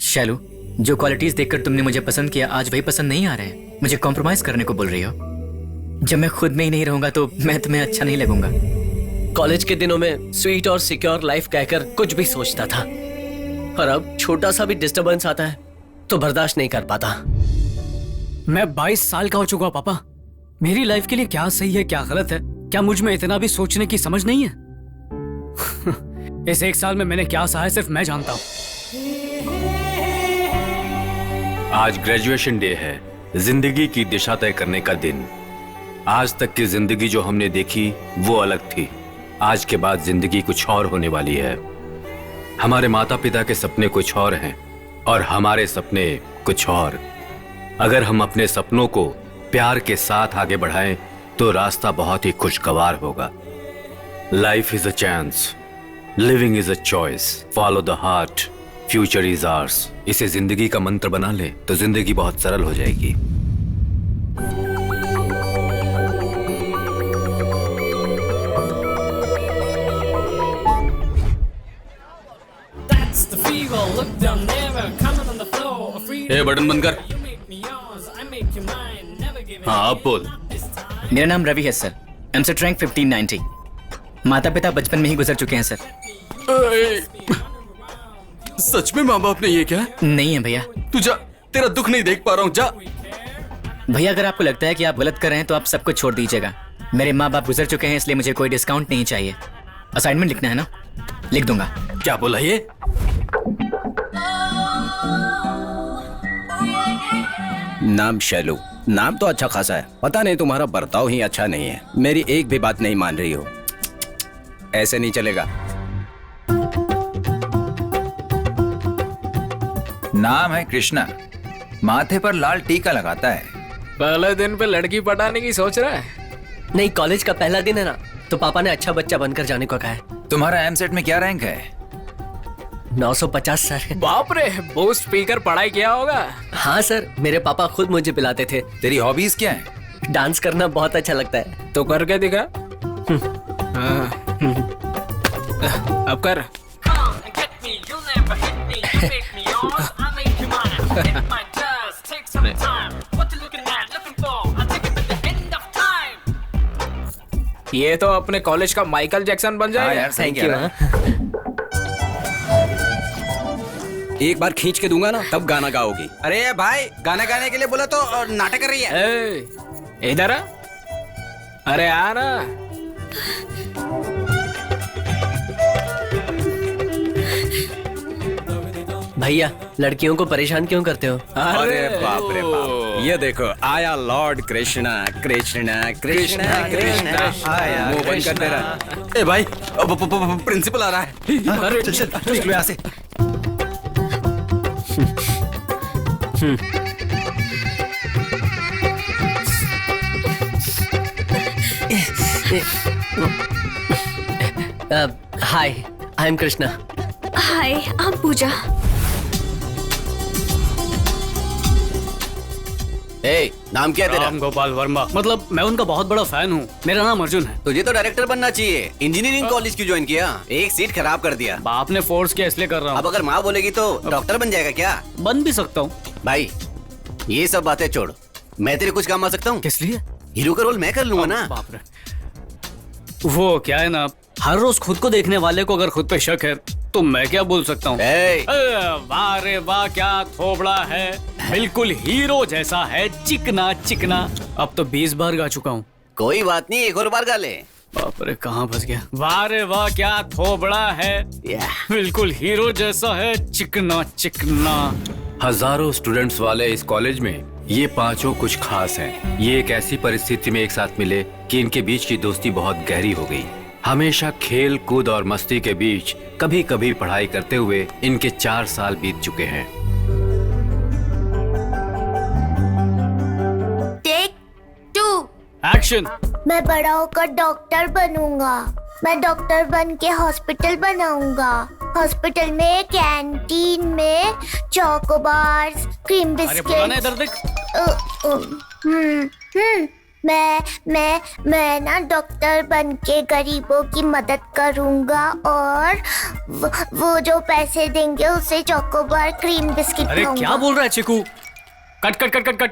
शैलू, जो क्वालिटीज देखकर तुमने मुझे पसंद किया आज वही पसंद नहीं आ रहे हैं। मुझे कॉम्प्रोमाइज करने को बोल रही हो। जब मैं खुद में ही नहीं रहूंगा तो मैं तुम्हें अच्छा नहीं लगूंगा। कॉलेज के दिनों में स्वीट और सिक्योर लाइफ कहकर कुछ भी सोचता था, और अब छोटा सा भी डिस्टरबेंस आता है तो बर्दाश्त नहीं कर पाता। मैं 22 साल का हो चुका हूं पापा। मेरी लाइफ के लिए क्या सही है क्या गलत है, क्या मुझ में इतना भी सोचने की समझ नहीं है? इस 1 साल में मैंने क्या सहा है सिर्फ मैं जानता हूं। आज ग्रेजुएशन डे है, जिंदगी की दिशा तय करने का दिन। आज तक की जिंदगी जो हमने देखी वो अलग थी। आज के बाद जिंदगी कुछ और होने वाली है। हमारे माता पिता के सपने कुछ और हैं और हमारे सपने कुछ और। अगर हम अपने सपनों को प्यार के साथ आगे बढ़ाएं तो रास्ता बहुत ही खुशगवार होगा। Life is a chance, living is a choice, follow the heart, future is ours. इसे जिंदगी का मंत्र बना ले तो जिंदगी बहुत सरल हो जाएगी। ए, बटन बंद कर। हाँ अब बोल। मेरा नाम रवि है सर। EAMCET rank 1590। माता पिता बचपन में ही गुजर चुके हैं सर। सच में माँ बाप ने ये क्या? नहीं है भैया। तू जा, तेरा दुख नहीं देख पा रहा हूँ, जा। भैया अगर आपको लगता है कि आप गलत कर रहे हैं तो आप सब कुछ छोड़ दीजिएगा। मेरे माँ बाप गुजर चुके हैं इसलिए मुझे कोई डिस्काउंट नहीं चाहिए। असाइनमेंट लिखना है ना, लिख दूंगा। क्या बोला ये? नाम शैलू, नाम तो अच्छा खासा है, पता नहीं तुम्हारा बर्ताव ही अच्छा नहीं है। मेरी एक भी बात नहीं मान रही हो, ऐसे नहीं चलेगा। नाम है कृष्णा, माथे पर लाल टीका लगाता है। पहले दिन पे लड़की पटाने की सोच रहा है? नहीं, कॉलेज का पहला दिन है ना, तो पापा ने अच्छा बच्चा बनकर जाने को कहा है। तुम्हारा एमसेट में क्या रैंक है? 950 सर। बाप रे, बूस्ट पीकर पढ़ाई किया होगा। हाँ सर, मेरे पापा खुद मुझे पिलाते थे। तेरी हॉबीज क्या है? डांस करना बहुत अच्छा लगता है। तो करके दिखा। अब कर। ये तो अपने कॉलेज का माइकल जैक्सन बन जाएगा। Thank you. एक बार खींच के दूंगा ना तब गाना गाओगी। अरे भाई, गाना गाने के लिए बोला तो नाटक कर रही है। इधर आ। अरे आ ना। भैया, लड़कियों को परेशान क्यों करते हो? अरे बाप रे बाप, ये देखो आया लॉर्ड कृष्णा। कृष्णा कृष्णा कृष्णा आया। मुंह बंद कर तेरा। ए भाई, प्रिंसिपल आ रहा है। अरे चल चल निकलो यहाँ से। Hi, I am Krishna. Hi, I am Pooja. ए, नाम क्या है तेरा? राम गोपाल वर्मा। मतलब मैं उनका बहुत बड़ा फैन हूँ। मेरा नाम अर्जुन है। तुझे तो डायरेक्टर बनना चाहिए। इंजीनियरिंग कॉलेज क्यों ज्वाइन किया? एक सीट खराब कर दिया। बाप ने फोर्स किया इसलिए कर रहा अब हूँ। अगर माँ बोलेगी तो डॉक्टर बन जाएगा क्या? बन भी सकता हूँ। भाई ये सब बातें छोड़, मैं तेरे कुछ काम आ सकता हूँ? किस लिए? हीरो का रोल मैं कर लूंगा ना। बाप रे। वो क्या है ना, हर रोज खुद को देखने वाले को अगर खुद पे शक है तो मैं क्या बोल सकता हूँ? वाह रे वाह, क्या थोबड़ा है, बिल्कुल हीरो जैसा है, चिकना चिकना। अब तो 20 बार गा चुका हूँ। कोई बात नहीं, एक और बार गा ले। बाप रे, कहाँ फंस गया। वाह रे वाह, क्या थोबड़ा है, बिल्कुल हीरो जैसा है, चिकना चिकना। हजारों स्टूडेंट्स वाले इस कॉलेज में ये पांचों कुछ खास हैं। ये एक ऐसी परिस्थिति में एक साथ मिले कि इनके बीच की दोस्ती बहुत गहरी हो गई। हमेशा खेल कूद और मस्ती के बीच कभी कभी पढ़ाई करते हुए इनके 4 साल बीत चुके हैं। Take 2 action. मैं बड़ा होकर डॉक्टर बनूंगा। मैं डॉक्टर बन के हॉस्पिटल बनाऊंगा। हॉस्पिटल में कैंटीन में चोकोबार्स, क्रीम अरे पुराना बिस्किट। इधर देख। मैं ना डॉक्टर बन के गरीबों की मदद करूंगा और वो जो पैसे देंगे उससे चोकोबार क्रीम बिस्किट अरे खाऊंगा। क्या बोल रहा है Chiku? Cut cut cut cut cut.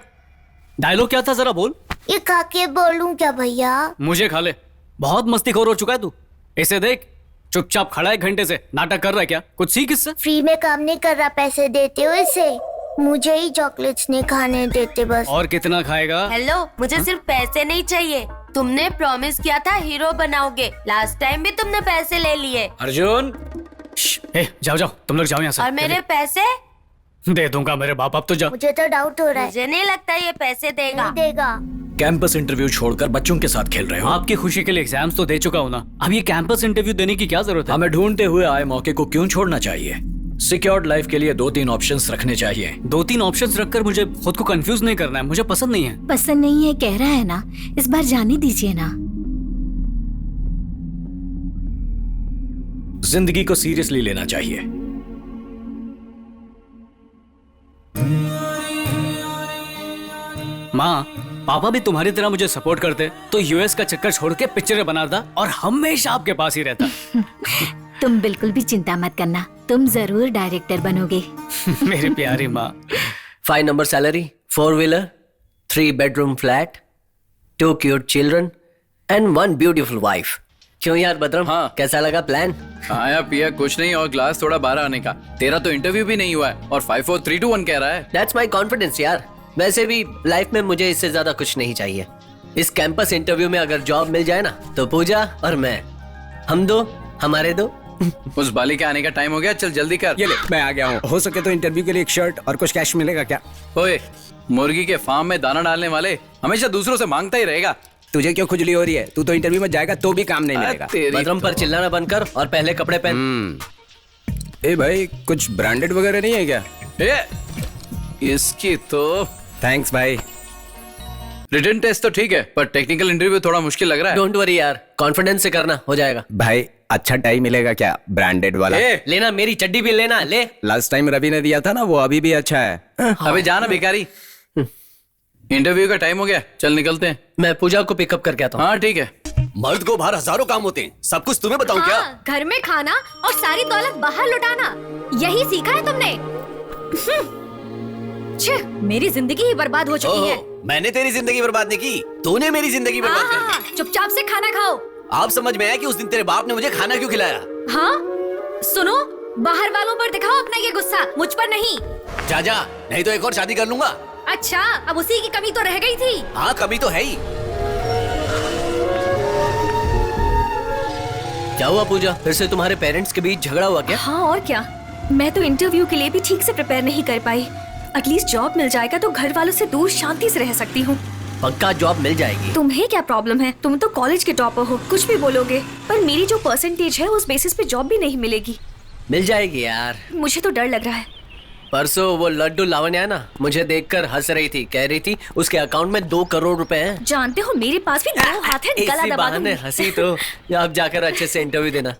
Dialogue क्या था जरा बोल। ये खा के बोलूं क्या भैया? मुझे खा ले, बहुत मस्तीखोर हो चुका है तू। इसे देख, चुपचाप खड़ा है घंटे से, नाटक कर रहा है क्या? कुछ सीख इससे। फ्री में काम नहीं कर रहा, पैसे देते हो इसे। मुझे ही चॉकलेट्स नहीं खाने देते बस। और कितना खाएगा? हेलो, मुझे सिर्फ पैसे नहीं चाहिए। तुमने प्रॉमिस किया था हीरो बनाओगे, लास्ट टाइम भी तुमने पैसे ले लिए। अर्जुन, जाओ जाओ, तुम लोग जाओ यहाँ से। और मेरे पैसे? दे दूंगा मेरे बाप, अब तो जाओ। मुझे तो डाउट हो रहा है। मुझे नहीं लगता ये पैसे देगा। नहीं देगा। कैंपस इंटरव्यू छोड़कर बच्चों के साथ खेल रहे हो। आपकी खुशी के लिए एग्जाम्स तो दे चुका हूँ ना, अब ये कैंपस इंटरव्यू देने की क्या जरूरत है? हमें ढूंढते हुए आए मौके को क्यों छोड़ना चाहिए? सिक्योर्ड लाइफ के लिए 2-3 ऑप्शंस रखने चाहिए। 2-3 ऑप्शंस रखकर मुझे खुद को कंफ्यूज नहीं करना है, मुझे पसंद नहीं है। पसंद नहीं है कह रहा है ना, इस बार जाने दीजिए ना। जिंदगी को सीरियसली लेना चाहिए। माँ, पापा भी तुम्हारी तरह मुझे सपोर्ट करते तो यूएस का चक्कर छोड़ के पिक्चरें बनाता और हमेशा आपके पास ही रहता। तुम बिल्कुल भी चिंता मत करना, तुम जरूर डायरेक्टर बनोगे। मेरी प्यारी माँ। 5 number salary, 4 wheeler, 3 bedroom flat, 2 cute children and 1 beautiful wife. क्यों यार बदरम, हाँ। कैसा लगा प्लान? खाया पिया कुछ नहीं और ग्लास थोड़ा बाहर आने का। तेरा तो इंटरव्यू भी नहीं हुआ है और 5 4 3 2 1 कह रहा है। दैट्स माई कॉन्फिडेंस यार। वैसे भी लाइफ में मुझे इससे ज्यादा कुछ नहीं चाहिए। इस कैंपस इंटरव्यू में अगर जॉब मिल जाए ना तो पूजा और मैं, हम दो, हमारे दो। उस बाली के आने का टाइम हो गया, चल जल्दी कर। ये ले, मैं आ गया हूँ। हो सके तो इंटरव्यू के लिए एक शर्ट और कुछ कैश मिलेगा क्या? ओए, मुर्गी के फार्म में दाना डालने वाले हमेशा दूसरों से मांगता ही रहेगा। तुझे क्यों खुजली हो रही है? तू तो इंटरव्यू में जाएगा तो भी काम नहीं मिलेगा। तेरी बदरम पर चिल्लाना बंद कर और पहले कपड़े पहन। ए भाई, कुछ ब्रांडेड वगैरह नहीं है क्या? इसकी तो थैंक्स भाई। रिटन टेस्ट तो ठीक है पर टेक्निकल इंटरव्यू थोड़ा मुश्किल लग रहा है। डोंट वरी यार, कॉन्फिडेंस से करना, हो जाएगा। भाई अच्छा टाई मिलेगा क्या ब्रांडेड वाला? लेना, मेरी चड्डी भी लेना, ले। लास्ट टाइम रवि ने दिया था ना, वो अभी भी अच्छा है। अबे जाना भिखारी, इंटरव्यू का टाइम हो गया, चल निकलते हैं। मैं पूजा को पिकअप करके आता हूँ। हाँ ठीक है। मर्द को बाहर हजारों काम होते हैं, सब कुछ तुम्हें बताऊं क्या? घर में खाना और सारी दौलत बाहर लुटाना, यही सीखा है तुमने? मेरी जिंदगी ही बर्बाद हो चुकी है। मैंने तेरी जिंदगी बर्बाद नहीं की, तूने मेरी जिंदगी बर्बाद कर दी। चुपचाप से खाना खाओ। आप समझ में आया कि उस दिन तेरे बाप ने मुझे खाना क्यों खिलाया? हाँ सुनो, बाहर वालों पर दिखाओ अपना ये गुस्सा, मुझ पर नहीं। जा नहीं तो एक और शादी कर लूंगा। अच्छा, अब उसी की कमी तो रह गई थी। हाँ कमी तो है ही। क्या हुआ पूजा, फिर से तुम्हारे पेरेंट्स के बीच झगड़ा हुआ क्या? हाँ और क्या, मैं तो इंटरव्यू के लिए भी ठीक से प्रिपेयर नहीं कर पाई। एटलीस्ट जॉब मिल जाएगा तो घर वालों से दूर शांति से रह सकती हूँ। पक्का जॉब मिल जाएगी। तुम्हें क्या प्रॉब्लम है? तुम तो कॉलेज के टॉपर हो, कुछ भी बोलोगे। पर मेरी जो परसेंटेज है उस बेसिस पे जॉब भी नहीं मिलेगी। मिल जाएगी यार। मुझे तो डर लग रहा है। परसों वो लड्डू लावण्या है ना, मुझे देखकर हंस रही थी, कह रही थी उसके अकाउंट में 2 करोड़ रुपए हैं। जानते हो मेरे पास भी 2 हाथ है, गला इसी दबा बहाने दूंगी। हंसी तो। अब जाकर अच्छे से इंटरव्यू देना।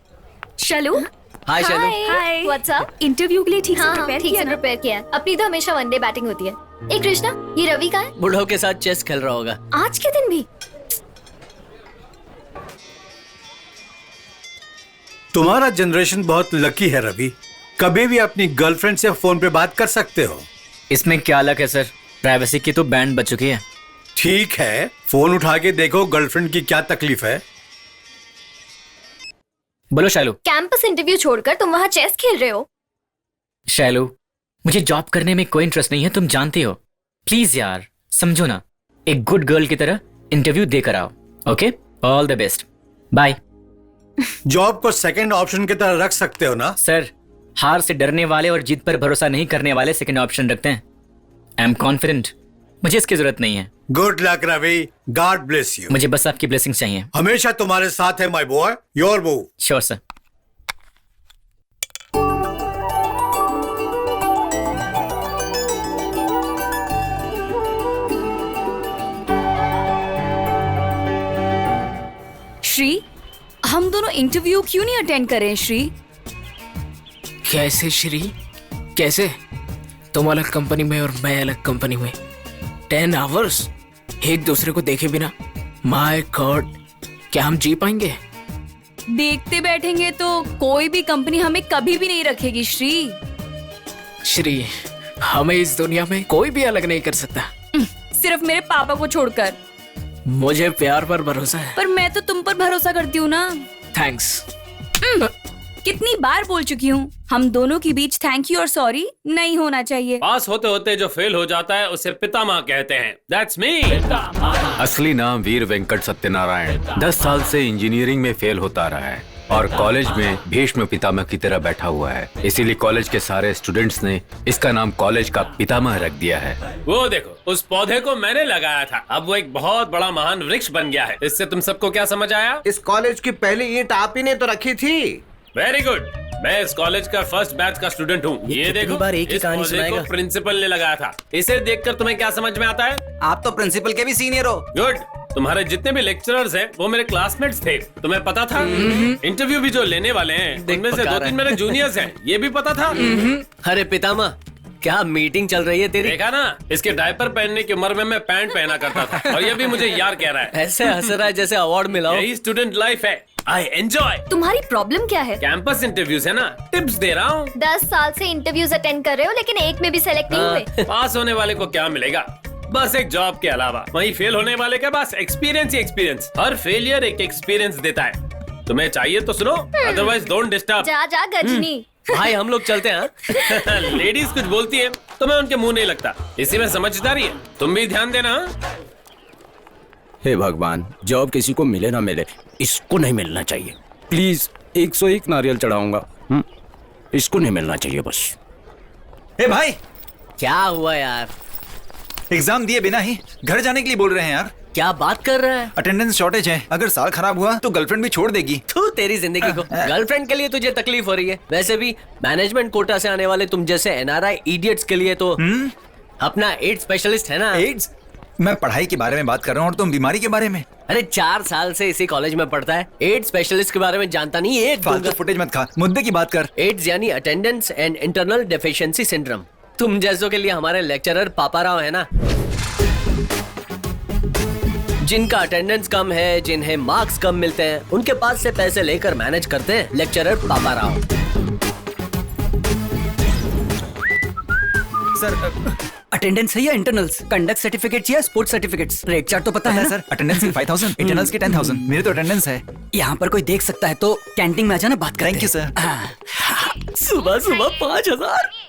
शलू, हाय शलू। हाय, व्हाट्स अप? इंटरव्यू के लिए ठीक से प्रिपेयर किया ना? प्रिपेयर किया है। अपनी तो हमेशा वनडे बैटिंग होती है। ए कृष्णा, ये रवि का है? बुढ़ो के साथ चेस खेल रहा होगा। आज के दिन भी? तुम्हारा जनरेशन बहुत लकी है रवि, कभी भी अपनी गर्लफ्रेंड से फोन पे बात कर सकते हो। इसमें क्या अलग है सर, प्राइवेसी की तो बैंड बज चुकी है। ठीक है, फोन उठा के देखो गर्लफ्रेंड की क्या तकलीफ है। बोलो शैलू। कैंपस इंटरव्यू छोड़कर तुम वहाँ चेस खेल रहे हो? शैलू, मुझे जॉब करने में कोई इंटरेस्ट नहीं है, तुम जानती हो। प्लीज यार समझो ना, एक गुड गर्ल की तरह इंटरव्यू देकर आओ। Okay, all the best, bye. Job को सेकंड ऑप्शन की तरह रख सकते हो ना? सर, हार से डरने वाले और जीत पर भरोसा नहीं करने वाले सेकंड ऑप्शन रखते हैं। आई एम कॉन्फिडेंट, मुझे इसकी जरूरत नहीं है। Good luck Ravi, God bless you. मुझे बस आपकी ब्लेसिंग चाहिए। हमेशा तुम्हारे साथ है my boy, your move. Sure sir. Shri, हम दोनों इंटरव्यू क्यों नहीं अटेंड कर रहे हैं श्री? कैसे श्री, कैसे? तुम अलग कंपनी में और मैं अलग कंपनी में। 10 आवर्स एक दूसरे को देखे बिना माय गॉड क्या हम जी पाएंगे? देखते बैठेंगे तो कोई भी कंपनी हमें कभी भी नहीं रखेगी श्री। श्री, हमें इस दुनिया में कोई भी अलग नहीं कर सकता, सिर्फ मेरे पापा को छोड़कर। मुझे प्यार पर भरोसा है। पर मैं तो तुम पर भरोसा करती हूँ ना। थैंक्स। कितनी बार बोल चुकी हूँ, हम दोनों के बीच थैंक यू और सॉरी नहीं होना चाहिए। पास होते होते जो फेल हो जाता है उसे पितामह कहते हैं। That's me. असली नाम वीर वेंकट सत्यनारायण 10 साल से इंजीनियरिंग में फेल होता रहा है और कॉलेज में भीष्म पितामह की तरह बैठा हुआ है। इसीलिए कॉलेज के सारे स्टूडेंट्स ने इसका नाम कॉलेज का पितामह रख दिया है। वो देखो, उस पौधे को मैंने लगाया था, अब वो एक बहुत बड़ा महान वृक्ष बन गया है। इससे तुम सबको क्या समझ आया? इस कॉलेज की पहली ईंट आप ही ने तो रखी थी। Very good. मैं इस कॉलेज का फर्स्ट बैच का स्टूडेंट हूँ। ये देखो, बार एक ही इस कहानी पौधे सुनाएगा। को प्रिंसिपल ने लगाया था। इसे देखकर तुम्हें क्या समझ में आता है? आप तो प्रिंसिपल के भी सीनियर हो। गुड। तुम्हारे जितने भी लेक्चरर्स हैं वो मेरे क्लासमेट्स थे। तुम्हें पता था? इंटरव्यू भी जो लेने वाले हैं उनमें से 2-3 मेरे जूनियर्स हैं। ये भी पता था? अरे पितामह, क्या मीटिंग चल रही है तेरी? देखा ना, इसके डायपर पहनने की उम्र में मैं पैंट पहना करता था और ये भी मुझे यार कह रहा है। ऐसे हंस रहा है जैसे अवार्ड मिला हो। यही स्टूडेंट लाइफ है। I enjoy. तुम्हारी प्रॉब्लम क्या है? कैंपस इंटरव्यूज है ना, टिप्स दे रहा हूँ। 10 साल से इंटरव्यूज अटेंड कर रहे हो लेकिन एक में भी सेलेक्ट नहीं हुए। पास होने वाले को क्या मिलेगा? बस एक जॉब के अलावा। वहीं फेल होने वाले के पास एक्सपीरियंस ही एक्सपीरियंस। हर फेलियर एक एक्सपीरियंस देता है। तुम्हें चाहिए तो सुनो, अदरवाइज डोंट डिस्टर्ब। जा जा गजनी। भाई हम लोग चलते हैं। लेडीज कुछ बोलती है तो मैं उनके मुंह नहीं लगता, इसी में समझदारी है। तुम भी ध्यान देना। हे भगवान, जॉब किसी को मिले ना मिले, इसको नहीं मिलना चाहिए। प्लीज 101 नारियल चढ़ाऊंगा। इसको नहीं मिलना चाहिए बस। ए भाई, क्या हुआ यार? एग्जाम दिए बिना ही घर जाने के लिए बोल रहे हैं यार। क्या बात कर रहा है? अटेंडेंस शॉर्टेज है, अगर साल खराब हुआ तो गर्लफ्रेंड भी छोड़ देगी। तू तेरी जिंदगी को गर्लफ्रेंड के लिए तुझे तकलीफ हो रही है। वैसे भी मैनेजमेंट कोटा से आने वाले तुम जैसे एनआरआई इडियट्स के लिए तो अपना एड्स स्पेशलिस्ट है ना। एड्स? मैं पढ़ाई के बारे में बात कर रहा हूँ और तुम बीमारी के बारे में। अरे 4 साल से इसी कॉलेज में पढ़ता है, एड्स स्पेशलिस्ट के बारे में जानता नहीं। एक फालतू फुटेज मत खा, मुद्दे की बात कर। एड्स यानी attendance and internal deficiency syndrome. तुम जैसों के लिए हमारे लेक्चरर पापाराव है ना, जिनका अटेंडेंस कम है, जिन्हें मार्क्स कम मिलते हैं, उनके पास से पैसे लेकर मैनेज करते हैं लेक्चरर पापाराव। सर, अटेंडेंस है या इंटरनल्स, कंडक्ट सर्टिफिकेट्स या स्पोर्ट्स सर्टिफिकेट्स? रेट चार्ट तो पता है ना? सर, अटेंडेंस की 5000, इंटरनल्स की 10000। मेरे तो अटेंडेंस है। यहाँ पर कोई देख सकता है तो कैंटीन में आ जाना, बात करते हैं। Thank you sir. सुबह सुबह 5000।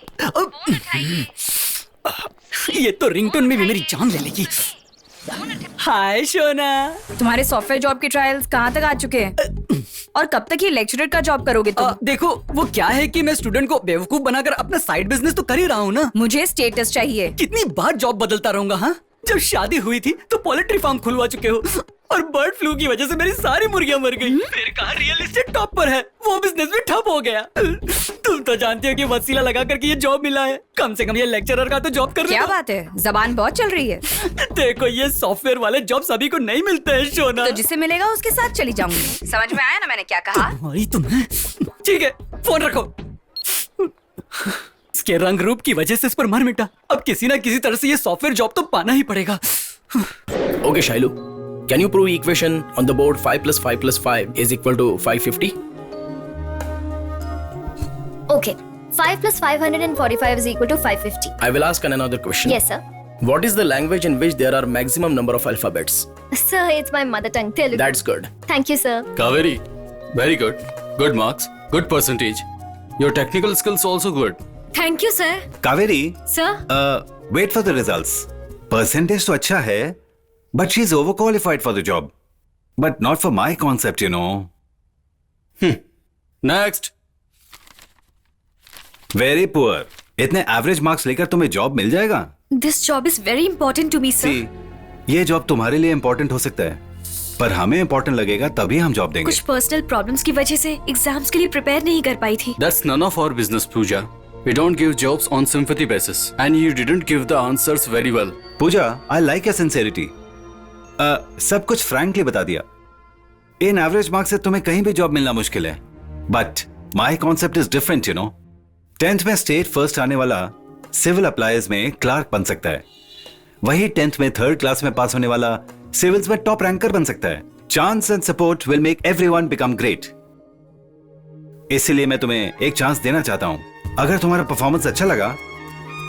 ये तो रिंगटोन में भी मेरी जान ले लेगी। हाय शोना। तुम्हारे सॉफ्टवेयर जॉब के ट्रायल्स कहाँ तक आ चुके हैं? और कब तक ये लेक्चरर का जॉब करोगे तुम? देखो, वो क्या है कि मैं स्टूडेंट को बेवकूफ बनाकर अपना साइड बिजनेस तो कर ही रहा हूँ ना। मुझे स्टेटस चाहिए। कितनी बार जॉब बदलता रहूंगा? हाँ, जब शादी हुई थी तो पोल्ट्री फार्म खुलवा चुके हो और बर्ड फ्लू की वजह से मेरी सारी मुर्गियां मर गई। फिर कहा रियल एस्टेट टॉप पर है, वो बिजनेस भी ठप हो गया। तुम तो जानते हो कि वसीला लगा करके ये जॉब मिला है। कम से कम ये लेक्चरर का तो जॉब कर। क्या बात है, जबान बहुत चल रही है। देखो, ये सॉफ्टवेयर वाले जॉब सभी को नहीं मिलते हैं शोना। तो जिसे मिलेगा उसके साथ चली जाऊंगी। समझ में आया ना मैंने क्या कहा? तुम्हें ठीक है, फोन रखो। इसके रंग रूप की वजह से इस पर मर मिटा। अब किसी ना किसी तरह से ये सॉफ्टवेयर जॉब तो पाना ही पड़ेगा। Okay, Shailu, can you prove equation on the board 5 + 5 + 5 is equal to 550? Okay, 5 + 545 is equal to 550. I will ask another question. Yes, sir. What is the language in which there are maximum number of alphabets? Sir, it's my mother tongue, Telugu. That's good. Thank you, sir. Kaveri, very good. Good marks, good percentage. Your technical skills also good. Thank you, sir. Kaveri, Sir? Wait for the results. Percentage तो अच्छा है, but she is over qualified for the job, but not for my concept, you know. Next. Very poor. इतने average marks लेकर तुम्हें job मिल जाएगा? This job is very important to me, sir. ये job तुम्हारे लिए इम्पोर्टेंट हो सकता है, पर हमें इम्पोर्टेंट लगेगा तभी हम जॉब देंगे। कुछ पर्सनल प्रॉब्लम्स की वजह से एग्जाम्स के लिए प्रिपेयर नहीं कर पाई थी। That's none of our business, Pooja. We don't give jobs on sympathy basis, and you didn't give the answers very well. Puja, I like your sincerity. सब कुछ फ्रैंकली बता दिया। इन एवरेज मार्क्स से तुम्हें कहीं भी जॉब मिलना मुश्किल है, but my concept is different, you know. 10th में स्टेट फर्स्ट आने वाला सिविल अप्लायर्स में क्लार्क बन सकता है, वही 10th में 3rd क्लास में पास होने वाला सिविल्स में टॉप रैंकर बन सकता है। Chance and support will make everyone become great. इसलिए मैं तुम्हें एक चांस देना चाहता हूं। अगर तुम्हारा परफॉर्मेंस अच्छा लगा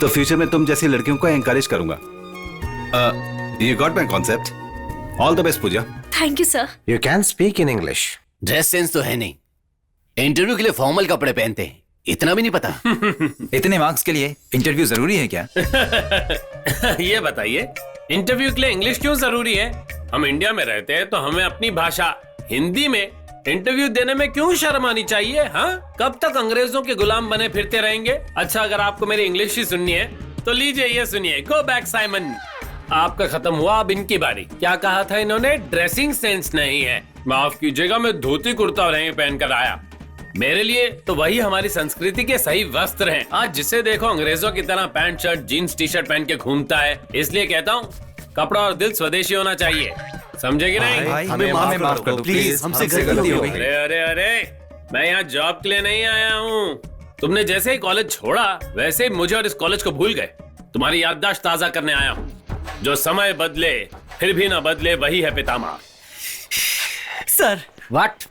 तो फ्यूचर में तुम जैसी लड़कियों को एनकरेज करूंगा। You got my concept. All the best Pooja. Thank you sir. You can speak in English. Dress sense तो है नहीं, इंटरव्यू के लिए फॉर्मल कपड़े पहनते हैं, इतना भी नहीं पता। इतने मार्क्स के लिए इंटरव्यू जरूरी है क्या? ये बताइए, इंटरव्यू के लिए इंग्लिश क्यों जरूरी है? हम इंडिया में रहते हैं तो हमें अपनी भाषा हिंदी में इंटरव्यू देने में क्यों शर्म आनी चाहिए? हाँ, कब तक अंग्रेजों के गुलाम बने फिरते रहेंगे? अच्छा, अगर आपको मेरी इंग्लिश ही सुननी है तो लीजिए ये सुनिए। Go back Simon. आपका खत्म हुआ, अब इनकी बारी। क्या कहा था इन्होंने? ड्रेसिंग सेंस नहीं है। माफ कीजिएगा, मैं धोती कुर्ता और यहीं पहन कर आया। मेरे लिए तो वही हमारी संस्कृति के सही वस्त्र हैं। आज जिसे देखो अंग्रेजों की तरह pant shirt jeans T shirt पहन के घूमता है। इसलिए कहता हूँ, कपड़ा और दिल स्वदेशी होना चाहिए। समझे कि नहीं? भाई, हमें माफ कर दो प्लीज, हमसे गलती हो गई। अरे अरे अरे, मैं यहाँ जॉब के लिए नहीं आया हूँ। तुमने जैसे ही कॉलेज छोड़ा वैसे ही मुझे और इस कॉलेज को भूल गए। तुम्हारी याददाश्त ताजा करने आया हूँ। जो समय बदले फिर भी ना बदले वही है पितामह। Sir, what?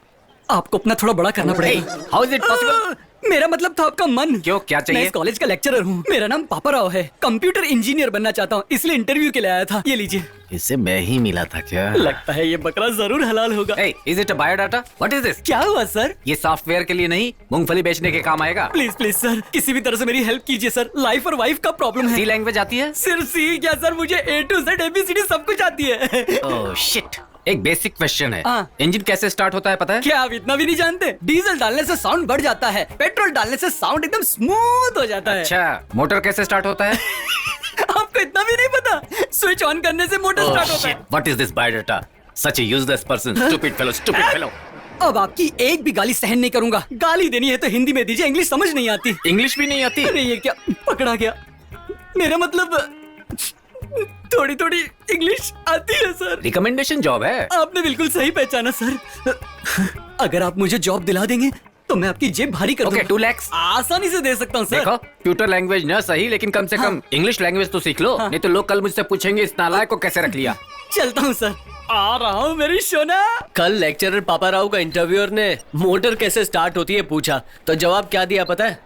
आपको अपना थोड़ा बड़ा करना पड़ेगा। How is it possible? मेरा मतलब था आपका मन। क्यों, क्या चाहिए? मैं इस कॉलेज का लेक्चरर हूँ। मेरा नाम पापा राव है। कंप्यूटर इंजीनियर बनना चाहता हूँ, इसलिए इंटरव्यू के लिए आया था। ये लीजिए। इससे मैं ही मिला था क्या? लगता है ये बकरा जरूर हलाल होगा। Is it a biodata? What is this? क्या हुआ सर? ये सॉफ्टवेयर के लिए नहीं, मूंगफली बेचने के काम आएगा। प्लीज प्लीज सर, किसी भी तरह से मेरी हेल्प कीजिए सर। लाइफ और वाइफ का प्रॉब्लम है। सी लैंग्वेज आती है? सिर्फ सी क्या सर, मुझे A to Z ABCD सब कुछ आती है। ओह शिट, एक बेसिक क्वेश्चन है। हाँ। इंजन कैसे स्टार्ट होता है पता है? क्या आप इतना भी नहीं जानते? डीजल डालने से साउंड बढ़ जाता है, पेट्रोल डालने से साउंड एकदम स्मूथ हो जाता है। अच्छा, मोटर कैसे स्टार्ट होता है? आपको इतना भी नहीं पता? स्विच ऑन करने से मोटर स्टार्ट होता है। What is this biodata? Such a useless person, stupid fellow, stupid fellow. अब आपकी एक भी गाली सहन नहीं करूंगा। गाली देनी है तो हिंदी में दीजिए, इंग्लिश समझ नहीं आती। इंग्लिश भी नहीं आती? अरे ये क्या पकड़ा गया। मेरा मतलब थोड़ी थोड़ी इंग्लिश आती है सर। रिकमेंडेशन जॉब है। आपने बिल्कुल सही पहचाना सर। अगर आप मुझे जॉब दिला देंगे तो मैं आपकी जेब भारी कर दूंगा। 2 लाख आसानी से दे सकता हूँ सर। देखो, कंप्यूटर लैंग्वेज न सही, लेकिन कम से कम इंग्लिश लैंग्वेज तो सीख लो। नहीं तो लोग कल मुझसे पूछेंगे इस नालायक को कैसे रख लिया। चलता हूँ सर, आ रहा हूँ मेरी सोना। कल लेक्चरर पापा राव का इंटरव्यूअर ने मोटर कैसे स्टार्ट होती है पूछा, तो जवाब क्या दिया पता है?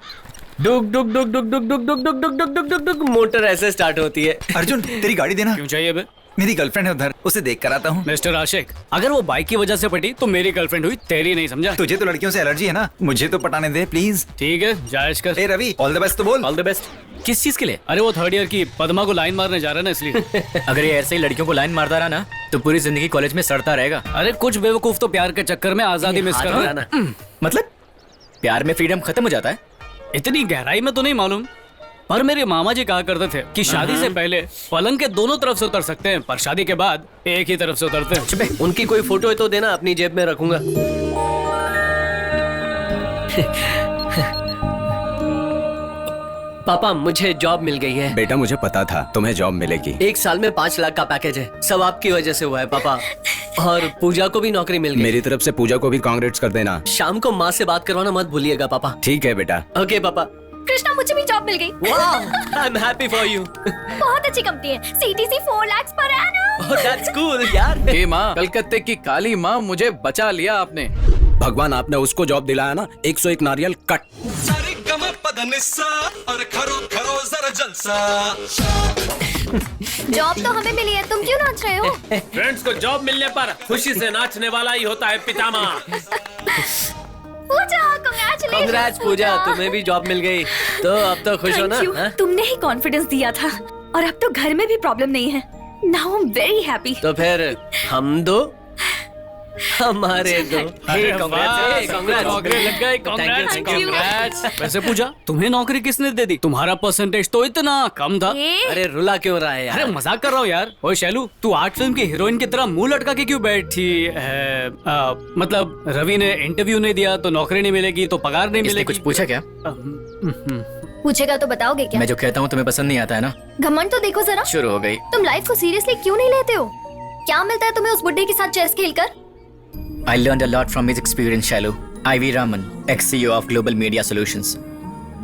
डुक डुक डुक डुक डुक डुक डुक डुक डुक डुक डुक डुक डुक मोटर ऐसे स्टार्ट होती है। अर्जुन, तेरी गाड़ी देना। क्यों चाहिए बे? मेरी गर्लफ्रेंड है उधर, उसे देख कर आता हूँ। मिस्टर आशिक, अगर वो बाइक की वजह से पटी तो मेरी गर्लफ्रेंड हुई, तेरी नहीं, समझा? तुझे तो लड़कियों से एलर्जी है ना, मुझे तो पटाने दे प्लीज। ठीक है, जायज कर। ए रवि, ऑल द बेस्ट तो बोल। All the best. किस चीज के लिए? अरे वो 3rd ईयर की पद्मा को लाइन मारने जा रहा है ना, इसलिए। अगर ये ऐसे ही लड़कियों को लाइन मारता रहा ना तो पूरी जिंदगी कॉलेज में सड़ता रहेगा। अरे कुछ बेवकूफ तो प्यार के चक्कर में आजादी मिस कर रहा है। मतलब प्यार में फ्रीडम खत्म हो जाता है? इतनी गहराई में तो नहीं मालूम, पर मेरे मामा जी कहा करते थे कि शादी से पहले पलंग के दोनों तरफ से उतर सकते हैं, पर शादी के बाद एक ही तरफ से उतरते हैं। उनकी कोई फोटो है तो देना, अपनी जेब में रखूंगा। पापा, मुझे जॉब मिल गई है। बेटा, मुझे पता था तुम्हें जॉब मिलेगी। 1 साल में 5 लाख का पैकेज है, सब आपकी वजह से हुआ है पापा। और पूजा को भी नौकरी मिल गई। मेरी तरफ से पूजा को भी कांग्रेट्स कर देना। शाम को माँ से बात करवाना मत भूलिएगा पापा। ठीक है बेटा। ओके पापा। कृष्णा, मुझे भी जॉब मिल गई। I am happy for you. बहुत अच्छी कंपनी है, CTC 4 lakhs per annum। Oh, that's cool, यार। हे माँ, कलकत्ते की काली माँ, मुझे बचा लिया आपने। भगवान, आपने उसको जॉब दिलाया ना, 101 नारियल कट। जॉब तो हमें मिली है, तुम क्यों नाच रहे हो? फ्रेंड्स को जॉब मिलने पर खुशी से नाचने वाला ही होता है पितामह। पूजा, congratulations। कांग्रेट्स पूजा, तुम्हें भी जॉब मिल गई, तो अब तो खुश हो ना? Thank you। तुमने ही कॉन्फिडेंस दिया था, और अब तो घर में भी प्रॉब्लम नहीं है। Now I'm very happy। तो फिर हम दो, हमारे दो। नौकरी लग गई। कांग्रेट्स। वैसे पूजा, तुम्हें नौकरी किसने दे दी? तुम्हारा परसेंटेज तो इतना कम था। अरे रुला क्यों रहा है यार? अरे मजाक कर रहा हूँ यार। ओए शैलू, तू आर्ट फिल्म की हीरोइन की तरह मुंह लटका के क्यों बैठी है? मतलब रवि ने इंटरव्यू नहीं दिया तो नौकरी नहीं मिलेगी, तो पगार नहीं मिलेगी। कुछ पूछा क्या? पूछेगा तो बताओगे क्या? मैं जो कहता हूँ तुम्हें पसंद नहीं आता है ना? घमंड तो देखो जरा। शुरू हो गई। तुम लाइफ को सीरियसली क्यों नहीं लेते हो? क्या मिलता है तुम्हें उस बुड्ढे के साथ चेस खेलकर? I learned a lot from his experience, Shalu. IV Raman, ex-CEO of Global Media Solutions.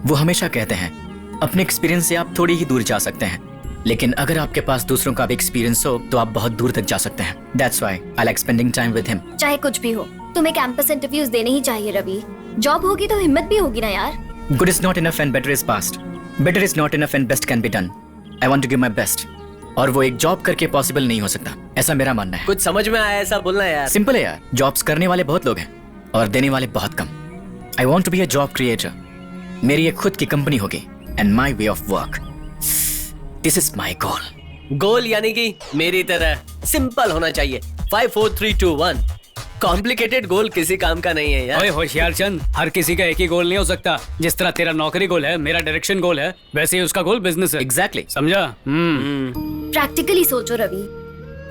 वो हमेशा कहते हैं, अपने एक्सपीरियंस से आप थोड़ी ही दूर जा सकते हैं, लेकिन अगर आपके पास दूसरों का भी एक्सपीरियंस हो तो आप बहुत दूर तक जा सकते हैं. That's why I like spending time with him. चाहे कुछ भी हो, तुम्हें कैंपस इंटरव्यूज देने ही चाहिए रवि. जॉब होगी तो हिम्मत भी होगी ना यार. Good is not enough and better is past. Better is not enough and best can be done. I want to give my best. और वो एक जॉब करके पॉसिबल नहीं हो सकता, ऐसा मेरा मानना है. कुछ समझ में आया ऐसा बोलना यार. सिंपल है यार, जॉब्स करने वाले बहुत लोग हैं और देने वाले बहुत कम. I want to be a job creator. मेरी एक खुद की कंपनी होगी and my way of work. This is my goal. गोल यानी कि मेरी तरह सिंपल होना चाहिए. 5 4 3 2 1. कॉम्प्लिकेटेड गोल किसी काम का नहीं है यार. ओए होशियार चंद, हर किसी का एक ही गोल नहीं हो सकता. जिस तरह तेरा नौकरी गोल है, मेरा डायरेक्शन गोल है, वैसे ही उसका गोल बिजनेस है. एग्जैक्टली, समझा? प्रैक्टिकली सोचो रवि,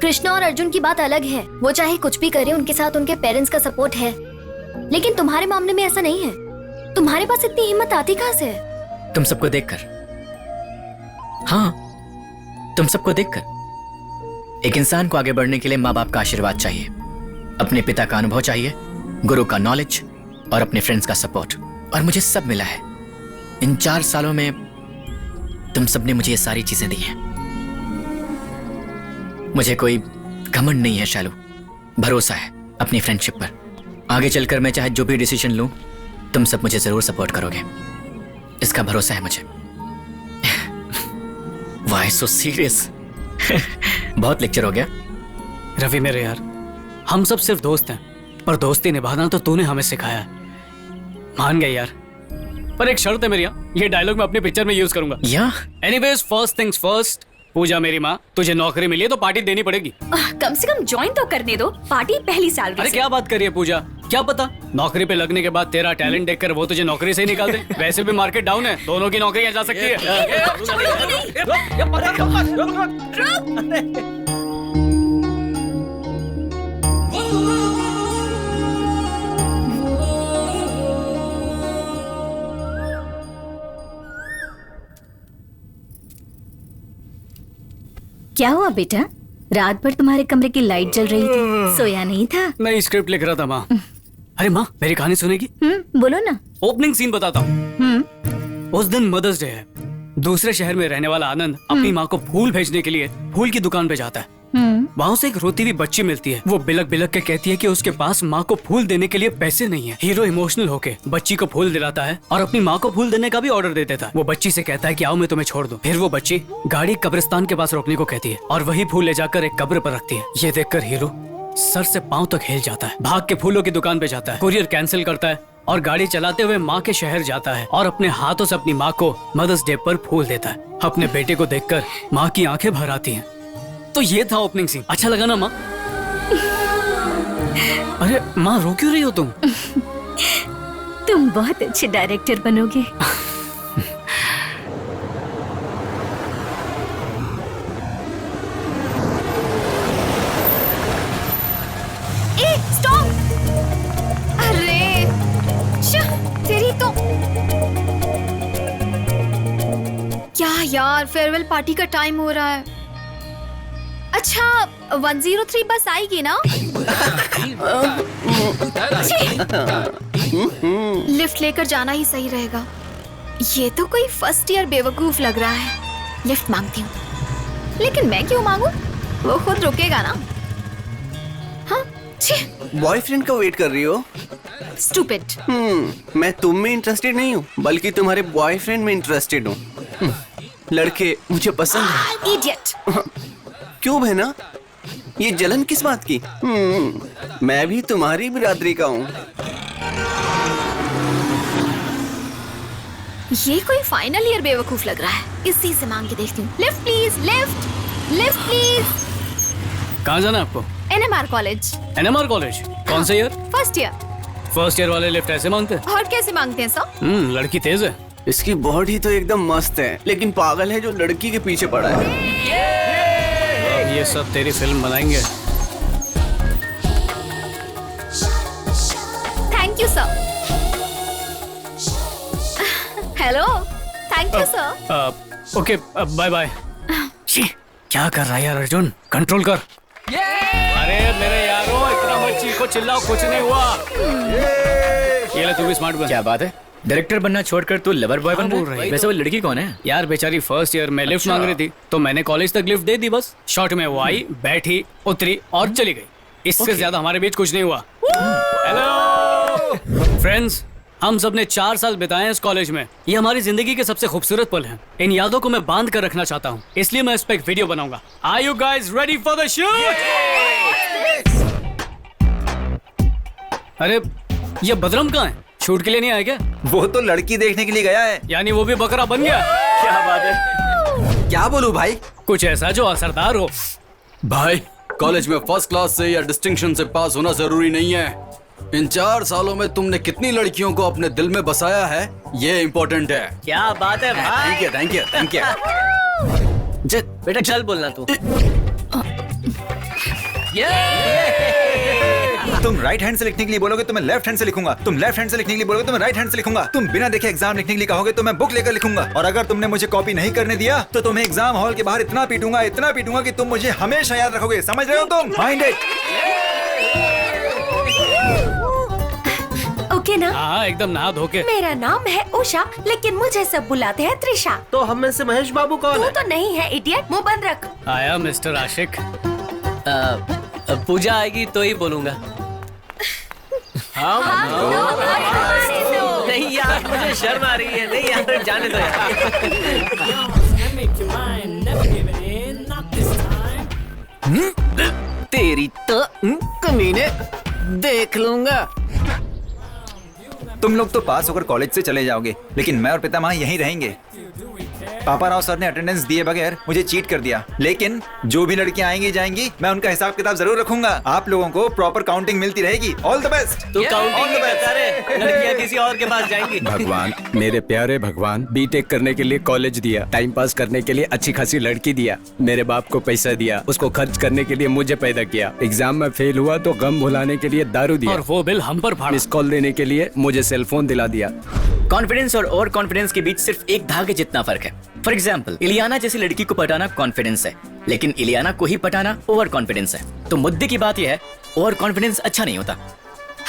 कृष्णा और अर्जुन की बात अलग है. वो चाहे कुछ भी करे, उनके साथ उनके पेरेंट्स का सपोर्ट है. लेकिन तुम्हारे मामले में ऐसा नहीं है. तुम्हारे पास इतनी हिम्मत आती कहाँ से है? तुम सबको देखकर. हाँ, तुम सबको देखकर. एक इंसान को आगे बढ़ने के लिए माँ बाप का आशीर्वाद चाहिए, अपने पिता का अनुभव चाहिए, गुरु का नॉलेज और अपने फ्रेंड्स का सपोर्ट. और मुझे सब मिला है. इन 4 सालों में तुम सबने मुझे ये सारी चीजें दी हैं. मुझे कोई घमंड नहीं है शैलू, भरोसा है अपनी फ्रेंडशिप पर. आगे चलकर मैं चाहे जो भी डिसीजन लूं, तुम सब मुझे जरूर सपोर्ट करोगे, इसका भरोसा है मुझे. Why so serious? बहुत लेक्चर हो गया. रवि मेरे यार, हम सब सिर्फ दोस्त हैं, पर दोस्ती निभाना तो तूने हमें सिखाया है. मान गए यार, पर एक शर्त है मेरी. ये डायलॉग मैं अपनी पिक्चर में यूज करूंगा. या एनीवेज, फर्स्ट थिंग्स फर्स्ट. पूजा मेरी माँ, तुझे नौकरी मिली है तो पार्टी देनी पड़ेगी. कम से कम ज्वाइन तो करने दो. पार्टी पहली सैलरी. अरे क्या बात कर रही है पूजा, क्या पता नौकरी पे लगने के बाद तेरा टैलेंट देखकर वो तुझे नौकरी से ही निकाल दे. वैसे भी मार्केट डाउन है, दोनों की नौकरियां जा सकती है. क्या हुआ बेटा? रात भर तुम्हारे कमरे की लाइट जल रही थी, सोया नहीं था? नहीं, स्क्रिप्ट लिख रहा था माँ. अरे माँ, मेरी कहानी सुनेगी? बोलो ना. ओपनिंग सीन बताता हूँ. उस दिन मदर्स डे है. दूसरे शहर में रहने वाला आनंद अपनी माँ को फूल भेजने के लिए फूल की दुकान पे जाता है. वहाँ से एक रोती हुई बच्ची मिलती है. वो बिलक बिलक के कहती है कि उसके पास माँ को फूल देने के लिए पैसे नहीं है. हीरो इमोशनल होके बच्ची को फूल दिलाता है और अपनी माँ को फूल देने का भी ऑर्डर दे देता है. वो बच्ची से कहता है कि आओ मैं तुम्हें छोड़ दूं. फिर वो बच्ची गाड़ी कब्रिस्तान के पास रोकने को कहती है और वही फूल ले जाकर एक कब्र पर रखती है. ये देखकर हीरो सर से पाँव तक हिल जाता है. भाग के फूलों की दुकान पे जाता है, कुरियर कैंसिल करता है और गाड़ी चलाते हुए माँ के शहर जाता है और अपने हाथों से अपनी माँ को मदर्स डे पर फूल देता है. अपने बेटे को देखकर माँ की आंखें भर आती हैं. तो ये था ओपनिंग सीन. अच्छा लगा ना माँ? अरे माँ, रो क्यों रही हो तुम? तुम बहुत अच्छे डायरेक्टर बनोगे. ए, स्टॉप! अरे तेरी तो क्या यार, फेयरवेल पार्टी का टाइम हो रहा है. अच्छा, 103 बस आएगी ना? लिफ्ट लेकर जाना ही सही रहेगा. ये तो कोई फर्स्ट ईयर बेवकूफ लग रहा है. लिफ्ट मांगती हूँ. लेकिन मैं क्यों मांगू? वो खुद रुकेगा ना. हाँ, बॉयफ्रेंड का वेट कर रही हो? स्टूपिड. मैं तुम में इंटरेस्टेड नहीं हूँ, बल्कि तुम्हारे बॉयफ्रेंड में इंटरेस्टेड हूँ. लड़के मुझे पसंद है. इडियट. क्यों बहना, ये जलन किस बात की? मैं भी तुम्हारी बिरादरी का हूँ. ये कोई फाइनल ईयर बेवकूफ लग रहा है. इसी से मांग के देखती हूँ. Lift please, lift, lift please. कहाँ जाना है आपको? NMR college. NMR college? कौन सा year? First year. First year वाले लिफ्ट ऐसे मांगते हैं? और कैसे मांगते हैं सर? लड़की तेज है. इसकी बॉडी तो एकदम मस्त है, लेकिन पागल है जो लड़की के पीछे पड़ा है. ये सब तेरी फिल्म बनाएंगे. Thank you sir. Hello, thank you sir. Okay, bye bye. क्या कर रहा है यार अर्जुन? कंट्रोल कर. अरे मेरे यारों, इतना मत चीखो चिल्लाओ, कुछ नहीं हुआ. ये ले, तू भी स्मार्ट बन. क्या बात है? डायरेक्टर बनना छोड़कर तू लवर बॉय बन रहा है? वैसे वो लड़की कौन है? यार बेचारी फर्स्ट ईयर में लिफ्ट मांग रही थी तो मैंने कॉलेज तक लिफ्ट दे दी बस। शॉर्ट में वो आई, बैठी, उतरी और चली गई। इससे ज्यादा हमारे बीच कुछ नहीं हुआ। हेलो फ्रेंड्स, हम सब ने 4 साल बिताए हैं इस कॉलेज में। ये हमारी जिंदगी के सबसे खूबसूरत पल हैं। इन यादों को मैं बांध कर रखना चाहता हूँ, इसलिए मैं इस पे एक वीडियो बनाऊंगा। Are you guys ready for the shoot? अरे ये बदरम कहाँ है? शूट के लिए नहीं आया क्या? वो तो लड़की देखने के लिए गया है। यानी वो भी बकरा बन गया? क्या बात है? क्या बोलूं भाई? कुछ ऐसा जो असरदार हो। भाई कॉलेज में फर्स्ट क्लास से या डिस्टिंक्शन से पास होना जरूरी नहीं है। इन 4 सालों में तुमने कितनी लड़कियों को अपने दिल में बसाया है, ये इम्पोर्टेंट है। क्या बात है भाई। Thank you thank you thank you. बेटा चल बोलना तू। तुम राइट हैंड से लिखने के लिए बोलोगे तो मैं लेफ्ट हैंड से लिखूंगा। तुम लेफ्ट हैंड से लिखने के लिए बोलोगे तो मैं राइट हैंड से लिखूंगा। तुम बिना देखे एग्जाम लिखने के लिए कहोगे तो मैं बुक लेकर लिखूंगा। और अगर तुमने मुझे कॉपी नहीं करने दिया तो तुम्हें एग्जाम हॉल के बाहर इतना पीटूंगा कि तुम मुझे हमेशा याद रखोगे। समझ रहे हो तुम? Mind it. ओके ना? हाँ एकदम नहा धो के। मेरा नाम है उषा, लेकिन मुझे सब बुलाते हैं त्रिशा। तो हम में से महेश बाबू कौन तू है? तो नहीं है इडियट, मुंह बंद रख। आया मिस्टर आशिक। पूजा आएगी तो ही बोलूंगा। नहीं यार, मुझे शर्म आ रही है। नहीं यार, जाने दो यार। तेरी तो कमीने देख लूंगा। तुम लोग तो पास होकर कॉलेज से चले जाओगे, लेकिन मैं और पितामह यहीं रहेंगे। पापा राव सर ने अटेंडेंस दिए बगैर मुझे चीट कर दिया, लेकिन जो भी लड़कियां आएंगी जाएंगी मैं उनका हिसाब किताब जरूर रखूंगा। आप लोगों को प्रॉपर काउंटिंग मिलती रहेगी। All the best. तू काउंटिंग में बता रहे, लड़कियां किसी और के पास जाएंगी। भगवान, मेरे प्यारे भगवान, बीटेक करने के लिए कॉलेज दिया, टाइम पास करने के लिए अच्छी खासी लड़की दिया, मेरे बाप को पैसा दिया, उसको खर्च करने के लिए मुझे पैदा किया, एग्जाम में फेल हुआ तो गम भुलाने के लिए दारू दिया, और वो बिल हम पर फाड़ा। मिस कॉल देने के लिए मुझे सेलफोन दिला दिया। कॉन्फिडेंस और ओवर कॉन्फिडेंस के बीच सिर्फ एक धागे जितना फर्क है। फॉर एग्जाम्पल, इलियाना जैसी लड़की को पटाना कॉन्फिडेंस है, लेकिन इलियाना को ही पटाना ओवर कॉन्फिडेंस है। तो मुद्दे की बात यह है, ओवर कॉन्फिडेंस अच्छा नहीं होता।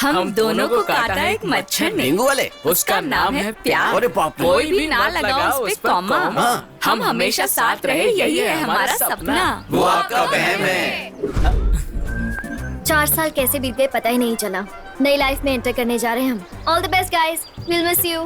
हम दोनों को काटा एक मच्छर ने, डेंगू वाले, उसका नाम है प्यार। अरे बाप रे। कोई भी ना लगाओ उस पे कॉमा। हम हमेशा साथ रहे, यही है हमारा सपना। वो आपका वहम है। 4 साल कैसे बीत गए पता ही नहीं चला। नई लाइफ में एंटर करने जा रहे हैं हम। All the best guys, will miss you.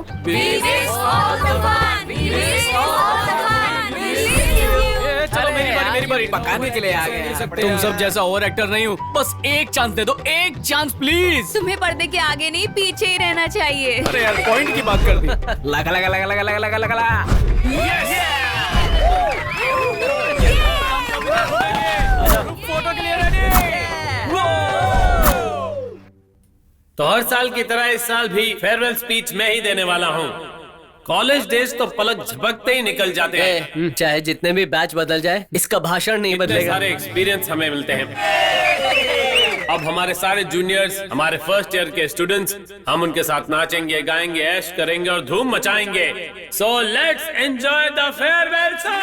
चलो मेरी बारी पकाने के लिए आ गए हैं। तुम सब जैसा ओवर एक्टर नहीं हूँ, बस एक चांस दे दो, एक चांस प्लीज। तुम्हें पर्दे के आगे नहीं पीछे ही रहना चाहिए। अरे यार पॉइंट की बात कर दी। लगा लगा लगा लगा लगा लगा लगा लगा। फोटो के लिए रेडी। तो हर साल की तरह इस साल भी फेयरवेल स्पीच मैं ही देने वाला हूँ। कॉलेज डेज तो पलक झपकते ही निकल जाते हैं। चाहे जितने भी बैच बदल जाए, इसका भाषण नहीं इतने बदलेगा। सारे एक्सपीरियंस हमें मिलते हैं। अब हमारे सारे जूनियर्स, हमारे फर्स्ट ईयर के स्टूडेंट्स, हम उनके साथ नाचेंगे, गाएंगे, ऐश करेंगे और धूम मचाएंगे। So let's enjoy the farewell song.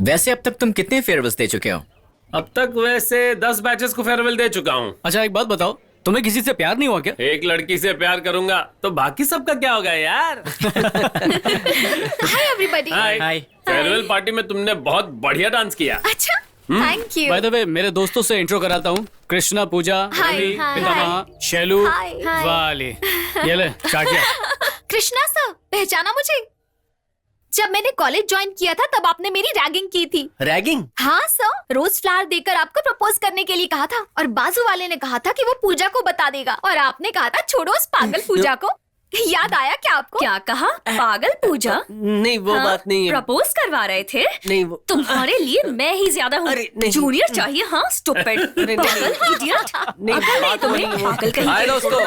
वैसे अब तक तुम कितने फेयरवेल्स दे चुके हो? अब तक वैसे 10 बैचेस को फेयरवेल दे चुका हूँ। अच्छा एक बात बताओ, तुम्हें किसी से प्यार नहीं हुआ क्या? एक लड़की से प्यार करूंगा तो बाकी सबका क्या होगा यार? Hi everybody. Hi. Farewell party में तुमने बहुत बढ़िया डांस किया। अच्छा, thank you. By the way, मेरे दोस्तों से इंट्रो कराता हूँ। कृष्णा, पूजा, रवि, पितामह, शैलू, वाली। ये ले चाट लिया। कृष्णा सर, पहचाना मुझे? जब मैंने कॉलेज ज्वाइन किया था तब आपने मेरी रैगिंग की थी। रैगिंग? हाँ सर, रोज फ्लावर देकर आपको प्रपोज करने के लिए कहा था, और बाजू वाले ने कहा था कि वो पूजा को बता देगा, और आपने कहा था छोड़ो उस पागल पूजा को। याद आया क्या आपको? क्या कहा? पागल पूजा? नहीं वो बात नहीं है। प्रपोज करवा रहे थे? नहीं वो तुम्हारे लिए मैं ही ज्यादा हूँ। जूनियर चाहिए? हाँ स्टूपिड, पागल, इडियट। अकल नहीं तुम्हें? पागल कहीं हाय के। दोस्तों।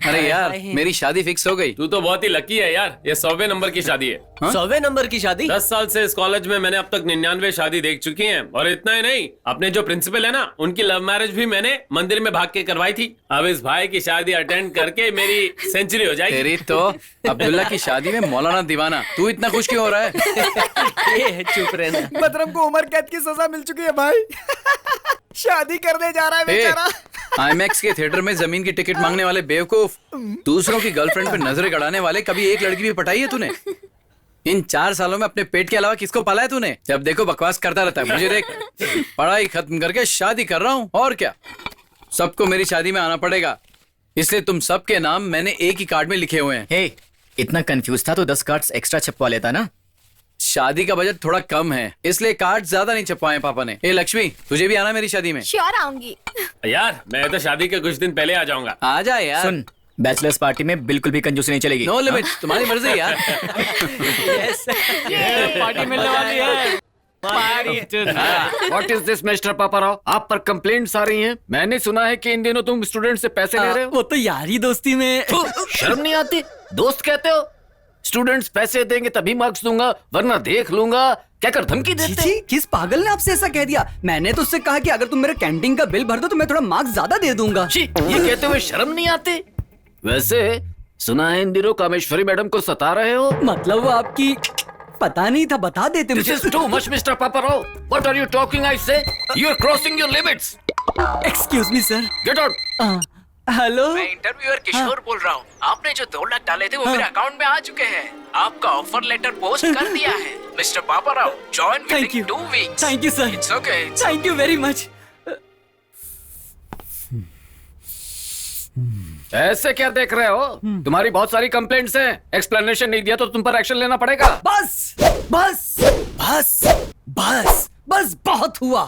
अरे यार मेरी शादी फिक्स हो गई। तू तो बहुत ही लकी है यार, ये 100वें नंबर की शादी है। 100वें नंबर की शादी? 10 साल से इस कॉलेज में मैंने अब तक 99 शादी देख चुकी हैं। और इतना ही नहीं, अपने जो प्रिंसिपल है ना, उनकी लव मैरिज भी मैंने मंदिर में भाग के करवाई थी। अब इस भाई की शादी अटेंड करके मेरी सेंचुरी हो जाएगी। तेरी तो अब्दुल्ला की शादी में मौलाना दीवाना, तू इतना खुश क्यों हो रहा है? ये चुप रहना। बदरम को उम्र कैद की सजा मिल चुकी है भाई। शादी करने जा रहा है बेचारा। आईमैक्स के थिएटर में जमीन की टिकट मांगने वाले बेवकूफ, दूसरों की गर्लफ्रेंड पे नजरें गड़ाने वाले, कभी एक लड़की भी पटाई है तूने? इन 4 सालों में अपने पेट के अलावा किसको पाला है तूने? जब देखो बकवास करता रहता है। मुझे देख, पढ़ाई खत्म करके शादी कर रहा हूँ और क्या। सबको मेरी शादी में आना पड़ेगा, इसलिए तुम सबके नाम मैंने एक ही कार्ड में लिखे हुए हैं। हे, इतना कंफ्यूज था तो 10 कार्ड्स एक्स्ट्रा छपवा लेता ना। शादी का बजट थोड़ा कम है, इसलिए कार्ड ज्यादा नहीं छपवाए पापा ने। ए लक्ष्मी, तुझे भी आना मेरी शादी में? श्योर आऊंगी। यार मैं तो शादी के कुछ दिन पहले आ जाऊंगा। आ जा यार। सुन, बैचलर्स पार्टी में बिल्कुल भी कंजूसी नहीं चलेगी। नो लिमिट, तुम्हारी मर्जी यार। पार्टी मिलने वाली है। What is this, mister Paparao? आप पर कंप्लेंट्स आ रही हैं। मैंने सुना है कि इन दिनों तुम स्टूडेंट से पैसे ले रहे हो। वो तो यारी दोस्ती में। शर्म नहीं आती? दोस्त कहते हो? स्टूडेंट्स पैसे देंगे तभी मार्क्स दूंगा, वरना देख लूंगा। क्या कर धमकी देते? जी, किस पागल ने आपसे ऐसा कह दिया? मैंने तो उससे कहा कि अगर तुम मेरे कैंटीन का बिल भर दो तो मैं थोड़ा मार्क्स ज्यादा दे दूंगा। ये कहते हुए शर्म नहीं आती? वैसे सुना है इन दिनों कामेश्वरी मैडम को सता रहे हो। मतलब वो आपकी पता नहीं था, बता देते मुझे। This is too much, Mr. Paparao. What are you talking? I say you are crossing your limits. Excuse me, sir. Get out. Hello, मैं इंटरव्यूअर किशोर बोल रहा हूँ। आपने जो 2 लाख डाले थे वो मेरे अकाउंट में आ चुके हैं। आपका ऑफर लेटर पोस्ट कर दिया है। Mister Paparao, join with in 2 weeks. Thank you sir. It's okay. Thank you very much. ऐसे क्या देख रहे हो? तुम्हारी बहुत सारी कंप्लेंट्स हैं। एक्सप्लेनेशन नहीं दिया तो तुम पर एक्शन लेना पड़ेगा। बस बस बस बस बस बहुत हुआ।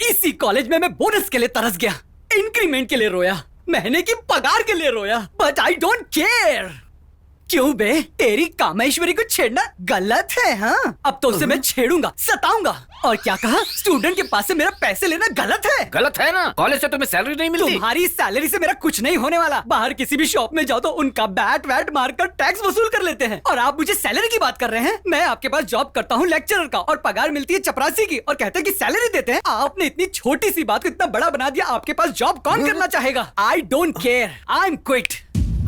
इसी कॉलेज में मैं बोनस के लिए तरस गया, इंक्रीमेंट के लिए रोया, महीने की पगार के लिए रोया, बट आई डोंट केयर। क्यों बे, तेरी कामेश्वरी को छेड़ना गलत है? हाँ, अब तो उसे मैं छेड़ूंगा, सताऊंगा। और क्या कहा? स्टूडेंट के पास से मेरा पैसे लेना गलत है? गलत है ना? कॉलेज से तुम्हें सैलरी नहीं मिलती। तुम्हारी सैलरी से मेरा कुछ नहीं होने वाला। बाहर किसी भी शॉप में जाओ तो उनका बैट वैट मारकर टैक्स वसूल कर लेते हैं, और आप मुझे सैलरी की बात कर रहे हैं? मैं आपके पास जॉब करता हूँ लेक्चरर का, और पगार मिलती है चपरासी की, और कहते हैं कि सैलरी देते हैं। आपने इतनी छोटी सी बात को इतना बड़ा बना दिया। आपके पास जॉब कौन करना चाहेगा? I don't care, I am quit,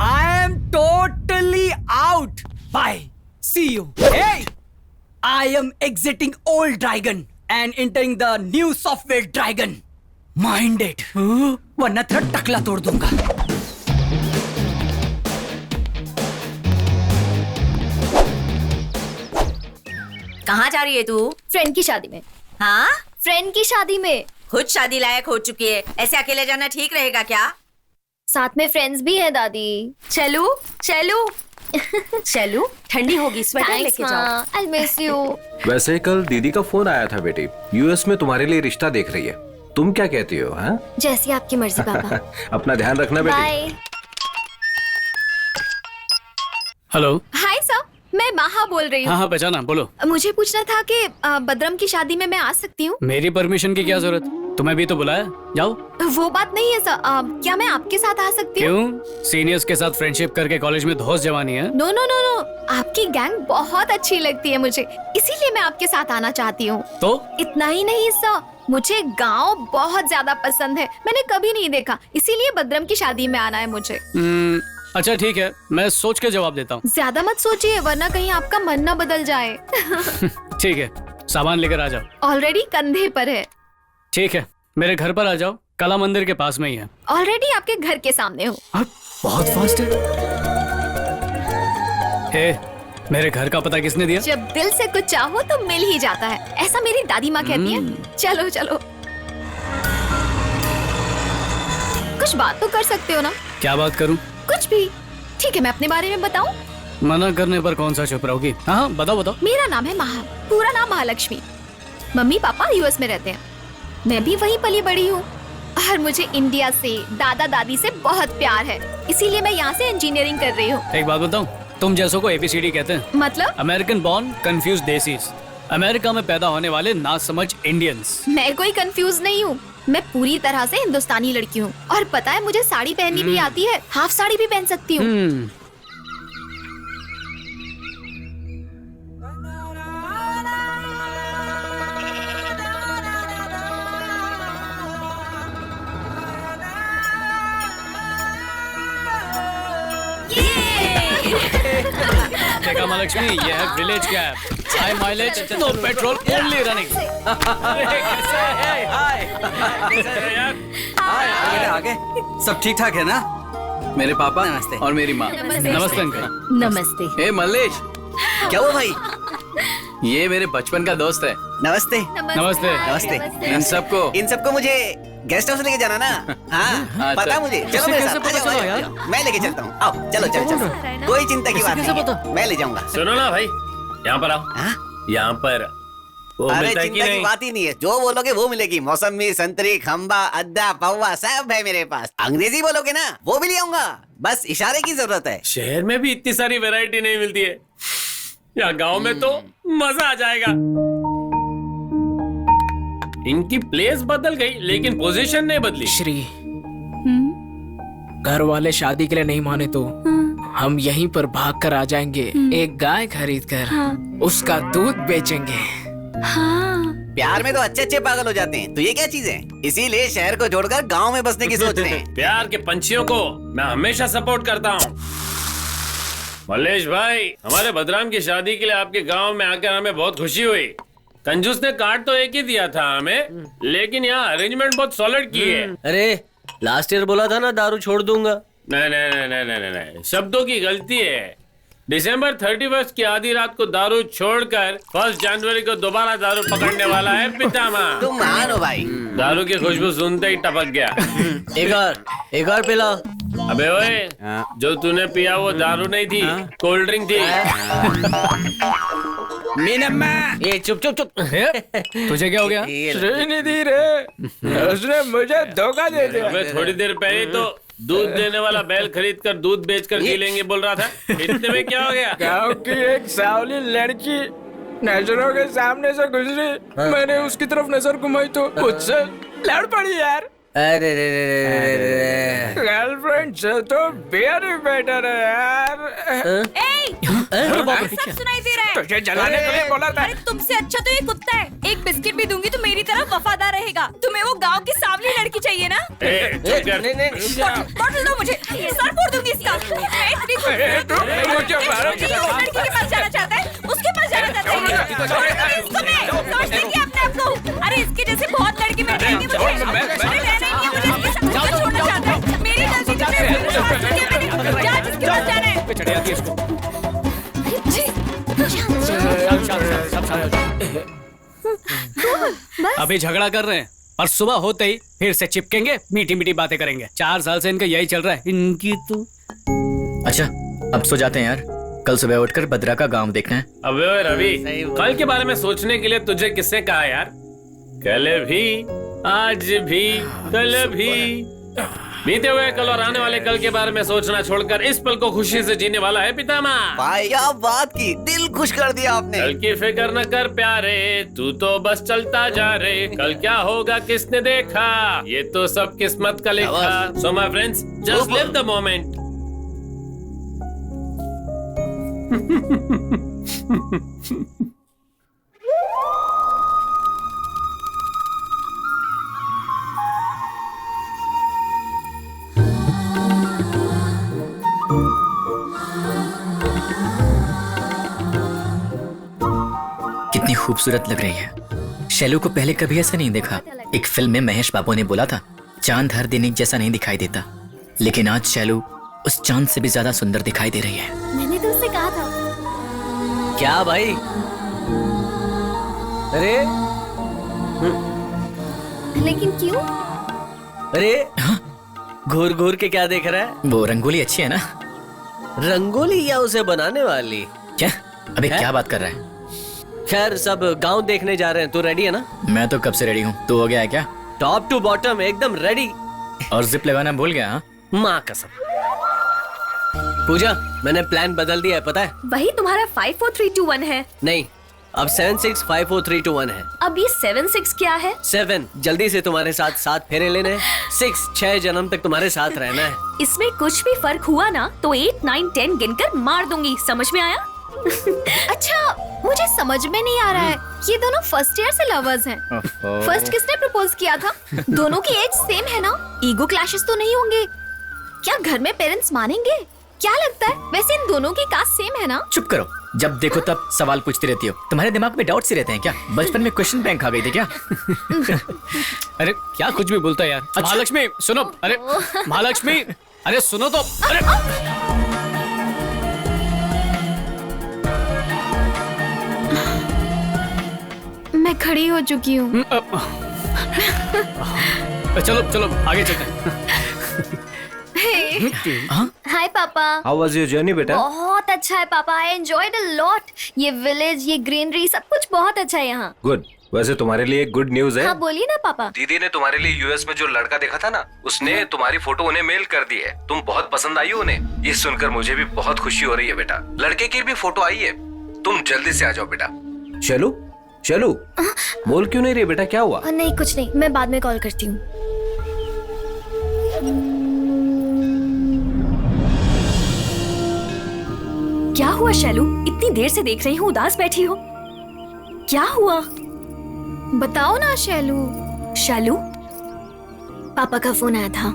I am totally out, bye, see you. I am exiting old dragon and entering the new software dragon. Mind it. वरना तेरा टकला तोड़ दूंगा। कहाँ जा रही है तू? फ्रेंड की शादी में। हाँ, फ्रेंड की शादी में। खुद शादी लायक हो चुकी है, ऐसे अकेले जाना ठीक रहेगा क्या? साथ में फ्रेंड्स भी है दादी। चलू चलू चलू, ठंडी होगी, स्वेटर लेके जाओ। I'll miss you. वैसे कल दीदी का फोन आया था बेटी, यूएस में तुम्हारे लिए रिश्ता देख रही है। तुम क्या कहती हो? हाँ, जैसी आपकी मर्जी पापा। अपना ध्यान रखना बेटी। बाय। हेलो। हाय सर, मैं माहा बोल रही हूँ। हाँ हाँ, पहचाना, बोलो। मुझे पूछना था कि बदरम की शादी में मैं आ सकती हूँ? मेरी परमिशन की क्या जरूरत? तुम्हें भी तो बुलाया, जाओ। वो बात नहीं है सर, क्या मैं आपके साथ आ सकती हूँ? क्यों? सीनियर्स के साथ फ्रेंडशिप करके कॉलेज में धौस जवानी है? नो नो नो नो, आपकी गैंग बहुत अच्छी लगती है मुझे, इसीलिए मैं आपके साथ आना चाहती हूँ। तो इतना ही नहीं सर, मुझे गांव बहुत ज्यादा पसंद है, मैंने कभी नहीं देखा, इसीलिए बदरम की शादी में आना है मुझे। अच्छा ठीक है, मैं सोच के जवाब देता हूँ। ज्यादा मत सोचिए, वरना कहीं आपका मन ना बदल जाए। ठीक है, सामान लेकर आ जाओ। ऑलरेडी कंधे पर है। ठीक है, मेरे घर पर आ जाओ, कला मंदिर के पास में ही है। ऑलरेडी आपके घर के सामने हो। बहुत फास्ट है। मेरे घर का पता किसने दिया? जब दिल से कुछ चाहो तो मिल ही जाता है, ऐसा मेरी दादी माँ कहती है। चलो चलो, कुछ बात तो कर सकते हो ना? क्या बात करूं? कुछ भी। ठीक है, मैं अपने बारे में बताऊं? मना करने पर कौन सा चुप रहोगी? हाँ बताओ बताओ। मेरा नाम है महा, पूरा नाम महालक्ष्मी। मम्मी पापा यूएस में रहते हैं, मैं भी वहीं पली बड़ी हूँ। और मुझे इंडिया से, दादा दादी से बहुत प्यार है, इसीलिए मैं यहाँ से इंजीनियरिंग कर रही हूँ। एक बात बताऊं, तुम जैसों को ABCD कहते हैं। मतलब? American born confuse desis, America में पैदा होने वाले ना समझ इंडियंस। मैं कोई कंफ्यूज नहीं हूँ, मैं पूरी तरह से हिंदुस्तानी लड़की हूँ। और पता है मुझे साड़ी पहननी भी आती है, हाफ साड़ी भी पहन सकती हूँ। देखा महालक्ष्मी, ये है village cab, high mileage, no petrol, only running. आगे सब ठीक ठाक है ना? मेरे पापा नमस्ते और मेरी माँ नमस्ते अंकल। नमस्ते। ए मल्लेश, क्या हुआ भाई? ये मेरे बचपन का दोस्त है। नमस्ते। नमस्ते। नमस्ते। इन सबको मुझे गेस्ट हाउस लेके जाना ना? हाँ, पता मुझे। चलो मेरे साथ, आ जाओ, आ जाओ। मैं लेके चलता हूँ। आओ, चलो चलो चलो। कोई चिंता की बात नहीं, मैं ले जाऊंगा। सुनो ना भाई, यहाँ पर आओ। यहाँ पर वो अरे मिलता है कि चिंता की नहीं? बात ही नहीं है, जो बोलोगे वो मिलेगी। मौसमी, संतरी, खंबा, अद्दा, पौवा सब है मेरे पास। अंग्रेजी बोलोगे ना, वो भी ले आऊंगा, बस इशारे की जरूरत है। शहर में भी इतनी सारी वैरायटी नहीं मिलती है, यहाँ गांव में तो मजा आ जाएगा। इनकी प्लेस बदल गई लेकिन पोजीशन नहीं बदली। श्री, घर वाले शादी के लिए नहीं माने तो हम यहीं पर भाग कर आ जाएंगे, एक गाय खरीद कर उसका दूध बेचेंगे। प्यार में तो अच्छे अच्छे पागल हो जाते हैं, तो ये क्या चीज है? इसीलिए शहर को छोड़कर गांव में बसने की सोच रहे हैं। प्यार के पंछियों को मैं हमेशा सपोर्ट करता हूँ। मल्लेश भाई, हमारे भद्राम की शादी के लिए आपके गांव में आकर हमें बहुत खुशी हुई। कंजूस ने कार्ड तो एक ही दिया था हमें, लेकिन यहाँ अरेंजमेंट बहुत सॉलिड की है। अरे लास्ट ईयर बोला था ना दारू छोड़ दूंगा। नहीं नहीं नहीं नहीं नहीं नहीं, शब्दों की गलती है। दिसंबर 31 की आधी रात को दारू छोड़कर 1 जनवरी को दोबारा दारू पकड़ने वाला है पितामह। तुम मान हो भाई। दारू की खुशबू सुनते ही टपक गया। एक और पिला। अबे ओए, जो तूने पिया वो दारू नहीं थी, कोल्ड ड्रिंक थी। मीनम्मा, ये चुप चुप चुप। तुझे क्या हो गया? श्रीनिधि रे, उसने मुझे धोखा दे दिया। अबे थोड़ी देर पहले तो दूध देने वाला बैल खरीद कर दूध बेचकर जी लेंगे बोल रहा था, इतने में क्या हो गया? गाँव की एक सावली लड़की नजरों के सामने से गुजरी, मैंने उसकी तरफ नजर घुमाई तो मुझसे लड़ पड़ी यार। अरे गर्लफ्रेंड से तो बियर ही बेटर है यार। सब सुनाई दे रहा है। तुझे जलाने के लिए बोला था। अरे तुमसे अच्छा तो ये कुत्ता है। एक बिस्किट भी दूंगी तो मेरी तरफ वफादार रहेगा। तुम्हें वो गांव की सावली लड़की चाहिए ना? बॉटल दो मुझे, सर फोड़ दूंगी इसका। मैं इतनी लड़की के पास जाना चाहता है, उसके पास जाना चाहता है। इसको मैं समझते कि अपने आप को। अरे इसके जैसे बहुत लड़की मिल जाएंगी मुझे। छोड़ना चाहता है मेरी गलती जा जिसके पास जाना है। अभी झगड़ा कर रहे हैं और सुबह होते ही फिर से चिपकेंगे, मीठी मीठी बातें करेंगे। 4 साल से इनका यही चल रहा है। इनकी तो अच्छा, अब सो जाते हैं यार, कल सुबह उठकर भद्रा का गांव देखना है। अबे ओए रवि, कल के बारे में सोचने के लिए तुझे किसने कहा यार? कल भी, आज भी, कल भी। बीते हुए कल और आने वाले कल के बारे में सोचना छोड़कर इस पल को खुशी से जीने वाला है पितामह। भाई क्या बात की, दिल खुश कर दिया आपने। कल की फिक्र न कर प्यारे, तू तो बस चलता जा रे। कल क्या होगा किसने देखा, ये तो सब किस्मत का लिखा। So my friends, just live the moment. कितनी खूबसूरत लग रही है। शैलू को पहले कभी ऐसा नहीं देखा। एक फिल्म में महेश बाबू ने बोला था, चांद हर दिन एक जैसा नहीं दिखाई देता, लेकिन आज शैलू उस चांद से भी ज्यादा सुंदर दिखाई दे रही है। मैंने तो उससे कहा था। क्या भाई? अरे लेकिन क्यों? अरे घूर घूर के क्या देख रहा है? वो रंगोली अच्छी है ना? रंगोली या उसे बनाने वाली? क्या अबे क्या बात कर रहा है? खैर सब गांव देखने जा रहे हैं, तू रेडी है ना? मैं तो कब से रेडी हूँ। तू हो गया है क्या? टॉप टू बॉटम एकदम रेडी। और जिप लगाना भूल गया? हाँ, माँ कसम। पूजा, मैंने प्लान बदल दिया है, पता है? वही तुम्हारा 5 4 3 2 1 है। नहीं, अब 7 6 5 4 3 2 1 है। अब ये 7 6 क्या है? 7 जल्दी से तुम्हारे साथ 7 फेरे लेने हैं। 6 6 जन्म तक तुम्हारे साथ रहना है। इसमें कुछ भी फर्क हुआ ना तो 8 9 10 गिनकर मार दूंगी, समझ में आया? अच्छा, मुझे समझ में नहीं आ रहा है, ये दोनों फर्स्ट ईयर से लवर्स हैं। फर्स्ट किसने प्रपोज किया था? दोनों की एज सेम है ना? ईगो क्लैशेस तो नहीं होंगे? क्या घर में पेरेंट्स मानेंगे? क्या लगता है वैसे इन दोनों की कास्ट सेम है ना? चुप करो, जब देखो तब सवाल पूछती रहती हो। तुम्हारे दिमाग में डाउट्स ही रहते हैं क्या? बचपन में क्वेश्चन बैंक आ गई थी क्या? अरे क्या कुछ भी बोलता है यार। अच्छा। महालक्ष्मी सुनो, अरे महालक्ष्मी, अरे सुनो तो। अरे मैं खड़ी हो चुकी हूँ। चलो चलो आगे चलते हैं। हाय पापा। हाउ वाज योर जर्नी बेटा? बहुत अच्छा है पापा, आई एंजॉयड अ लॉट। ये विलेज, ये ग्रीनरी, सब कुछ बहुत अच्छा है यहाँ। गुड। वैसे तुम्हारे लिए एक गुड न्यूज है। हाँ बोलिए ना पापा। दीदी ने तुम्हारे लिए यूएस में जो लड़का देखा था ना, उसने तुम्हारी फोटो उन्हें मेल कर दी है। तुम बहुत पसंद आई हो उन्हें। ये सुनकर मुझे भी बहुत खुशी हो रही है बेटा। लड़के की भी फोटो आई है, तुम जल्दी से आ जाओ बेटा। चलो चलो, बोल क्यों नहीं रही बेटा, क्या हुआ? नहीं कुछ नहीं, मैं बाद में कॉल करती हूँ। क्या हुआ शैलू? इतनी देर से देख रही हूँ, उदास बैठी हो, क्या हुआ? बताओ ना शैलू। शैलू, पापा का फोन आया था,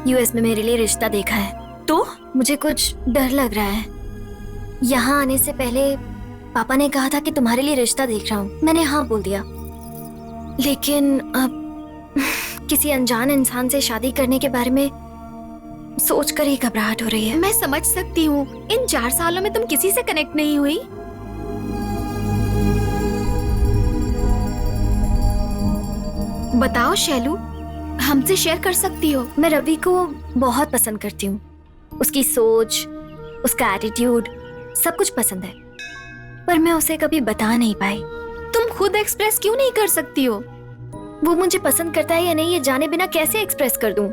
यूएस में मेरे लिए रिश्ता देखा है। तो मुझे कुछ डर लग रहा है। यहाँ आने से पहले पापा ने कहा था कि तुम्हारे लिए रिश्ता देख रहा हूँ। मैंने हाँ बोल दिया, लेकिन अब किसी अनजान इंसान से शादी करने के बारे में सोचकर ही घबराहट हो रही है। मैं समझ सकती हूँ, इन 4 सालों में तुम किसी से कनेक्ट नहीं हुई। बताओ शैलू, हमसे शेयर कर सकती हो। मैं रवि को बहुत पसंद करती हूँ। उसकी सोच, उसका एटीट्यूड, सब कुछ पसंद है, पर मैं उसे कभी बता नहीं पाई। तुम खुद एक्सप्रेस क्यों नहीं कर सकती हो? वो मुझे पसंद करता है या नहीं ये जाने बिना कैसे एक्सप्रेस कर दूं?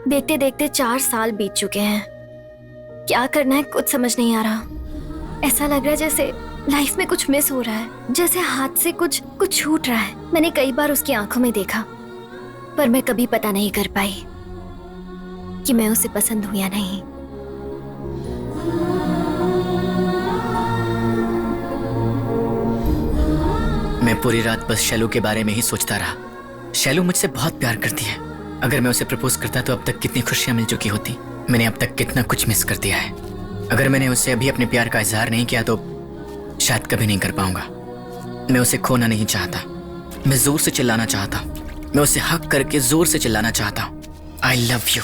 देखते देखते 4 साल बीत चुके हैं। क्या करना है कुछ समझ नहीं आ रहा। ऐसा लग रहा है जैसे लाइफ में कुछ मिस हो रहा है, जैसे हाथ से कुछ छूट रहा है। मैंने कई बार उसकी आंखों में देखा, पर मैं कभी पता नहीं कर पाई कि मैं उसे पसंद हूं या नहीं। मैं पूरी रात बस शैलू के बारे में ही सोचता रहा। शैलू मुझसे बहुत प्यार करती है। अगर मैं उसे प्रपोज करता तो अब तक कितनी खुशियां मिल चुकी होती। मैंने अब तक कितना कुछ मिस कर दिया है। अगर मैंने उससे अभी अपने प्यार का इजहार नहीं किया तो शायद कभी नहीं कर पाऊंगा। मैं उसे खोना नहीं चाहता। मैं जोर से चिल्लाना चाहता। मैं उसे हक करके जोर से चिल्लाना चाहता हूँ, आई लव यू।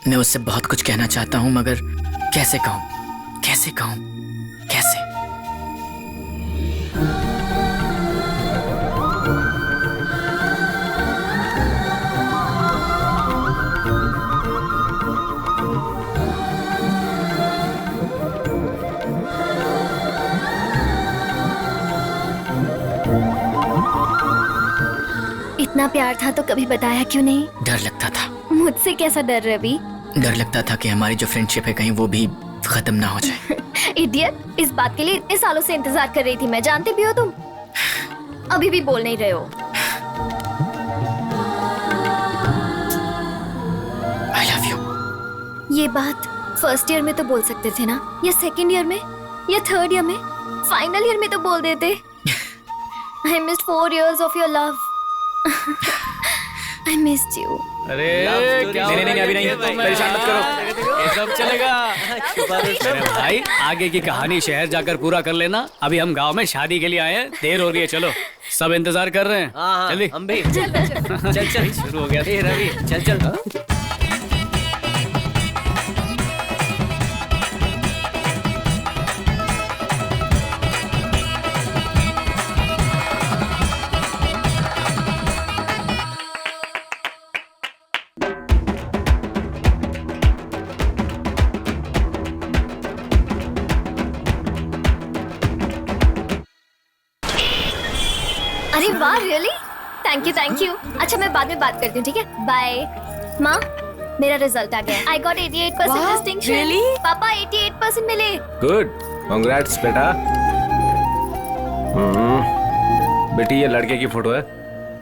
मैं उससे बहुत कुछ कहना चाहता हूँ, मगर कैसे कहूँ, कैसे कहूँ, कैसे? इतना प्यार था तो कभी बताया क्यों नहीं? डर लगता था। मुझसे कैसा डर रवि? डर लगता था कि हमारी जो फ्रेंडशिप है कहीं वो भी खत्म ना हो जाए। इडियट, इस बात के लिए इतने सालों से इंतजार कर रही थी मैं, जानते भी हो तुम। अभी भी बोल नहीं रहे हो। I love you। ये बात फर्स्ट ईयर में तो बोल सकते थे ना, या सेकंड ईयर में, या थर्ड ईयर में, फाइनल ईयर में तो बोल देते। I missed 4 years of your love। I missed you। अरे क्या नहीं अभी नहीं, परेशान मत करो, ये सब चलेगा। अरे भाई, आगे की कहानी शहर जाकर पूरा कर लेना। अभी हम गांव में शादी के लिए आए हैं, देर हो रही है। चलो, सब इंतजार कर रहे हैं। जल्दी हम भी चल शुरू हो गया। रवि चल चल। अरे वाह, रियली? Thank you. अच्छा मैं बाद में बात करती हूँ, ठीक है? बाय। माँ, मेरा रिजल्ट आ गया। I got 88% distinction. really? पापा 88% मिले। गुड, कांग्रेट्स बेटा। बेटी ये लड़के की फोटो है,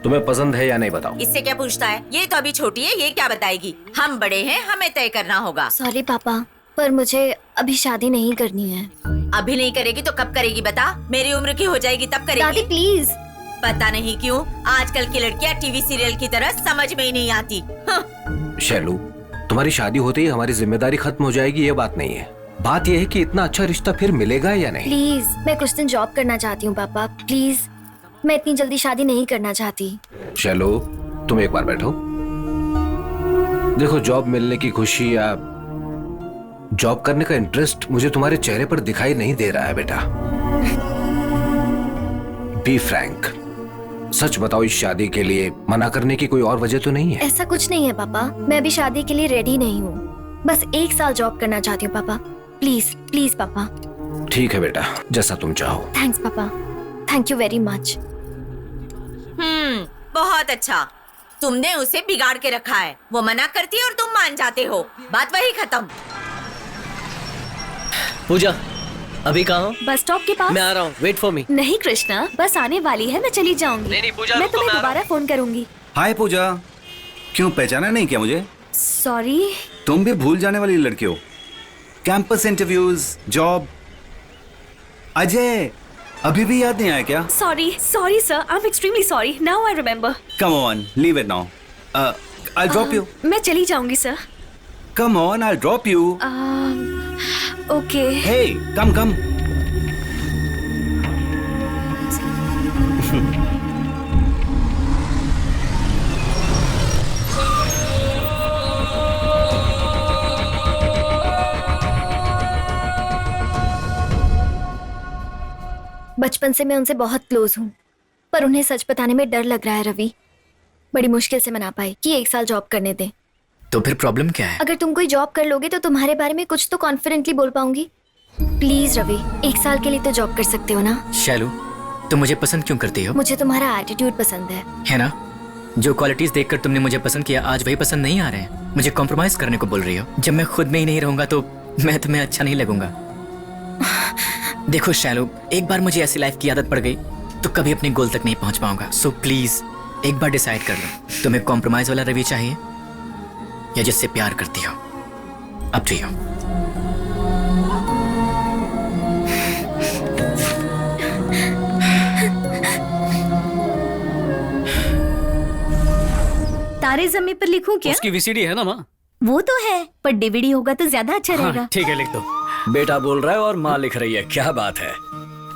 तुम्हें पसंद है या नहीं बताओ। इससे क्या पूछता है? ये तो अभी छोटी है, ये क्या बताएगी? हम बड़े हैं, हमें तय करना होगा। सॉरी पापा, पर मुझे अभी शादी नहीं करनी है। अभी नहीं करेगी तो कब करेगी बता? मेरी उम्र की हो जाएगी तब करेगी। दादी प्लीज। पता नहीं क्यों आजकल की लड़कियां टीवी सीरियल की तरह समझ में ही नहीं आती। शैलू, तुम्हारी शादी होते ही हमारी जिम्मेदारी खत्म हो जाएगी, ये बात नहीं है। बात यह है कि इतना अच्छा रिश्ता फिर मिलेगा या नहीं। प्लीज, मैं कुछ दिन जॉब करना चाहती हूँ पापा, प्लीज। मैं इतनी जल्दी शादी नहीं करना चाहती। शैलू, तुम एक बार बैठो। देखो, जॉब मिलने की खुशी या जॉब करने का इंटरेस्ट मुझे तुम्हारे चेहरे पर दिखाई नहीं दे रहा है बेटा। बी फ्रैंक, सच बताओ, इस शादी के लिए मना करने की कोई और वजह तो नहीं है? ऐसा कुछ नहीं है पापा, मैं अभी शादी के लिए रेडी नहीं हूँ। बस 1 साल जॉब करना चाहती हूँ पापा, प्लीज प्लीज पापा। ठीक है बेटा, जैसा तुम चाहो। थैंक्स पापा, थैंक यू वेरी मच। बहुत अच्छा, तुमने उसे बिगाड़ के रखा है। वो मना करती है और तुम मान जाते हो, बात वही खत्म। पूजा, अभी कहाँ हो? बस स्टॉप के पास। मैं आ रहा हूँ, वेट फॉर मी। नहीं कृष्णा, बस आने वाली है, मैं चली जाऊंगी। नहीं पूजा, मैं रुको, तुम्हें मैं आ रहा दोबारा फोन करूंगी। हाय पूजा, क्यों पहचाना नहीं क्या मुझे? सॉरी। तुम भी भूल जाने वाली लड़की हो। Campus interviews, job. अजय, अभी भी याद नहीं आया क्या? Sorry sorry sir, I am extremely sorry. Now I remember. Come on, leave it now. I'll drop you. मैं चली जाऊंगी sir. Come on, I'll drop you. Okay. Hey, come. बचपन से मैं उनसे बहुत क्लोज हूँ, पर उन्हें सच बताने में डर लग रहा है रवि। बड़ी मुश्किल से मना पाई कि 1 साल जॉब करने दें। तो फिर प्रॉब्लम क्या है? अगर तुम कोई जॉब कर लोगे तो तुम्हारे बारे में कुछ तो कॉन्फिडेंटली बोल पाऊंगी। प्लीज रवि, 1 साल के लिए तो जॉब कर सकते हो ना? शैलू, तुम मुझे पसंद क्यों करती हो? मुझे तुम्हारा एटीट्यूड पसंद है ना? जो क्वालिटीज देखकर तुमने मुझे पसंद किया, आज वही पसंद नहीं आ रहे हैं। मुझे कॉम्प्रोमाइज करने को बोल रही हो। जब मैं खुद में ही नहीं रहूंगा तो मैं तुम्हें अच्छा नहीं लगूंगा। देखो शैलू, एक बार मुझे ऐसी लाइफ की आदत पड़ गई तो कभी अपने गोल तक नहीं पहुंच पाऊंगा। सो प्लीज एक बार डिसाइड कर लो, तुम्हें कॉम्प्रोमाइज वाला रवि चाहिए या जिससे प्यार करती हो? अब टू यू। तारे जमीन पर लिखूं क्या? उसकी वीसीडी है ना माँ? वो तो है, पर डीवीडी होगा तो ज्यादा अच्छा रहेगा। ठीक है, लिख दो। बेटा बोल रहा है और माँ लिख रही है, क्या बात है।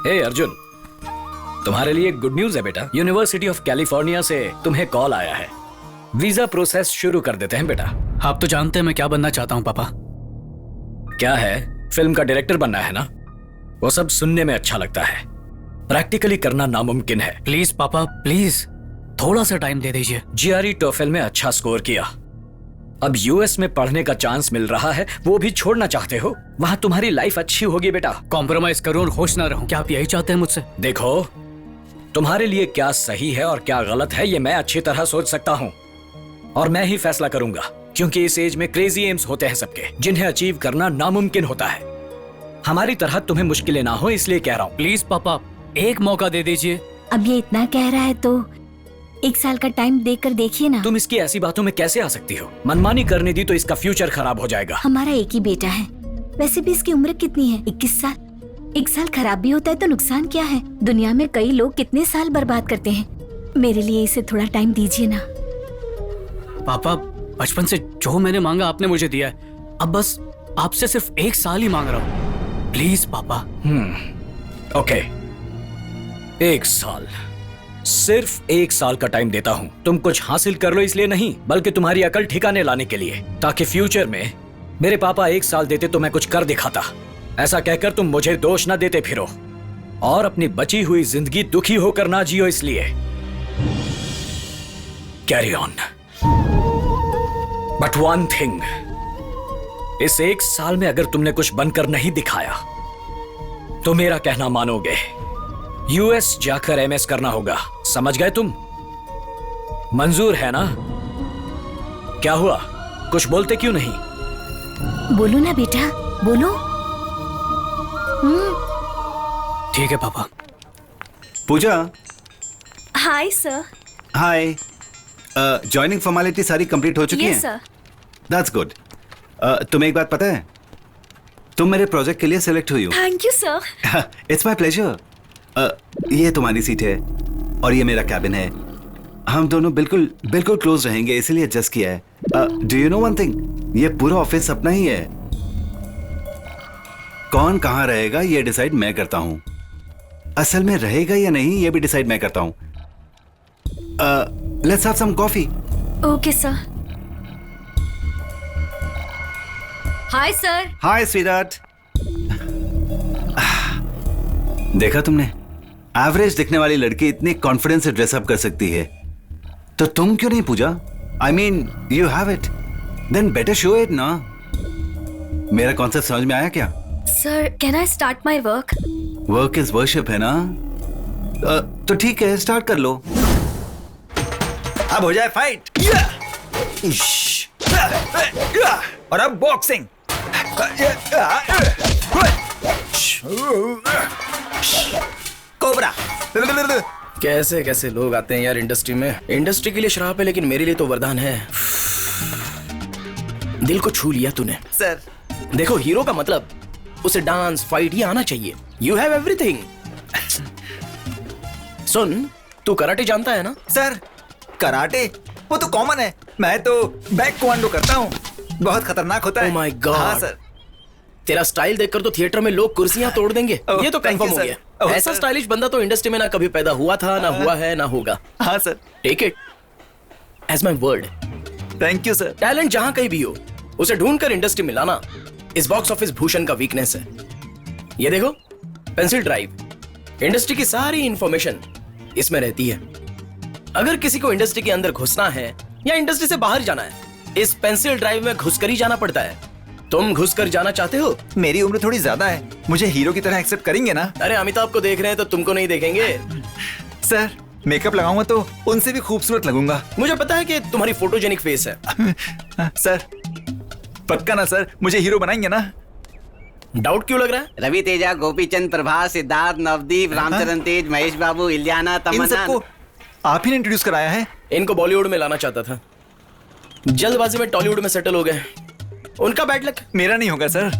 हे अर्जुन, तुम्हारे लिए गुड न्यूज है बेटा। यूनिवर्सिटी ऑफ कैलिफोर्निया से तुम्हें कॉल आया है। वीजा प्रोसेस शुरू कर देते हैं बेटा। आप तो जानते हैं मैं क्या बनना चाहता हूँ पापा। क्या है? फिल्म का डायरेक्टर बनना है ना? वो सब सुनने में अच्छा लगता है, प्रैक्टिकली करना नामुमकिन है। प्लीज पापा, प्लीज थोड़ा सा टाइम दे दीजिए। जीआरई टोफेल में अच्छा स्कोर किया, अब यूएस में पढ़ने का चांस मिल रहा है, वो भी छोड़ना चाहते हो? वहां तुम्हारी लाइफ अच्छी होगी बेटा। कॉम्प्रोमाइज करूं और खुश ना रहूं, क्या आप यही चाहते हैं मुझसे? देखो, तुम्हारे लिए क्या सही है और क्या गलत है ये मैं अच्छी तरह सोच सकता हूँ, और मैं ही फैसला करूंगा, क्योंकि इस एज में क्रेजी एम्स होते हैं सबके, जिन्हें अचीव करना नामुमकिन होता है। हमारी तरह तुम्हें मुश्किलें ना हो, इसलिए कह रहा हूँ। प्लीज पापा, एक मौका दे दीजिए। अब ये इतना कह रहा है तो 1 साल का टाइम देकर देखिए ना। तुम इसकी ऐसी बातों में कैसे आ सकती हो? मनमानी करने दी तो इसका फ्यूचर खराब हो जाएगा। हमारा एक ही बेटा है, वैसे भी इसकी उम्र कितनी है? 21 साल। 1 साल खराब भी होता है तो नुकसान क्या है? दुनिया में कई लोग कितने साल बर्बाद करते हैं। मेरे लिए इसे थोड़ा टाइम दीजिए ना। पापा, बचपन से जो मैंने मांगा आपने मुझे दिया है, अब बस आपसे सिर्फ 1 साल ही मांग रहा हूँ। प्लीज पापा। ओके, 1 साल, सिर्फ 1 साल का टाइम देता हूं। तुम कुछ हासिल कर लो इसलिए नहीं, बल्कि तुम्हारी अकल ठिकाने लाने के लिए, ताकि फ्यूचर में मेरे पापा 1 साल देते तो मैं कुछ कर दिखाता। ऐसा कहकर तुम मुझे दोष ना देते फिरो और अपनी बची हुई जिंदगी दुखी होकर ना जियो, इसलिए carry on. But one thing, इस 1 साल में अगर तुमने कुछ बनकर नहीं दिखाया तो मेरा कहना मानोगे, यूएस जाकर एमएस करना होगा, समझ गए तुम? मंजूर है ना? क्या हुआ, कुछ बोलते क्यों नहीं? बोलो ना बेटा, बोलो। ठीक है पापा। पूजा, हाय सर। हाय। जॉइनिंग फॉर्मेलिटी सारी कंप्लीट हो चुकी यस है? सर। That's good. तुम्हें एक बात पता है, तुम मेरे प्रोजेक्ट के लिए सिलेक्ट हुई हो। Thank you sir. It's my pleasure. ये तुम्हारी सीट है और ये मेरा कैबिन है। हम दोनों बिल्कुल बिल्कुल क्लोज रहेंगे, इसीलिए एडजस्ट किया है। Do you know one thing, ये पूरा ऑफिस अपना ही है। कौन कहाँ रहेगा ये डिसाइड मैं करता हूँ। असल में रहेगा या नहीं ये भी डिसाइड मैं करता हूँ। Let's have some coffee. Okay sir. Hi sir. Hi sweetheart. देखा तुमने, एवरेज दिखने वाली लड़की इतनी कॉन्फिडेंस से ड्रेसअप कर सकती है, तो तुम क्यों नहीं Pooja? I mean you have it, then better show it ना। मेरा कॉन्सेप्ट समझ में आया क्या? Sir can I start my work? Work is worship है ना। तो ठीक है, स्टार्ट कर लो। अब हो जाए फाइट। और अब बॉक्सिंग। कोबरा। कैसे कैसे लोग आते हैं यार इंडस्ट्री में। इंडस्ट्री के लिए श्राप है, लेकिन मेरे लिए तो वरदान है। दिल को छू लिया तूने सर। देखो, हीरो का मतलब उसे डांस फाइट ये आना चाहिए। You have everything. सुन, तू कराटे जानता है ना? सर कराटे वो तो कॉमन है, मैं तो बैक कमांडो करता हूँ, बहुत खतरनाक होता है। Oh my God. हाँ सर। तेरा स्टाइल देखकर तो थिएटर में लोग कुर्सियां तोड़ देंगे। ये तो thank you, कंफर्म हो sir. गया। Oh, ऐसा sir. स्टाइलिश बंदा तो इंडस्ट्री में ना कभी पैदा हुआ था, ना हुआ है, ना होगा। हाँ sir. Take it as my word. Thank you sir. Talent जहां कहीं भी हो, उसे ढूंढकर इंडस्ट्री में लाना इस बॉक्स ऑफिस भूषण का वीकनेस है। ये देखो, पेंसिल ड्राइव, इंडस्ट्री की सारी इंफॉर्मेशन इसमें रहती है। अगर किसी को इंडस्ट्री के अंदर घुसना है या इंडस्ट्री से बाहर जाना है, इस पेंसिल ड्राइव में घुसकर ही जाना पड़ता है। तुम घुसकर जाना चाहते हो? मेरी उम्र थोड़ी ज्यादा है, मुझे हीरो की तरह एक्सेप्ट करेंगे ना? अरे अमिताभ को देख रहे हैं तो तुमको नहीं देखेंगे? सर मेकअप लगाऊंगा तो उनसे भी खूबसूरत लगूंगा। मुझे पता है कि तुम्हारी फोटोजेनिक फेस है। सर पक्का ना सर, मुझे हीरो बनाएंगे ना? डाउट क्यों लग रहा है? रवि तेजा, गोपीचंद, प्रभास, सिद्धार्थ, नवदीप, रामचरण तेज, महेश बाबू, इलियाना, इन तमन्ना। सबको आप ही ने इंट्रोड्यूस कराया है? इनको बॉलीवुड में लाना चाहता था, जल्दबाजी में टॉलीवुड में सेटल हो गए। उनका बैड लक। मेरा नहीं होगा सर।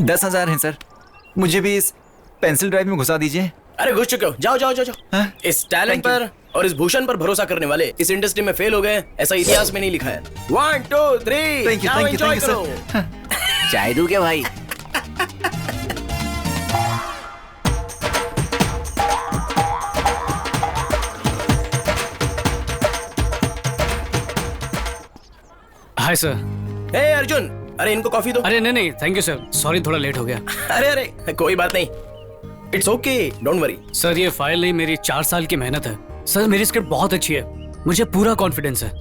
$10,000 हैं सर, मुझे भी इस पेंसिल ड्राइव में घुसा दीजिए। अरे घुस चुके हो, जाओ जाओ जाओ जाओ। इस टैलेंट पर और इस भूषण पर भरोसा करने वाले इस इंडस्ट्री में फेल हो गए, ऐसा इतिहास में नहीं लिखा है। 1 2 3 thank you now thank you enjoy thank you करो। सर। चाय दूं क्या भाई? Hi sir. ए अर्जुन, अरे इनको कॉफी दो। अरे नहीं नहीं, थैंक यू सर, सॉरी थोड़ा लेट हो गया। अरे अरे कोई बात नहीं, it's okay, don't worry. Sir ये फाइल नहीं, मेरी 4 साल की मेहनत है। सर मेरी स्क्रिप्ट बहुत अच्छी है, मुझे पूरा कॉन्फिडेंस है।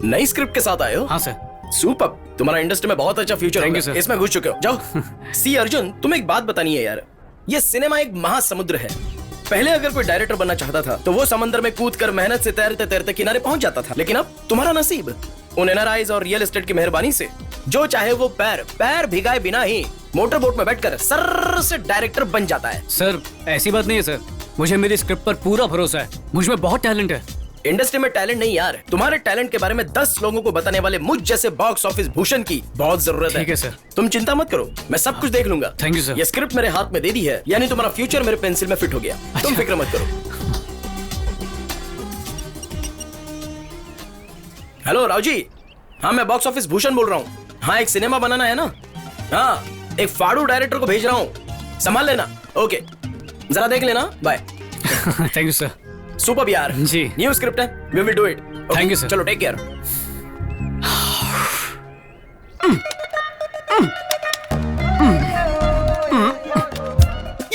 नई स्क्रिप्ट के साथ आए हो? हाँ सर। सुपर, तुम्हारा इंडस्ट्री में बहुत अच्छा फ्यूचर Thank होगा। you, sir. इसमें घुस चुके हो, जाओ। सी अर्जुन, तुम्हें एक बात बतानी है यार, ये सिनेमा एक महासमुद्र है। पहले अगर कोई डायरेक्टर बनना चाहता था तो वो समंदर में कूदकर मेहनत से तैरते तैरते किनारे पहुंच जाता था, लेकिन अब तुम्हारा नसीब उन एनआरआईज और रियल एस्टेट की मेहरबानी से जो चाहे वो पैर भिगाए बिना ही मोटर बोट में बैठकर सर से डायरेक्टर बन जाता है। सर ऐसी बात नहीं है सर, मुझे मेरी स्क्रिप्ट पर पूरा भरोसा है, मुझ में बहुत टैलेंट है। इंडस्ट्री में टैलेंट नहीं यार, तुम्हारे टैलेंट के बारे में 10 लोगों को बताने वाले मुझ जैसे बॉक्स ऑफिस भूषण की बहुत जरूरत है। ठीक है सर। तुम चिंता मत करो, मैं सब कुछ देख लूंगा। Thank you sir. ये स्क्रिप्ट मेरे हाथ में दे दी है, यानी तुम्हारा फ्यूचर मेरे पेंसिल में फिट हो गया। तुम फिक्र मत करो। हेलो राव जी, हाँ मैं बॉक्स ऑफिस भूषण बोल रहा हूँ। हाँ एक सिनेमा बनाना है ना, हाँ एक फाड़ू डायरेक्टर को भेज रहा हूँ, संभाल लेना। ओके जरा देख लेना, bye. Thank you sir. Super यार जी, न्यू स्क्रिप्ट है, we will do it. Thank you sir. चलो टेक केयर।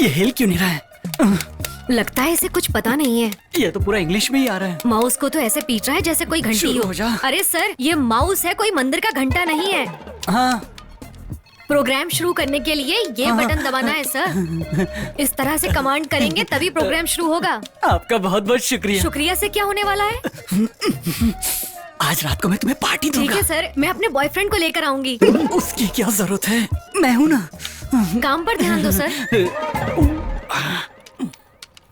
ये हिल क्यों नहीं रहा है? लगता है इसे कुछ पता नहीं है। ये तो पूरा इंग्लिश में ही आ रहा है। माउस को तो ऐसे पीट रहा है जैसे कोई घंटी शुरू हो। हो जा। अरे सर ये माउस है, कोई मंदिर का घंटा नहीं है। हाँ प्रोग्राम शुरू करने के लिए ये बटन दबाना है सर। इस तरह से कमांड करेंगे तभी प्रोग्राम शुरू होगा। आपका बहुत बहुत शुक्रिया। शुक्रिया से क्या होने वाला है? आज रात को मैं तुम्हें पार्टी दूंगा। ठीक है सर, मैं अपने बॉयफ्रेंड को लेकर आऊंगी। उसकी क्या जरूरत है, मैं हूँ ना। काम पर ध्यान दो सर।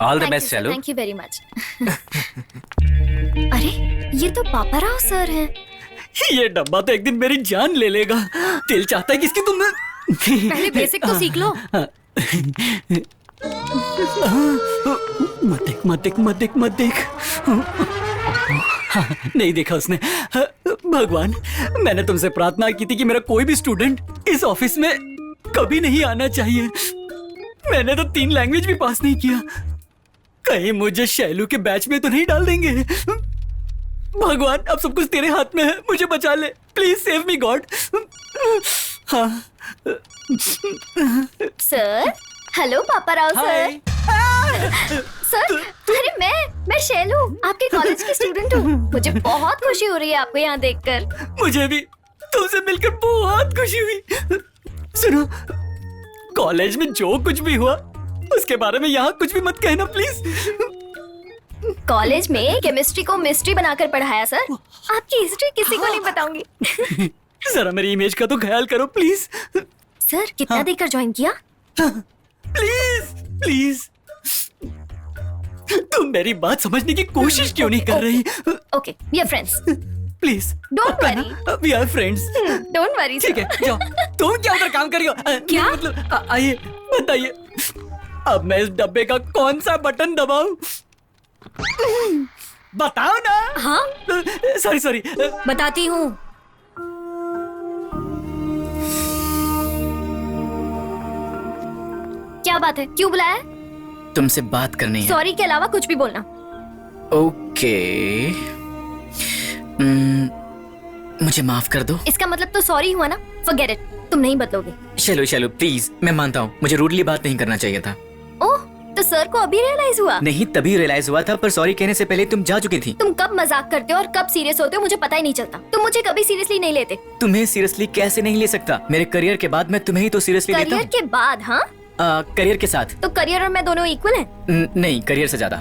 ऑल द बेस्ट चलो। Thank you very much. अरे ये तो पापा राव सर हैं। ये डब्बा तो एक दिन मेरी जान ले लेगा। दिल चाहता है कि इसकी तुम पहले बेसिक तो सीख लो। मत देख। हाँ, नहीं देखा उसने। भगवान, मैंने तुमसे प्रार्थना की थी कि मेरा कोई भी स्टूडेंट इस ऑफिस में कभी नहीं आना चाहिए। मैंने तो 3 लैंग्वेज भी पास नहीं किया। कहीं मुझे शैलू के बैच में तो नहीं डाल देंगे। भगवान, अब सब कुछ तेरे हाथ में है, मुझे बचा ले। Please save me God. हाँ। सर, हेलो पापा राव सर। सर, अरे मैं शैलू, आपके कॉलेज की स्टूडेंट हूँ। मुझे बहुत खुशी हो रही है आपको यहाँ देखकर। मुझे भी तुमसे मिलकर बहुत खुशी हुई। सुनो, कॉलेज में जो कुछ भी हुआ उसके बारे में यहाँ कुछ भी मत कहना प्लीज। कॉलेज में केमिस्ट्री को मिस्ट्री बनाकर पढ़ाया सर। आपकी हिस्ट्री किसी को नहीं बताऊंगी। जरा मेरी इमेज का तो ख्याल करो प्लीज। सर, कितना देकर ज्वाइन किया? प्लीज तुम मेरी बात समझने की कोशिश क्यों नहीं कर रही? Okay, we are friends. Please don't worry. We are friends. Don't worry. ठीक है, जाओ। तुम क्या उधर काम कर रही हो? क्या? मतलब आइए बताइए, अब मैं इस डब्बे का कौन सा बटन दबाऊं? बताओ ना। हाँ, सॉरी। बताती हूँ। क्या बात है, क्यों बुलाया है? तुमसे बात करनी है। सॉरी के अलावा कुछ भी बोलना। ओके। मुझे माफ कर दो। इसका मतलब तो सॉरी हुआ ना? फॉरगेट इट, तुम नहीं बदलोगे। चलो प्लीज, मैं मानता हूँ मुझे रूडली बात नहीं करना चाहिए था। ओह, तो सर को अभी रियलाइज हुआ? नहीं, तभी रियलाइज हुआ था, पर सॉरी कहने से पहले तुम जा चुकी थी। तुम कब मजाक करते हो और कब सीरियस होते हो मुझे पता ही नहीं चलता। तुम मुझे कभी सीरियसली नहीं लेते। तुम्हें सीरियसली कैसे नहीं ले सकता? मेरे करियर के बाद मैं तुम्हें ही तो सीरियसली लेता हूँ। करियर के बाद? हाँ, करियर के साथ। तो करियर और मैं दोनों इक्वल हैं? नहीं, करियर से ज्यादा।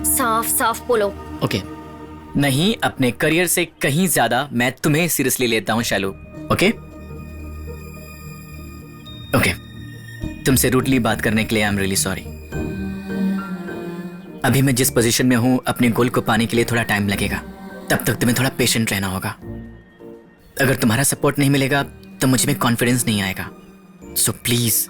साफ बोलो। ओके, नहीं, अपने करियर से कहीं ज्यादा मैं तुम्हें सीरियसली लेता हूँ शैलू। ओके, तुमसे रूडली बात करने के लिए आई एम रियली सॉरी। अभी मैं जिस पोजीशन में हूँ, अपने गोल को पाने के लिए थोड़ा टाइम लगेगा। तब तक तुम्हें थोड़ा पेशेंट रहना होगा। अगर तुम्हारा सपोर्ट नहीं मिलेगा तो मुझ में कॉन्फिडेंस नहीं आएगा। सो प्लीज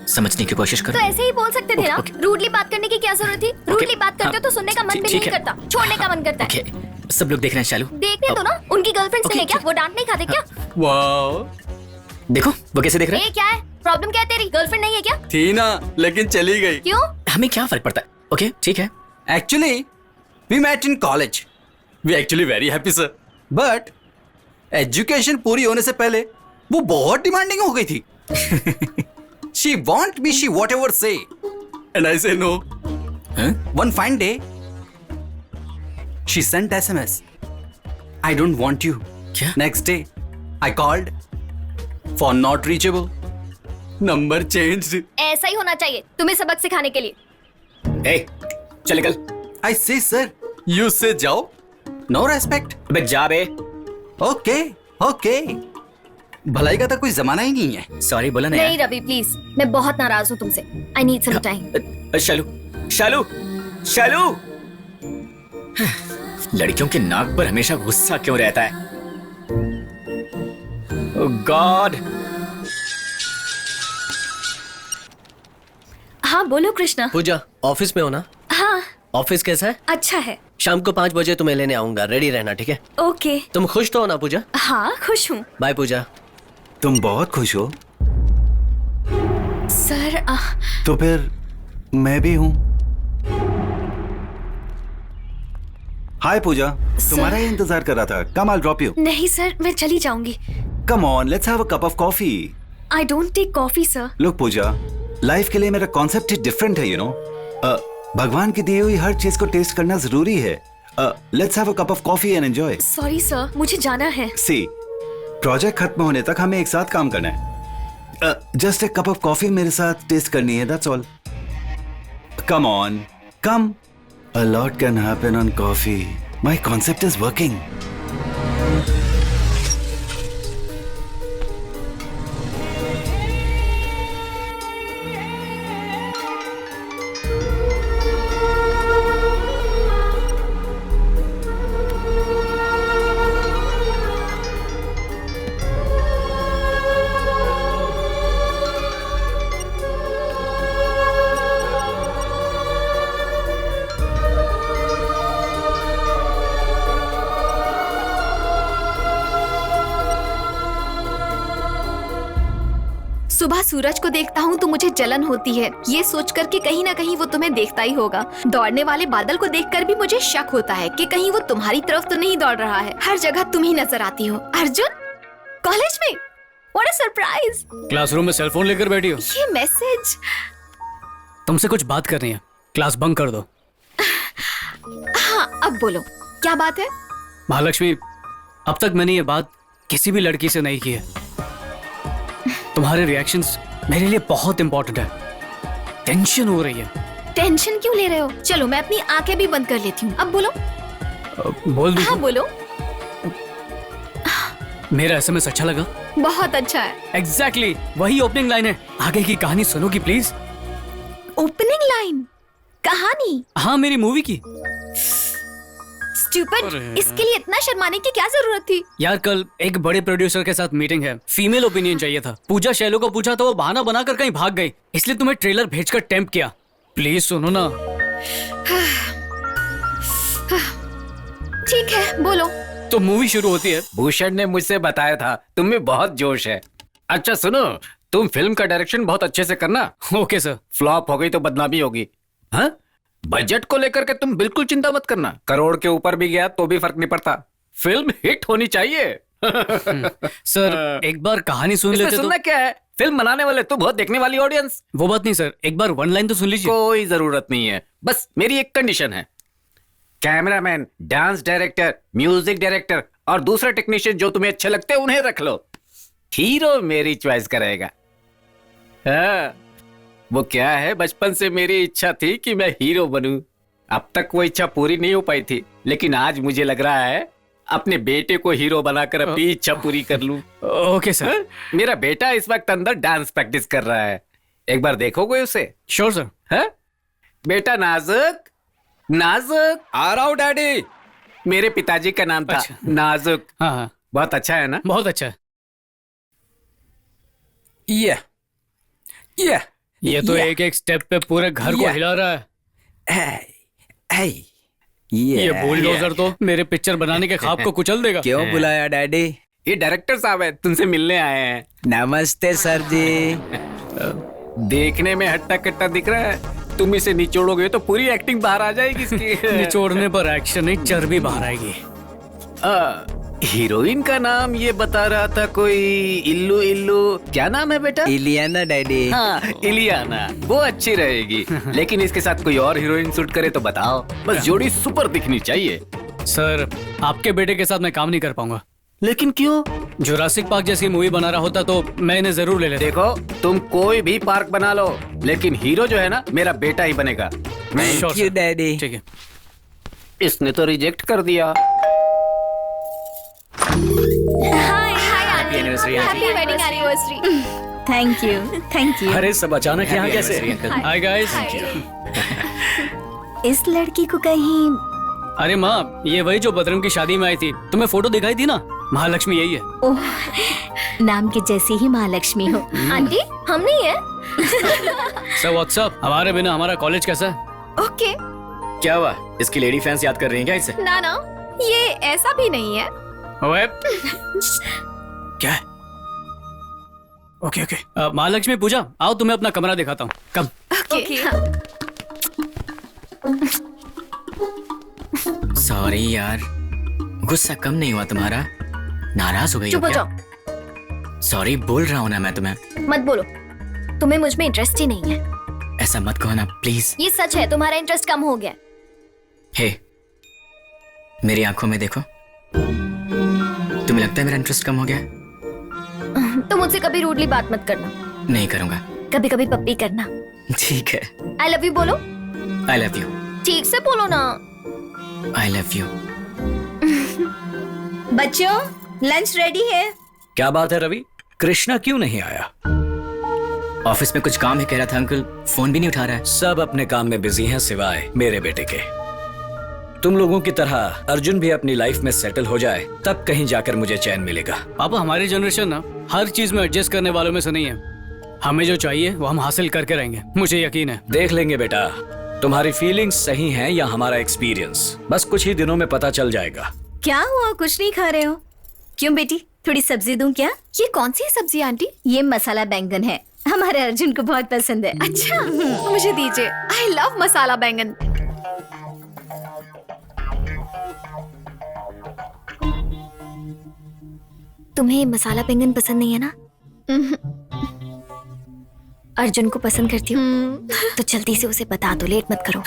समझने की कोशिश करो। तो ऐसे ही बोल सकते थे ना। रूडली बात करने की क्या जरूरत थी? रूडली बात करते हो तो सुनने का मन भी नहीं करता, छोड़ने का मन करता है। सब लोग देख रहे हैं शैलू। देखने दो ना, उनकी गर्लफ्रेंड्स नहीं है क्या? वो डांट नहीं खाते क्या? वाह, देखो वो कैसे देख रहे हैं। क्या है प्रॉब्लम? क्या है तेरी? गर्लफ्रेंड नहीं है क्या? थी ना, लेकिन चली गई। क्यों? हमें क्या फर्क पड़ता है? ओके, ठीक है। Actually, we met in college. We actually very happy, sir. But education पूरी होने से पहले वो बहुत डिमांडिंग हो गई थी। She want me, she whatever say, and I say no. One fine day, she sent SMS. I don't want you. क्या? Next day, I called. Phone not reachable. Number changed. ऐसा ही होना चाहिए तुम्हें सबक सिखाने के लिए। Hey, चल निकल। I say sir, you say जाओ। No respect. अबे जा बे। Okay. भलाई का तो कोई जमाना ही नहीं है। सॉरी बोला ना। नहीं रवि प्लीज, मैं बहुत नाराज हूँ तुमसे। I need some time. Shailu. लड़कियों के नाक पर हमेशा गुस्सा क्यों रहता है? Oh God. हाँ बोलो कृष्णा। पूजा, ऑफिस में हो ना? हाँ। ऑफिस कैसा है? अच्छा है। शाम को 5 बजे तुम्हें लेने आऊंगा, रेडी रहना, ठीक है? ओके। तुम खुश तो हो ना पूजा? हाँ खुश हूँ। बाय पूजा। तुम बहुत खुश हो? सर तो फिर मैं भी हूँ। हाय पूजा, तुम्हारा ही इंतजार कर रहा था। Come I drop you. नहीं सर, मैं चली जाऊंगी। Come on, let's have a cup of coffee. I don't take coffee sir. Look Pooja, life के लिए मेरा कॉन्सेप्ट ही डिफरेंट है, यू नो। भगवान की दी हुई हर चीज को टेस्ट करना जरूरी है। Let's have a cup of coffee and enjoy. Sorry sir, मुझे जाना है। सी, प्रोजेक्ट खत्म होने तक हमें एक साथ काम करना है। जस्ट एक कप ऑफ कॉफी मेरे साथ टेस्ट करनी है, that's all. Come on, come. A lot can happen on coffee. My concept is working. सुबह सूरज को देखता हूँ तो मुझे जलन होती है, ये सोचकर कि कहीं ना कहीं वो तुम्हें देखता ही होगा। दौड़ने वाले बादल को देखकर भी मुझे शक होता है कि कहीं वो तुम्हारी तरफ तो नहीं दौड़ रहा है। हर जगह तुम ही नजर आती हो। अर्जुन, कॉलेज में? What a surprise! क्लासरूम में सेलफोन लेकर बैठी हो? ये मैसेज। तुमसे कुछ बात करनी है, क्लास बंक कर दो। हाँ, अब बोलो, क्या बात है? महालक्ष्मी, अब तक मैंने ये बात किसी भी लड़की से नहीं की है। तुम्हारे रिएक्शंस मेरे लिए बहुत इंपॉर्टेंट है। टेंशन हो रही है। टेंशन क्यों ले रहे हो? चलो मैं अपनी आंखें भी बंद कर लेती हूँ। अब बोलो। बोल दूँ? हाँ बोलो। मेरा एसएमएस अच्छा लगा? बहुत अच्छा है। एग्जैक्टली, वही ओपनिंग लाइन है। आगे की कहानी सुनोगी प्लीज? Opening line? कहानी? हाँ, मेरी मूवी की। स्टूपिड, इसके लिए इतना शर्माने की क्या जरूरत थी? यार, कल एक बड़े प्रोड्यूसर के साथ मीटिंग है, फीमेल ओपिनियन चाहिए था। पूजा शैलो को पूछा तो वो बहाना बनाकर कहीं भाग गई, इसलिए तुम्हें ट्रेलर भेजकर टेम्प्ट किया। प्लीज सुनो ना। ठीक है, बोलो। तो मूवी शुरू होती है। भूषण ने मुझसे बताया था तुम में बहुत जोश है। अच्छा सुनो, तुम फिल्म का डायरेक्शन बहुत अच्छे से करना। Okay sir. फ्लॉप हो गई तो बदनामी होगी। हाँ, बजट को लेकर के तुम बिल्कुल चिंता मत करना। करोड़ के ऊपर भी गया तो भी फर्क नहीं पड़ता, फिल्म हिट होनी चाहिए। सर, एक बार कहानी सुन लेते तो। सुनना क्या है, फिल्म बनाने वाले तो बहुत देखने वाली ऑडियंस। वो बात नहीं सर, एक बार वन लाइन तो सुन लीजिए। कोई जरूरत नहीं है, बस मेरी एक कंडीशन है। Cameraman, dance director, music director और दूसरा टेक्नीशियन जो तुम्हें अच्छे लगते हैं उन्हें रख लो। हीरो मेरी चॉइस करेगा। हाँ, वो क्या है, बचपन से मेरी इच्छा थी कि मैं हीरो बनूं। अब तक वो इच्छा पूरी नहीं हो पाई थी, लेकिन आज मुझे लग रहा है अपने बेटे को हीरो बनाकर अपनी इच्छा पूरी कर लूं। Okay sir. मेरा बेटा इस वक्त अंदर डांस प्रैक्टिस कर रहा है, एक बार देखोगे उसे? Sure sir. है बेटा नाजुक, नाजुक। आ रहा हूँ डैडी। मेरे पिताजी का नाम था। अच्छा। नाजुक। हाँ हाँ, बहुत अच्छा है ना? बहुत अच्छा है। ये तो एक एक स्टेप पे पूरे घर को हिला रहा है। ये बुलडोजर तो मेरे पिक्चर बनाने के ख्वाब को कुचल देगा। क्यों बुलाया डैडी? ये डायरेक्टर साहब है, तुमसे मिलने आए हैं। नमस्ते सर जी। देखने में हट्टा कट्टा दिख रहा है, तुम इसे निचोड़ोगे तो पूरी एक्टिंग बाहर आ जाएगी इसकी। निचोड़ने पर एक्शन नहीं, चर्बी बाहर आएगी। हीरोइन का नाम ये बता रहा था कोई, इल्लू इल्लू। क्या नाम है बेटा? इलियाना डैडी। हाँ, इलियाना, वो अच्छी रहेगी। लेकिन इसके साथ कोई और हीरोइन शूट करे तो बताओ, बस जोड़ी सुपर दिखनी चाहिए। सर, आपके बेटे के साथ मैं काम नहीं कर पाऊंगा। लेकिन क्यों? जुरासिक पार्क जैसी मूवी बना रहा होता तो मैं इन्हें जरूर ले लेता। देखो, तुम कोई भी पार्क बना लो, लेकिन हीरो जो है ना, मेरा बेटा ही बनेगा। Thank you daddy. ठीक है। इसने तो रिजेक्ट कर दिया। Happy wedding anniversary. Thank you. अरे सब अचानक यहाँ कैसे? Hi guys. इस लड़की को कहीं। अरे माँ, ये वही जो बदरम की शादी में आई थी, तुम्हें फोटो दिखाई थी ना? महालक्ष्मी यही है। ओह, नाम के जैसी ही महालक्ष्मी हो। आंटी, हम नहीं है। सर व्हाट्सअप, हमारे बिना हमारा कॉलेज कैसा है? ओके। क्या हुआ, इसकी लेडी फैंस याद कर रही हैं क्या इसे? ना ना, ये ऐसा भी नहीं है। ओए, क्या है? Okay okay. महालक्ष्मी, पूजा, आओ तुम्हें अपना कमरा दिखाता हूँ। कम। ओके। सॉरी यार, गुस्सा कम नहीं हुआ तुम्हारा? नाराज हो गई हो चुप हो क्या? जाओ। सॉरी बोल रहा हूँ ना मैं तुम्हें। मत बोलो, तुम्हें मुझ में इंटरेस्ट ही नहीं है। ऐसा मत कहो ना प्लीज। ये सच है, तुम्हारा इंटरेस्ट कम हो गया। हे, मेरी आंखों में देखो। तुम्हें लगता है मेरा इंटरेस्ट कम हो गया? तो मुझसे कभी रूडली बात मत करना। नहीं करूंगा। कभी कभी पप्पी करना। ठीक है। आई लव यू बोलो। I love you. ठीक से बोलो ना। I love you. बच्चों लंच रेडी है। क्या बात है रवि, कृष्णा क्यों नहीं आया? ऑफिस में कुछ काम है कह रहा था अंकल, फोन भी नहीं उठा रहा है। सब अपने काम में बिजी हैं सिवाय मेरे बेटे के। तुम लोगों की तरह अर्जुन भी अपनी लाइफ में सेटल हो जाए तब कहीं जाकर मुझे चैन मिलेगा। पापा हमारी जनरेशन ना हर चीज में एडजस्ट करने वालों में से नहीं है। हमें जो चाहिए वो हम हासिल करके रहेंगे, मुझे यकीन है। देख लेंगे बेटा, तुम्हारी फीलिंग्स सही हैं या हमारा एक्सपीरियंस, बस कुछ ही दिनों में पता चल जाएगा। क्या हुआ, कुछ नहीं खा रहे हो? क्यों बेटी, थोड़ी सब्जी दूं क्या? ये कौन सी सब्जी आंटी? ये मसाला बैंगन है, हमारे अर्जुन को बहुत पसंद है। अच्छा मुझे दीजिए, आई लव मसाला बैंगन। तुम्हें मसाला बैंगन पसंद नहीं है ना? अर्जुन को पसंद करती हूँ तो जल्दी से उसे बता दो, लेट मत करो।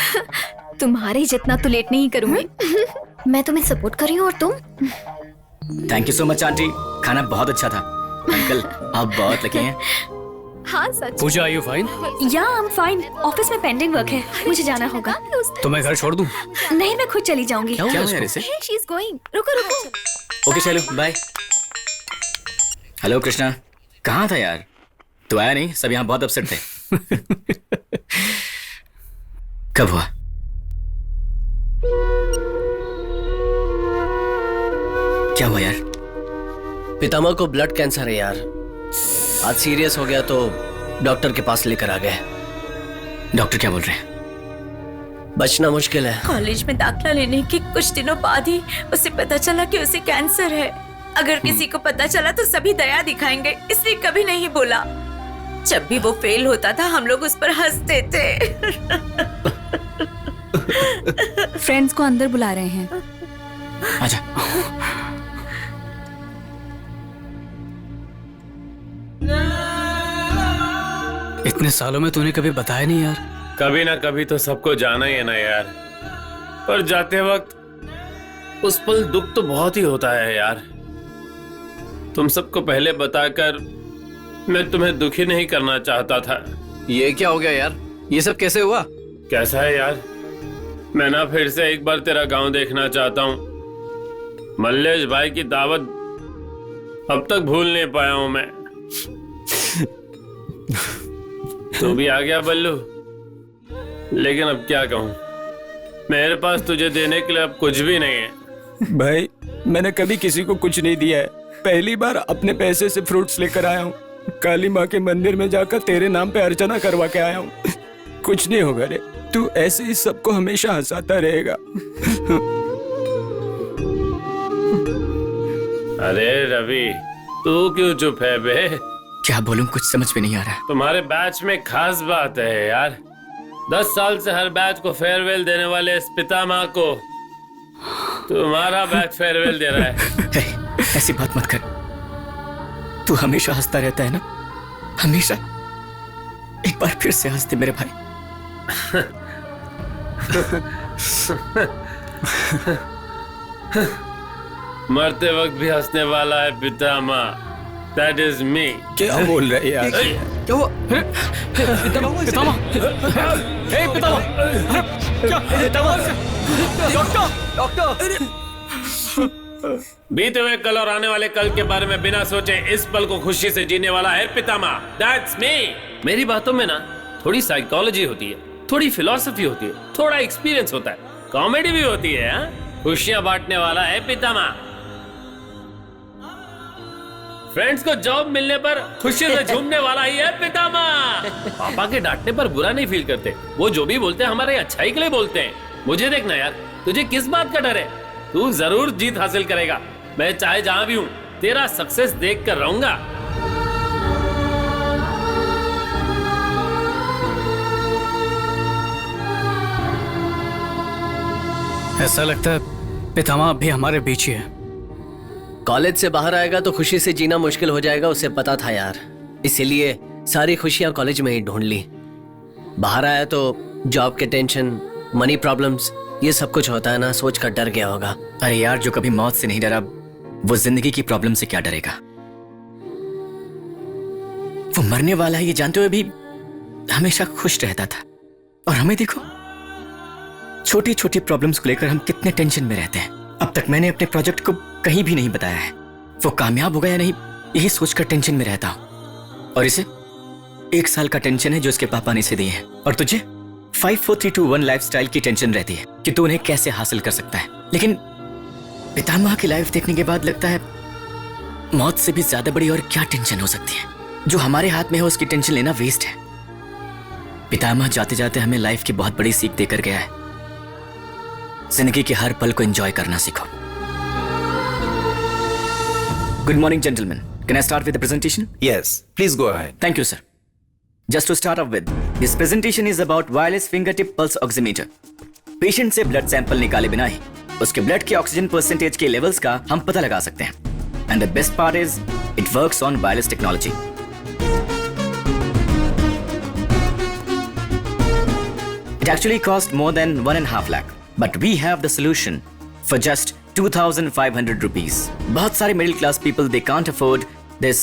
तुम्हारे जितना तो लेट नहीं करूंगी। मैं तुम्हें सपोर्ट कर रही हूँ और तुम? Thank you so much aunty, खाना बहुत अच्छा था। अंकल आप बहुत लकी हैं। हाँ सच। पूजा, आर यू फाइन? या आई एम फाइन, ऑफिस में पेंडिंग वर्क है, मुझे जाना होगा। तो मैं घर छोड़ दूं? नहीं, मैं खुद चली जाऊंगी। क्या हुआ यार इसे? She is going. रुको रुको। ओके चलो बाय। हेलो कृष्णा, कहाँ था यार? तू आया नहीं, सब यहाँ बहुत अपसेट थे। कब हुआ? क्या हुआ यार? पितामह को ब्लड कैंसर है यार, आज सीरियस हो गया तो डॉक्टर के पास लेकर आ गए। डॉक्टर क्या बोल रहे हैं? बचना मुश्किल है। कॉलेज में दाखिला लेने के कुछ दिनों बाद ही उसे पता चला कि उसे कैंसर है। अगर किसी को पता चला तो सभी दया दिखाएंगे, इसलिए कभी नहीं बोला। जब भी वो फेल होता था हम लोग उस पर हंसते थे। फ्रेंड्स को अंदर बुला रहे हैं। आजा। इतने सालों में तूने कभी बताया नहीं यार। कभी ना कभी तो सबको जाना ही है ना यार, पर जाते वक्त उस पल दुख तो बहुत ही होता है यार। तुम सबको पहले बताकर मैं तुम्हें दुखी नहीं करना चाहता था। ये क्या हो गया यार, ये सब कैसे हुआ? कैसा है यार, मैं ना फिर से एक बार तेरा गांव देखना चाहता हूँ। मल्लेश भाई की दावत अब तक भूल नहीं पाया हूं मैं। तू भी आ गया बल्लू, लेकिन अब क्या कहूँ, मेरे पास तुझे देने के लिए अब कुछ भी नहीं है। भाई मैंने कभी किसी को कुछ नहीं दिया है, पहली बार अपने पैसे से फ्रूट्स लेकर आया हूँ। काली माँ के मंदिर में जाकर तेरे नाम पे अर्चना करवा के आया हूँ। कुछ नहीं होगा रे, तू ऐसे ही सबको हमेशा हंसाता रहेगा। अरे रवि, तू क्यों चुप है बे? क्या बोलूं, कुछ समझ में नहीं आ रहा। तुम्हारे बैच में खास बात है यार, 10 साल से हर बैच को फेयरवेल देने वाले इस पितामह को तुम्हारा बैच फेयरवेल दे रहा है। ऐसी बात मत कर, तू हमेशा हंसता रहता है ना, हमेशा। एक बार फिर से हंस दे मेरे भाई। मरते वक्त भी हंसने वाला है पितामह, That is me. क्या बोल रहे यार? क्या हुआ? पितामह, पितामह, हे पितामह, क्या? Doctor, doctor. बीते हुए कल और आने वाले कल के बारे में बिना सोचे इस पल को खुशी से जीने वाला है पितामह। That's me. मेरी बातों में ना थोड़ी साइकोलॉजी होती है, थोड़ी फिलॉसफी होती है, थोड़ा एक्सपीरियंस होता है, कॉमेडी भी होती है। खुशियां बांटने वाला है पितामह। फ्रेंड्स को जॉब मिलने पर खुशी से झूमने वाला ही है पितामह। पापा के डांटने पर बुरा नहीं फील करते, वो जो भी बोलते हैं हमारे अच्छाई के लिए बोलते हैं। मुझे देखना यार, तुझे किस बात का डर है? तू जरूर जीत हासिल करेगा, मैं चाहे जहां भी हूं तेरा सक्सेस देख कर रहूंगा। ऐसा लगता है पितामह अभी हमारे बीच ही है। कॉलेज से बाहर आएगा तो खुशी से जीना मुश्किल हो जाएगा, उसे पता था यार, इसीलिए सारी खुशियां कॉलेज में ही ढूंढ ली। बाहर आया तो जॉब के टेंशन, मनी प्रॉब्लम्स, ये सब कुछ होता है ना, सोच कर डर गया होगा। अरे यार, जो कभी मौत से नहीं डरा वो जिंदगी की प्रॉब्लम से क्या डरेगा? वो मरने वाला है ये जानते हुए भी हमेशा खुश रहता था। और हमें देखो, छोटी छोटी प्रॉब्लम्स को लेकर हम कितने टेंशन में रहते हैं। अब तक मैंने अपने प्रोजेक्ट को कहीं भी नहीं बताया है। वो कामयाब होगा या नहीं यही सोचकर टेंशन में रहता हूं। और इसे 1 साल का टेंशन है जो उसके पापा ने इसे दिए हैं। और तुझे 5 4 3 2 1 लाइफस्टाइल की टेंशन रहती है कि तू उन्हें कैसे हासिल कर सकता है। लेकिन पितामह की लाइफ देखने के बाद लगता है मौत से भी ज्यादा बड़ी और क्या टेंशन हो सकती है। जो हमारे हाथ में है उसकी टेंशन लेना वेस्ट है। पितामह जाते जाते हमें लाइफ की बहुत बड़ी सीख देकर गया है। जिंदगी के हर पल को एंजॉय करना सीखो। Good morning gentleman, can I start with the presentation? Yes, please go ahead. Thank you, sir. Just to start off with, this presentation is about wireless fingertip pulse oximeter. Patient से blood sample निकाले बिना ही उसके blood के oxygen percentage के levels का हम पता लगा सकते हैं। And the best part is it works on wireless technology. It actually cost more than 1.5 lakh, but we have the solution for just 2,500 rupees. बहुत सारे middle class people they can't afford this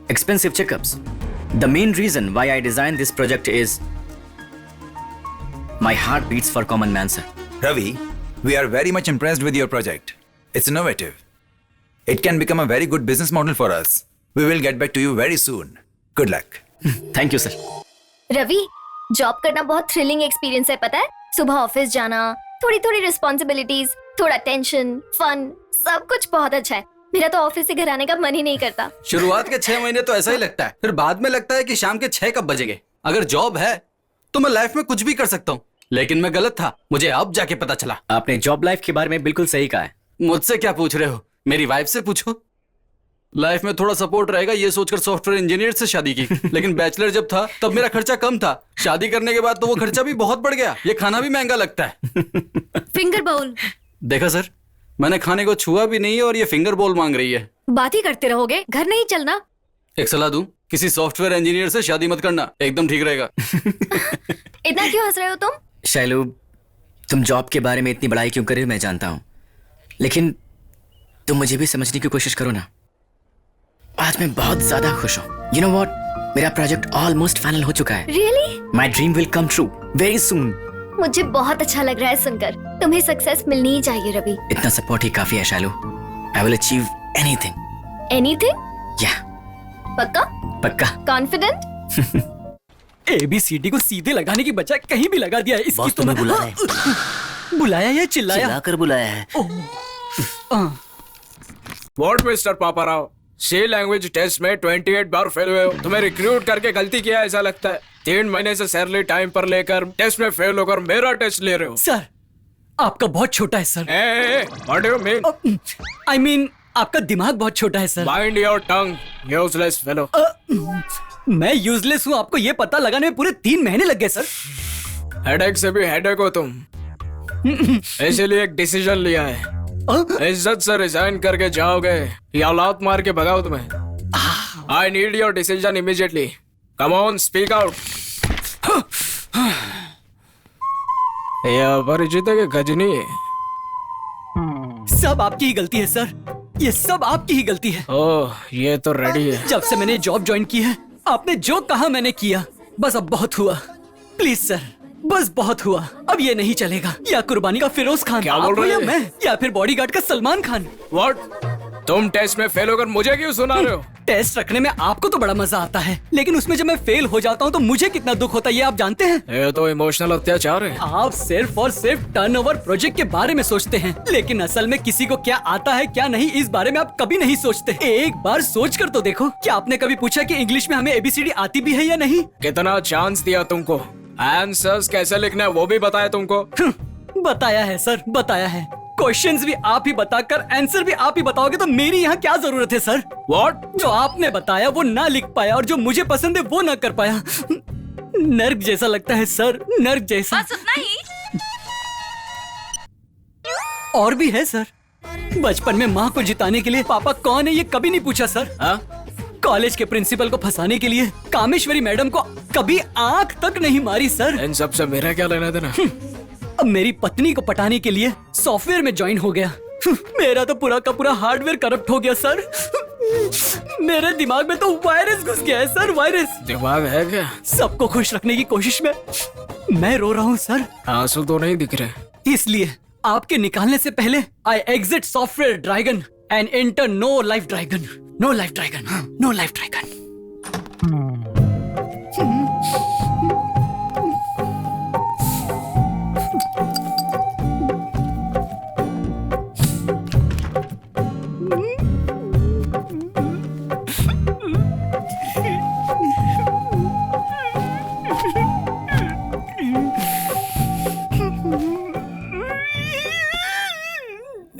expensive checkups. The main reason why I designed this project is my heart beats for common man, sir. Ravi, we are very much impressed with your project. It's innovative. It can become a very good business model for us. We will get back to you very soon. Good luck. Thank you, sir. Ravi, job करना बहुत thrilling experience है, पता है? सुबह office जाना, थोड़ी थोड़ी responsibilities, थोड़ा टेंशन, फन, सब कुछ बहुत अच्छा है। मेरा तो ऑफिस से घर आने का मन ही नहीं करता। शुरुआत के 6 महीने तो ऐसा ही लगता है, फिर बाद में लगता है कि शाम के 6 कब बजेंगे। अगर जॉब है तो मैं लाइफ में कुछ भी कर सकता हूँ, लेकिन मैं गलत था, मुझे अब जाके पता चला। आपने जॉब लाइफ के बारे में बिल्कुल सही कहा है। मुझसे क्या पूछ रहे हो, मेरी वाइफ से पूछो। लाइफ में थोड़ा सपोर्ट रहेगा ये सोचकर सॉफ्टवेयर इंजीनियर से शादी की, लेकिन बैचलर जब था तब मेरा खर्चा कम था। शादी करने के बाद तो वो खर्चा भी बहुत बढ़ गया। ये खाना भी महंगा लगता है। Finger bowl. देखा सर, मैंने खाने को छुआ भी नहीं है और ये फिंगर बोल मांग रही है। बात ही करते रहोगे, घर नहीं चलना। एक सलाह दूं, किसी सॉफ्टवेयर इंजीनियर से शादी मत करना, एकदम ठीक रहेगा। इतना क्यों हंस रहे हो तुम? शैलू, तुम जॉब के बारे में इतनी बड़ाई क्यों कर रही हो मैं जानता हूं, लेकिन तुम मुझे भी समझने की कोशिश करो ना। आज मैं बहुत ज्यादा खुश हूँ। यू नो व्हाट, मेरा प्रोजेक्ट ऑलमोस्ट फाइनल हो चुका है। Really? My dream will come true very soon. मुझे बहुत अच्छा लग रहा है सुनकर। तुम्हें सक्सेस मिलनी ही चाहिए रवि। इतना सपोर्ट ही काफी है Shailu. I will achieve anything. Anything? या पक्का? पक्का। कॉन्फिडेंट? ABCD को सीधे लगाने की बजाय कहीं भी लगा दिया है। इसकी बॉस तुम्हें बुलाया है। बुलाया या चिल्लाया? चिल्लाकर बुलाया है। What mister Paparao, C language test में 28 बार फेल हुए हो। तुम्हें रिक्रूट करके गलती किया ऐसा लगता है। 3 महीने से सैलरी टाइम पर लेकर टेस्ट में फेल होकर मेरा टेस्ट ले रहे हो। सर, आपका बहुत छोटा है sir. What do you mean? I mean आपका दिमाग बहुत छोटा है sir. Mind your tongue, useless fellow. मैं यूजलेस हूँ आपको ये पता लगाने में पूरे 3 महीने लग गए सर। हेडेक से भी हेडेक हो तुम, इसीलिए एक डिसीजन लिया है। इज्जत से रिजाइन करके जाओगे या लात मार के भगाओ तुम्हें? I need your decision immediately. Come on, speak out. ये अपरिचित है कि गजनी है? सब आपकी ही गलती है सर, ये सब आपकी ही गलती है। ओह, ये तो रेडी है। जब से मैंने जॉब ज्वाइन की है आपने जो कहा मैंने किया। बस अब बहुत हुआ, प्लीज सर, बस बहुत हुआ। अब ये नहीं चलेगा। या कुर्बानी का फिरोज खान क्या बोल रहे हो? मैं, या फिर बॉडीगार्ड का सलमान खान। व्हाट? तुम टेस्ट में फेल होकर मुझे क्यों सुना रहे हो? टेस्ट रखने में आपको तो बड़ा मजा आता है, लेकिन उसमें जब मैं फेल हो जाता हूँ तो मुझे कितना दुख होता है ये आप जानते हैं? ये तो इमोशनल अत्याचार है। आप सिर्फ और सिर्फ टर्नओवर प्रोजेक्ट के बारे में सोचते हैं, लेकिन असल में किसी को क्या आता है क्या नहीं इस बारे में आप कभी नहीं सोचते। एक बार सोच कर तो देखो, क्या आपने कभी पूछा कि इंग्लिश में हमें ABCD आती भी है या नहीं? कितना चांस दिया तुमको, आंसर्स कैसे लिखना है वो भी बताया तुमको। बताया है सर, बताया है। क्वेश्चंस भी आप ही बताकर आंसर भी आप ही बताओगे तो मेरी यहाँ क्या जरूरत है सर? व्हाट? जो आपने बताया वो ना लिख पाया और जो मुझे पसंद है वो ना कर पाया। नर्क जैसा लगता है सर, नर्क जैसा। बस उतना ही? और भी है सर। बचपन में माँ को जिताने के लिए पापा कौन है ये कभी नहीं पूछा सर। कॉलेज के प्रिंसिपल को फंसाने के लिए कामेश्वरी मैडम को कभी आंख तक नहीं मारी सर। इन सब से मेरा क्या लेना देना? अब मेरी पत्नी को पटाने के लिए सॉफ्टवेयर में ज्वाइन हो गया। मेरा तो पूरा का पूरा हार्डवेयर करप्ट हो गया सर। मेरे दिमाग में तो वायरस घुस गया है सर, वायरस। दिमाग है क्या? सबको खुश रखने की कोशिश में मैं रो रहा हूँ सर। आंसू तो नहीं दिख रहे। इसलिए आपके निकालने से पहले I exit software dragon and enter no life dragon, no life dragon, no life dragon.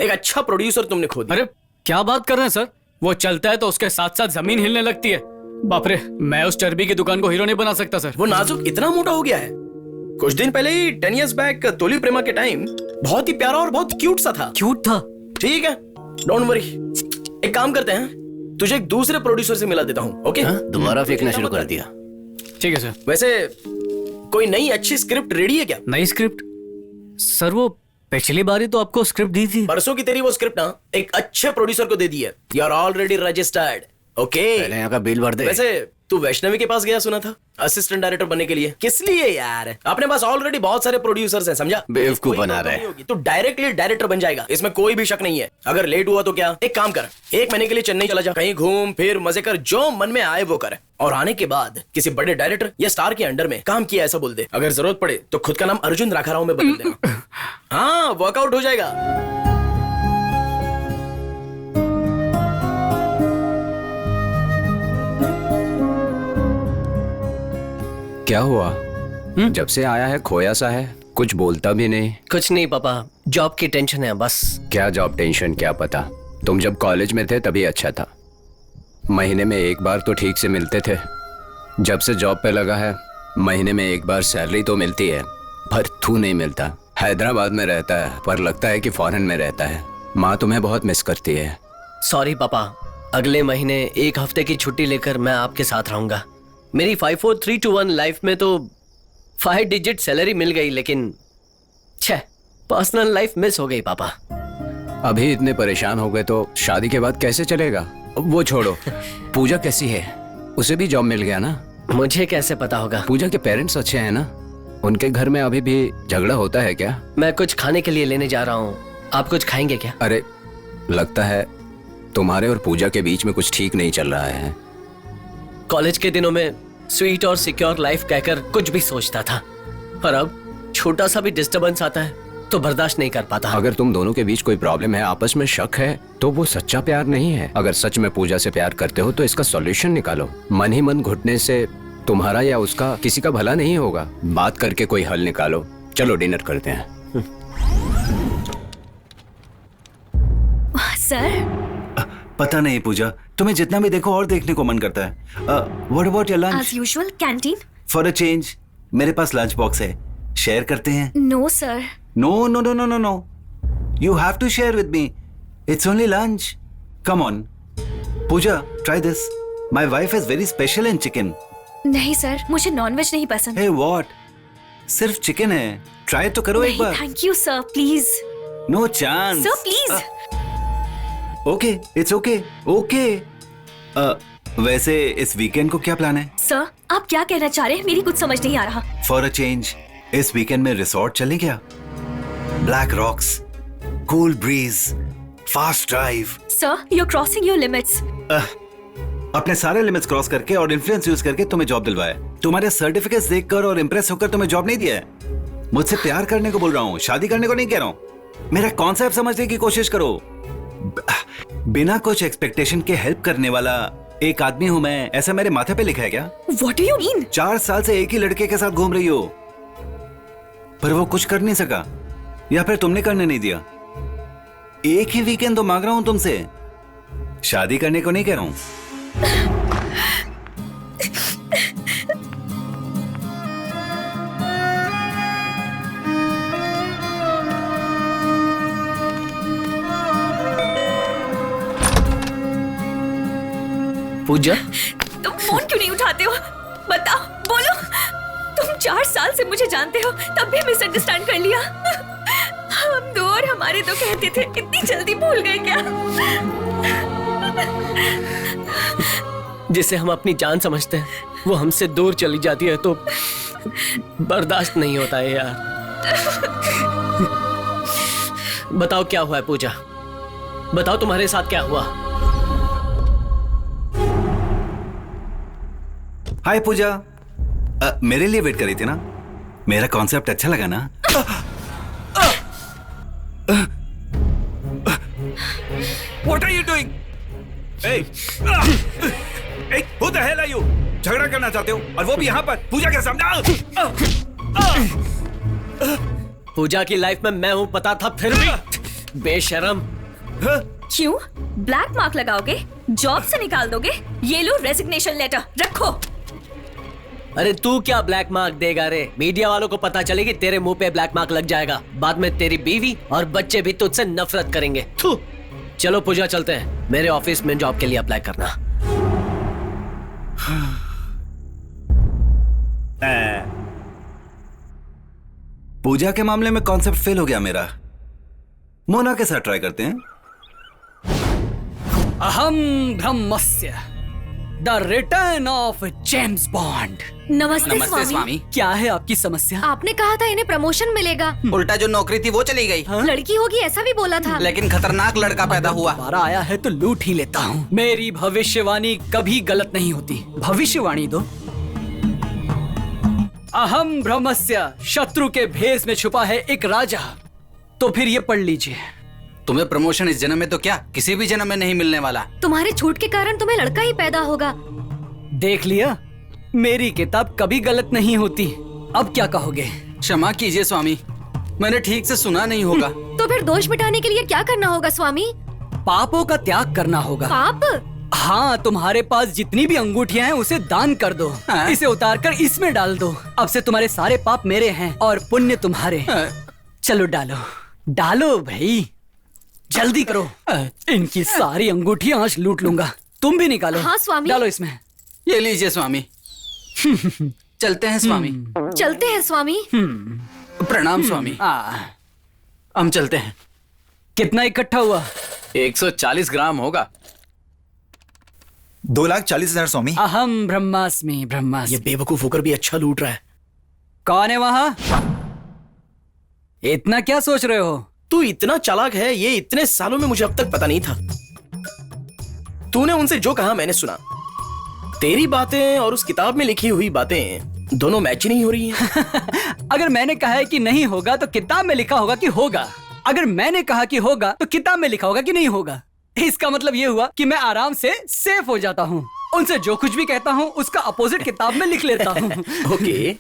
एक अच्छा प्रोड्यूसर तुमने खो दिया। अरे क्या बात कर रहे हैं सर, वो चलता है तो उसके साथ साथ जमीन हिलने लगती है। बाप रे, मैं उस चर्बी की दुकान को हीरो नहीं बना सकता सर। वो नाजुक इतना मोटा हो गया है। कुछ दिन पहले ही 10 years बैक तोली प्रेमा के टाइम बहुत ही प्यारा और बहुत क्यूट सा था। क्यूट था? ठीक है, डोंट वरी। एक काम करते हैं, तुझे एक दूसरे प्रोड्यूसर से मिला देता हूँ। ओके? दोबारा फेंकना शुरू कर दिया। ठीक है सर। वैसे कोई नई अच्छी स्क्रिप्ट रेडी है क्या? नई स्क्रिप्ट? सर वो पिछली बारी तो आपको स्क्रिप्ट दी थी। परसों की तेरी वो स्क्रिप्ट ना एक अच्छे प्रोड्यूसर को दे दी है। You are already registered. Okay, पहले यहाँ का बिल भर दे। वैसे तू वैष्णवी के पास गया सुना था असिस्टेंट डायरेक्टर बनने के लिए। किस लिए यार? अपने पास ऑलरेडी बहुत सारे प्रोड्यूसर्स हैं, समझा? बेवकूफ बना रहा है। तू डायरेक्टली डायरेक्टर बन जाएगा, इसमें कोई भी शक नहीं है। अगर लेट हुआ तो क्या, एक काम कर, 1 महीने के लिए चेन्नई चला जा, कहीं घूम फिर मजे कर, जो मन में आए वो कर, और आने के बाद किसी बड़े डायरेक्टर या स्टार के अंडर में काम किया ऐसा बोल दे। अगर जरूरत पड़े तो खुद का नाम अर्जुन राखाराव में बदल देना। हाँ, वर्कआउट हो जाएगा। क्या हुआ? जब से आया है खोया सा है, कुछ बोलता भी नहीं। कुछ नहीं पापा, जॉब की टेंशन है बस। क्या जॉब टेंशन, क्या पता। तुम जब कॉलेज में थे तभी अच्छा था, महीने में 1 बार तो ठीक से मिलते थे। जब से जॉब पे लगा है महीने में 1 बार सैलरी तो मिलती है, पर तू नहीं मिलता। हैदराबाद में रहता है पर लगता है कि फॉरेन में रहता है। माँ तुम्हें बहुत मिस करती है। सॉरी पापा, अगले महीने 1 हफ्ते की छुट्टी लेकर मैं आपके साथ रहूंगा। मेरी 54321 लाइफ में तो 5 डिजिट सैलरी मिल गई, लेकिन पर्सनल लाइफ मिस हो गई पापा। अभी इतने परेशान हो गए तो शादी के बाद कैसे चलेगा? वो छोड़ो, पूजा कैसी है? उसे भी जॉब मिल गया ना? मुझे कैसे पता होगा? पूजा के पेरेंट्स अच्छे हैं ना? उनके घर में अभी भी झगड़ा होता है क्या? मैं कुछ खाने के लिए लेने जा रहा हूँ, आप कुछ खाएंगे क्या? अरे लगता है तुम्हारे और पूजा के बीच में कुछ ठीक नहीं चल रहा है। कॉलेज के दिनों में स्वीट और सिक्योर लाइफ कहकर कुछ भी सोचता था, पर अब छोटा सा भी डिस्टरबेंस आता है तो बर्दाश्त नहीं कर पाता। अगर तुम दोनों के बीच कोई प्रॉब्लम है, आपस में शक है, तो वो सच्चा प्यार नहीं है। अगर सच में पूजा से प्यार करते हो तो इसका सॉल्यूशन निकालो। मन ही मन घुटने से तुम्हारा या उसका किसी का भला नहीं होगा। बात करके कोई हल निकालो। चलो डिनर करते हैं। सर पता नहीं पूजा, तुम्हें जितना भी देखो और देखने को मन करता है। What about your lunch? As usual canteen. For a change मेरे पास लंच बॉक्स है, शेयर करते हैं। No sir. No no no no no no, you have to share with me. It's only lunch, come on. Pooja, try this, my wife is very special in chicken. नहीं सर, मुझे non veg नहीं पसंद। Hey what, सिर्फ chicken है, try तो करो एक बार। Thank you sir, please. No chance sir please. Okay, it's okay okay. वैसे इस वीकेंड को क्या प्लान है? सर आप क्या कहना चाह रहे हैं, मेरी कुछ समझ नहीं आ रहा। फॉर अ चेंज इस वीकेंड में रिसोर्ट चलें क्या? Black rocks, cool breeze, fast drive. Sir you are crossing your limits. अपने सारे लिमिट्स क्रॉस करके और इन्फ्लुएंस यूज करके तुम्हें जॉब दिलवाया। तुम्हारे सर्टिफिकेट्स देखकर और इंप्रेस होकर तुम्हें जॉब नहीं दिया है। मुझसे प्यार करने को बोल रहा हूँ, शादी करने को नहीं कह रहा हूँ। मेरा कॉन्सेप्ट समझने की कोशिश करो। बिना कुछ एक्सपेक्टेशन के हेल्प करने वाला एक आदमी हूं मैं, ऐसा मेरे माथे पे लिखा है क्या? What do you mean? 4 साल से एक ही लड़के के साथ घूम रही हो, पर वो कुछ कर नहीं सका या फिर तुमने करने नहीं दिया। एक ही वीकेंड तो मांग रहा हूं तुमसे, शादी करने को नहीं कह रहा हूं। पूजा, तुम फोन क्यों नहीं उठाते हो? बताओ, बोलो। तुम 4 साल से मुझे जानते हो, तब भी मिसअंडरस्टैंड कर लिया। हम दो और हमारे दो कहते थे, इतनी जल्दी भूल गए क्या? जिसे हम अपनी जान समझते हैं वो हमसे दूर चली जाती है तो बर्दाश्त नहीं होता है यार। बताओ क्या हुआ है पूजा, बताओ तुम्हारे साथ क्या हुआ। हाय पूजा, मेरे लिए वेट करी थी ना? मेरा कॉन्सेप्ट अच्छा लगा ना? What are you doing? Hey, who the hell are you? झगड़ा करना चाहते हो और वो भी यहाँ पर पूजा के सामने? पूजा की लाइफ में मैं हूँ पता था फिर भी बेशरम। क्यों ब्लैक मार्क लगाओगे? जॉब से निकाल दोगे? ये लो रेजिग्नेशन लेटर रखो। अरे तू क्या ब्लैक मार्क देगा रे? मीडिया वालों को पता चलेगी तेरे मुंह पे ब्लैक मार्क लग जाएगा, बाद में तेरी बीवी और बच्चे भी तुझसे नफरत करेंगे। थू। चलो पूजा चलते हैं, मेरे ऑफिस में जॉब के लिए अप्लाई करना। पूजा के मामले में कॉन्सेप्ट फेल हो गया मेरा। मोना के साथ ट्राई करते हैं। अहम ब्रह्मस्य, the return of James Bond. नमस्ते स्वामी। क्या है आपकी समस्या? आपने कहा था इन्हें प्रमोशन मिलेगा। उल्टा जो नौकरी थी वो चली गई। लड़की होगी ऐसा भी बोला था। लेकिन खतरनाक लड़का पैदा हुआ। दोबारा आया है तो लूट ही लेता हूँ। मेरी भविष्यवाणी कभी गलत नहीं होती। भविष्यवाणी दो। अहम ब्रह्मस्य, शत्रु के भेष में छुपा है एक राजा। तो फिर ये पढ़ लीजिए। तुम्हें प्रमोशन इस जन्म में तो क्या किसी भी जन्म में नहीं मिलने वाला। तुम्हारे छूट के कारण तुम्हें लड़का ही पैदा होगा। देख लिया, मेरी किताब कभी गलत नहीं होती। अब क्या कहोगे? क्षमा कीजिए स्वामी, मैंने ठीक से सुना नहीं होगा। तो फिर दोष मिटाने के लिए क्या करना होगा स्वामी? पापों का त्याग करना होगा। पाप? हाँ, तुम्हारे पास जितनी भी अंगूठियां हैं उसे दान कर दो। इसे उतारकर इसमें डाल दो। अब से तुम्हारे सारे पाप मेरे हैं और पुण्य तुम्हारे। चलो डालो डालो भाई, जल्दी करो। इनकी सारी अंगूठियां आज लूट लूंगा। तुम भी निकालो। हाँ स्वामी। डालो इसमें। ये लीजिए स्वामी। चलते हैं स्वामी। चलते हैं स्वामी। प्रणाम स्वामी। हम चलते हैं। कितना इकट्ठा हुआ? 140 ग्राम होगा। 2,40,000 स्वामी। अहम ब्रह्मास्मि ब्रह्मास्मि। ये बेवकूफ होकर भी अच्छा लूट रहा है। कौन है वहां? इतना क्या सोच रहे हो? तू इतना चालाक है, ये इतने सालों में मुझे अब तक पता नहीं था। तूने उनसे जो कहा मैंने सुना। तेरी बातें और उस किताब में लिखी हुई बातें दोनों मैच ही नहीं हो रही हैं। अगर मैंने कहा है कि नहीं होगा तो किताब में लिखा होगा कि होगा। अगर मैंने कहा कि होगा तो किताब में लिखा होगा कि नहीं होगा। इसका मतलब ये हुआ कि मैं आराम से सेफ हो जाता हूँ। उनसे जो कुछ भी कहता हूँ उसका अपोजिट किताब में लिख लेता हूँ। ओके,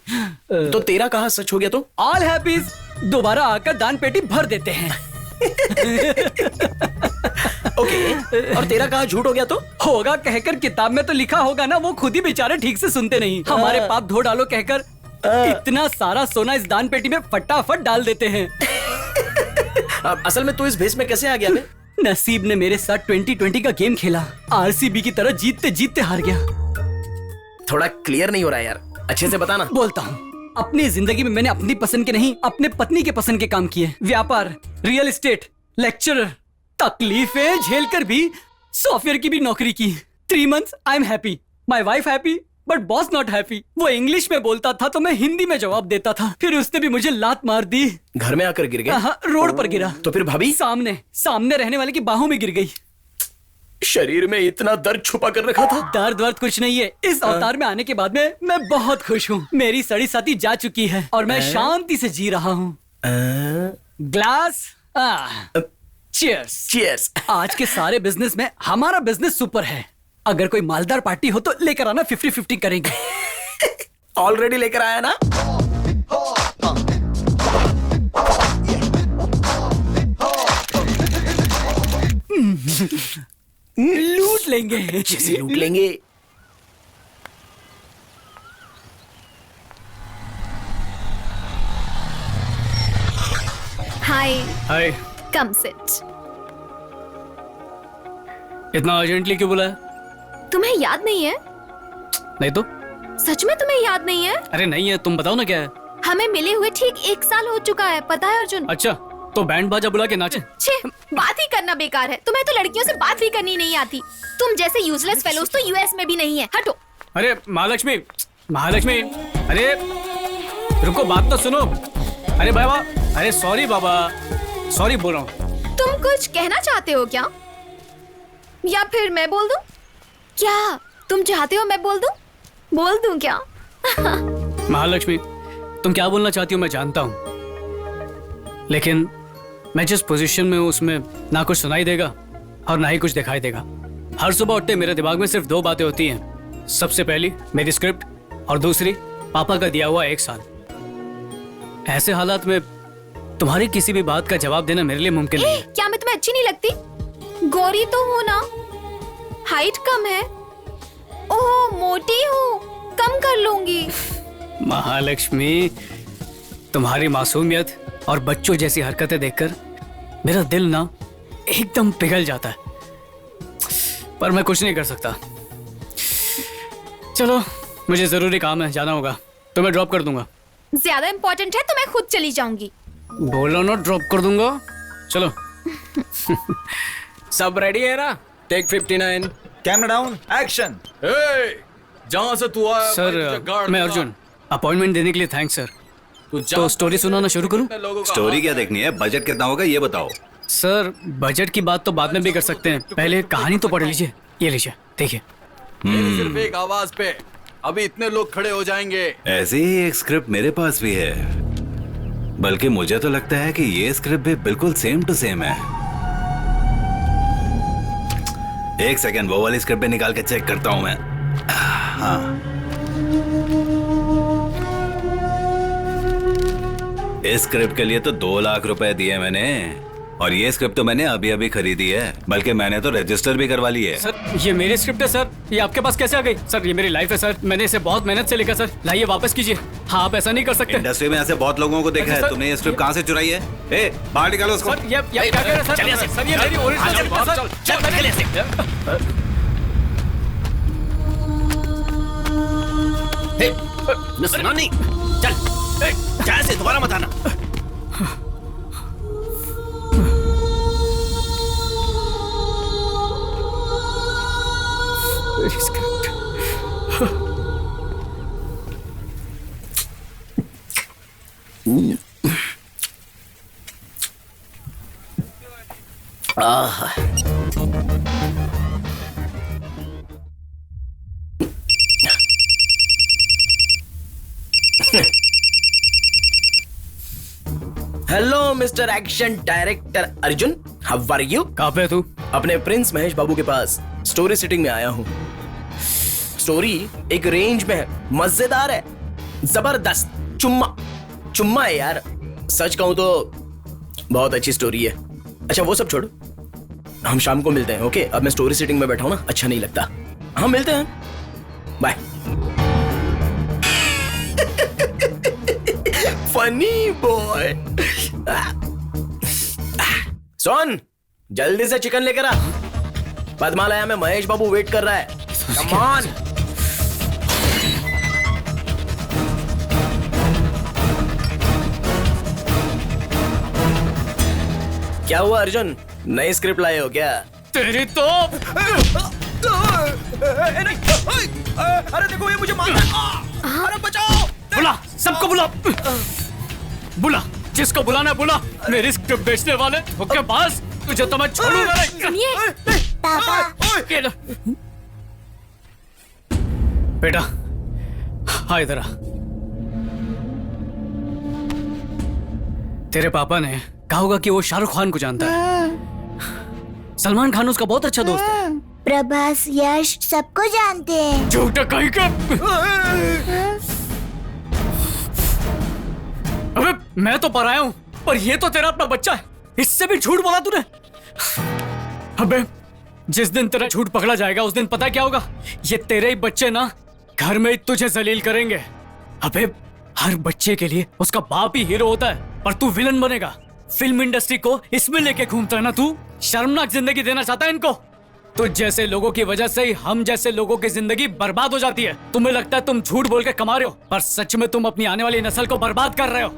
तो तेरा कहा सच हो गया तो? ऑल हैप्पीज दोबारा आकर दान पेटी भर देते हैं। ओके, और तेरा कहा झूठ हो गया तो? होगा कहकर किताब में तो लिखा होगा ना, वो खुद ही बेचारे ठीक से सुनते नहीं। हमारे पाप धो डालो कहकर इतना सारा सोना इस दान पेटी में फटाफट डाल देते हैं। असल में तू इस भेष में कैसे आ गया बे? नसीब ने मेरे साथ 2020 का गेम खेला। आरसीबी की तरह जीतते जीतते हार गया। थोड़ा क्लियर नहीं हो रहा है यार, अच्छे से बताना। बोलता हूँ। अपनी जिंदगी में मैंने अपनी पसंद के नहीं, अपने पत्नी के पसंद के काम किए। व्यापार, रियल एस्टेट, लेक्चरर, तकलीफें झेलकर भी सॉफ्टवेयर की भी नौकरी की। 3 months I am happy, my wife happy, but boss not happy. वो इंग्लिश में बोलता था तो मैं हिंदी में जवाब देता था। फिर उसने भी मुझे लात मार दी। घर में आकर गिर गया? हाँ, रोड पर गिरा। तो फिर भाभी? सामने रहने वाले की बाहों में गिर गई। शरीर में इतना दर्द छुपा कर रखा था। दर्द वर्द कुछ नहीं है। इस अवतार में आने के बाद में मैं बहुत खुश हूँ। मेरी सड़ी साथी जा चुकी है और मैं शांति से जी रहा हूँ। Glass cheers. चीयर्स। आज के सारे बिजनेस में हमारा बिजनेस सुपर है। अगर कोई मालदार पार्टी हो तो लेकर आना, 50-50 करेंगे। ऑलरेडी लेकर आया ना? लूट लेंगे। जैसे लूट लेंगे। हाय। हाय। Come sit. इतना अर्जेंटली क्यों बुलाया? तुम्हें याद नहीं है? नहीं तो? सच में तुम्हें याद नहीं है? अरे नहीं है, तुम बताओ ना क्या है। हमें मिले हुए ठीक 1 साल हो चुका है, पता है अर्जुन? अच्छा, तो बैंड बाजा बुला के नाचे। छे, बात ही करना बेकार है। तुम्हें तो लड़कियों से बात भी करनी नहीं आती। तुम जैसे यूजलेस फेलोज तो यूएस में भी नहीं है। हटो। अरे महालक्ष्मी, महालक्ष्मी, अरे रुको, बात तो सुनो। अरे बाबा, अरे सॉरी बाबा, सॉरी बोल रहा हूँ। तुम कुछ कहना चाहते हो क्या, या फिर मैं बोल दूं? क्या तुम चाहते हो मैं बोल दूं? बोल दूं क्या? महालक्ष्मी, तुम क्या बोलना चाहती हो मैं जानता हूँ, लेकिन मैं जिस पोजीशन में हूँ उसमें ना कुछ सुनाई देगा और ना ही कुछ दिखाई देगा। हर सुबह उठते मेरे दिमाग में सिर्फ 2 बातें होती हैं। सबसे पहली मेरी स्क्रिप्ट और दूसरी पापा का दिया हुआ 1 साल। ऐसे हालात में तुम्हारी किसी भी बात का जवाब देना मेरे लिए मुमकिन नहीं है। क्या मैं तुम्हें अच्छी नहीं लगती? गोरी तो हो ना, हाइट कम है। ओह मोटी हो, कम कर लूंगी। महालक्ष्मी, तुम्हारी मासूमियत और बच्चों जैसी हरकतें देखकर मेरा दिल ना एकदम पिघल जाता है, पर मैं कुछ नहीं कर सकता। चलो, मुझे जरूरी काम है, जाना होगा, तो मैं ड्रॉप कर दूंगा। ज्यादा इम्पोर्टेंट है तो मैं खुद चली जाऊंगी। बोलो ना, ड्रॉप कर दूंगा। चलो। सब रेडी है ना? Take 59, camera down, action. जहां से तू आया सर, मैं अर्जुन। अपॉइंटमेंट देने के लिए थैंक्स सर। तो स्टोरी सुनाना शुरू करूं? स्टोरी क्या देखनी है? बजट कितना होगा ये बताओ। सर, बजट की बात तो बाद में भी कर सकते हैं, पहले कहानी तो पढ़ लीजिए। ये लीजिए, देखिए। सिर्फ एक आवाज पे अभी इतने लोग खड़े हो जाएंगे। ऐसी ही एक स्क्रिप्ट मेरे पास भी है, बल्कि मुझे तो लगता है कि ये स्क्रिप्ट भी बिल्कुल सेम टू सेम है। एक सेकंड, वो वाली स्क्रिप्ट भी निकाल के चेक करता हूं मैं। हाँ, इस स्क्रिप्ट के लिए तो 2 लाख रुपए दिए मैंने, और ये स्क्रिप्ट तो मैंने अभी अभी खरीदी है, बल्कि मैंने तो रजिस्टर भी करवा ली है। सर, ये मेरी स्क्रिप्ट है सर, ये आपके पास कैसे आ गई? सर, ये मेरी लाइफ है सर, मैंने इसे बहुत मेहनत से लिखा सर। लाइए वापस कीजिए। हाँ, आप ऐसा नहीं कर सकते। इंडस्ट्री में ऐसे बहुत लोगों को देखा है। तुमने ये स्क्रिप्ट कहाँ से चुराई है? ए, बाहर निकालो उसको। सर, ये क्या कह रहे हैं सर? सर, ये मेरी ओरिजिनल स्क्रिप्ट है सर। सुना नहीं, चल चाय से दोबारा मत आना। Hello mister action director Arjun, how are you? कहाँ पे तू? अपने प्रिंस महेश बाबू के पास स्टोरी सिटिंग में आया हूँ। स्टोरी एक रेंज में है, मजेदार है, जबरदस्त, चुम्मा है यार। सच कहूं तो बहुत अच्छी स्टोरी है। अच्छा वो सब छोड़ो, हम शाम को मिलते हैं, ओके? अब मैं स्टोरी सिटिंग में बैठा हूं ना, अच्छा नहीं लगता। हाँ मिलते हैं, बाय। Funny boy. सोन, जल्दी से चिकन लेकर आ। पद्मालया में महेश बाबू वेट कर रहा है। Come on. क्या हुआ अर्जुन, नई स्क्रिप्ट लाए हो क्या? तेरी तो अरे देखो ये मुझे मार रहा है। अरे बचाओ। बुला, सबको बुला, बुला, जिसको बुलाना बुला। मेरी स्क्रिप्ट बेचने वाले के पास तुझे तो मैं छोड़ूंगा नहीं। सुनिए पापा। बेटा हाँ इधर आ। तेरे पापा ने कहा होगा कि वो शाहरुख खान को जानता है। सलमान खान उसका बहुत अच्छा दोस्त है। प्रभास, यश सबको जानते हैं। झूठा कहीं का। अबे मैं तो पराया हूं, पर ये तो तेरा अपना बच्चा है, इससे भी झूठ बोला तूने। अबे जिस दिन तेरा झूठ पकड़ा जाएगा उस दिन पता क्या होगा? ये तेरे ही बच्चे ना घर में तुझे जलील करेंगे। अबे हर बच्चे के लिए उसका बाप ही हीरो होता है, पर तू विलन बनेगा। फिल्म इंडस्ट्री को इसमें लेके घूमता है ना तू। शर्मनाक जिंदगी देना चाहता है इनको। तुझ जैसे लोगों की वजह से ही हम जैसे लोगों की जिंदगी बर्बाद हो जाती है। तुम्हें लगता है तुम झूठ बोल के कमा रहे हो, पर सच में तुम अपनी आने वाली नस्ल को बर्बाद कर रहे हो।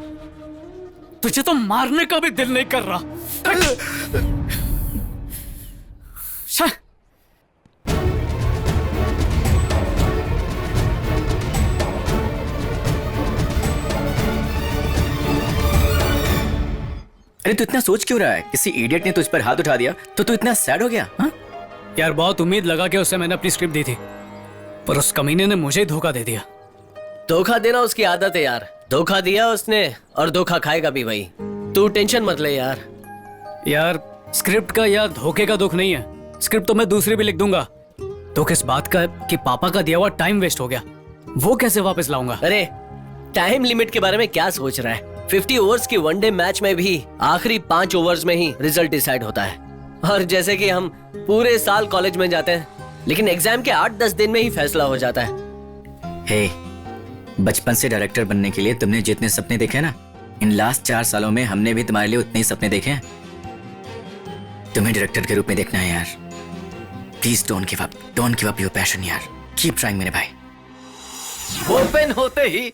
तुझे तो मारने का भी दिल नहीं कर रहा। अरे तू इतना सोच क्यों रहा है? किसी इडियट ने तुझ पर हाथ उठा दिया तो तू इतना सैड हो गया? हाँ यार बहुत उम्मीद लगा के उससे मैंने अपनी स्क्रिप्ट दी थी, पर उस कमीने ने मुझे ही धोखा दे दिया। धोखा देना उसकी आदत है यार। धोखा दिया उसने और धोखा खाएगा भी वही। तू टेंशन मत ले यार। यार स्क्रिप्ट का या धोखे का दुख नहीं है, स्क्रिप्ट तो मैं दूसरी भी लिख दूंगा। दुख इस बात का है कि पापा का दिया हुआ टाइम वेस्ट हो गया, वो कैसे वापस लाऊंगा? अरे टाइम लिमिट के बारे में क्या सोच रहा है? 50 ओवर्स की वनडे मैच में भी आखिरी 5 ओवर्स में ही रिजल्ट डिसाइड होता है। और जैसे कि हम पूरे साल कॉलेज में जाते हैं, लेकिन एग्जाम के 8-10 दिन में ही फैसला हो जाता है। हे, बचपन से डायरेक्टर बनने के लिए तुमने जितने सपने देखे ना, इन लास्ट 4 सालों में हमने भी तुम्हारे लिए उतने ही सपने देखे हैं। तुम्हें डायरेक्टर के रूप में देखना है यार। Please don't give up your passion यार। कीप ट्राइंग मेरे भाई। ओपन होते ही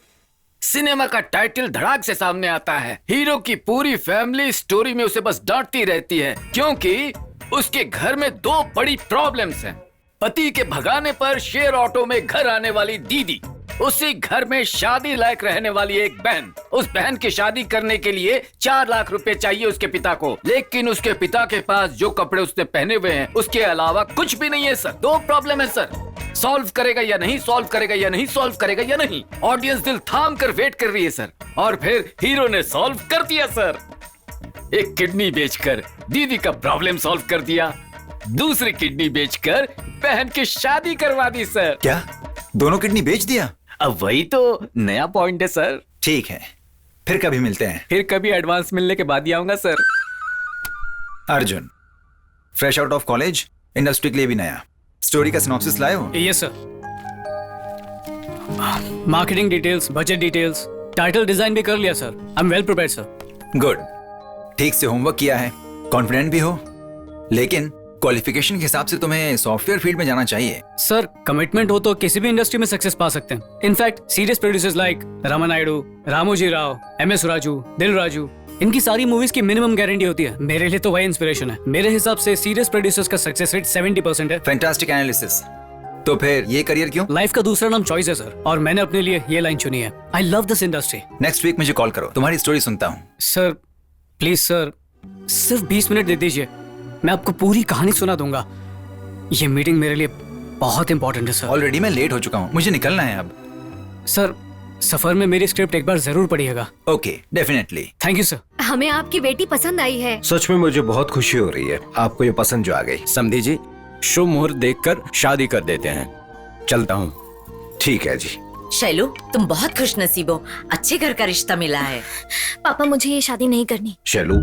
सिनेमा का टाइटल धड़ाक से सामने आता है। हीरो की पूरी फैमिली स्टोरी में उसे बस डांटती रहती है क्योंकि उसके घर में 2 बड़ी प्रॉब्लम्स हैं। पति के भगाने पर शेयर ऑटो में घर आने वाली दीदी, उसी घर में शादी लायक रहने वाली एक बहन। उस बहन की शादी करने के लिए 4 लाख रुपए चाहिए उसके पिता को, लेकिन उसके पिता के पास जो कपड़े उसने पहने हुए हैं उसके अलावा कुछ भी नहीं है सर। 2 प्रॉब्लम है सर। सॉल्व करेगा या नहीं, सॉल्व करेगा या नहीं, सॉल्व करेगा या नहीं। ऑडियंस दिल थाम कर वेट कर रही है सर। और फिर हीरो ने सॉल्व कर दिया सर। एक किडनी बेचकर दीदी का प्रॉब्लम सॉल्व कर दिया, दूसरी किडनी बेचकर बहन की शादी करवा दी सर। क्या दोनों किडनी बेच दिया? अब वही तो नया पॉइंट है सर। ठीक है, फिर कभी मिलते हैं। फिर कभी एडवांस मिलने के बाद ही आऊंगा sir. Arjun, fresh out of college, industry के लिए भी नया। स्टोरी का सिनॉप्सिस लाए हो? Yes sir. Marketing details, budget details, title design भी कर लिया sir. I am well prepared sir. Good, ठीक से होमवर्क किया है, कॉन्फिडेंट भी हो, लेकिन क्वालिफिकेशन के हिसाब से तुम्हें सॉफ्टवेयर फील्ड में जाना चाहिए। सर कमिटमेंट हो तो किसी भी इंडस्ट्री में सक्सेस पा सकते हैं। In fact serious producers like Rama Naidu, Ramoji Rao, MS Raju, दिल राजू, इनकी सारी मूवीज की मिनिमम गारंटी होती है। मेरे लिए तो वही इंस्पिरेशन है। मेरे हिसाब से सीरियस प्रोड्यूसर्स का सक्सेस रेट 70% है। Fantastic analysis. तो फिर ये करियर क्यों? लाइफ का दूसरा नाम चॉइस है सर, और मैंने अपने लिए ये लाइन चुनी है। I love this industry. Next week मुझे कॉल करो, तुम्हारी स्टोरी सुनता हूँ। सर प्लीज सर, सिर्फ 20 मिनट दे दीजिए, मैं आपको पूरी कहानी सुना दूंगा। ये मीटिंग मेरे लिए बहुत इंपॉर्टेंट है सर। ऑलरेडी मैं लेट हो चुका हूँ, मुझे निकलना है अब। सर सफर में मेरी स्क्रिप्ट एक बार जरूर पढ़िएगा। Okay, definitely. Thank you sir. हमें आपकी बेटी पसंद आई है। सच में मुझे बहुत खुशी हो रही है, आपको ये पसंद जो आ गई। समधी जी, शुभ मुहूर्त देखकर शादी कर देते हैं। चलता हूँ। ठीक है जी। शैलू, तुम बहुत खुशनसीब हो, अच्छे घर का रिश्ता मिला है। पापा मुझे ये शादी नहीं करनी। शैलू,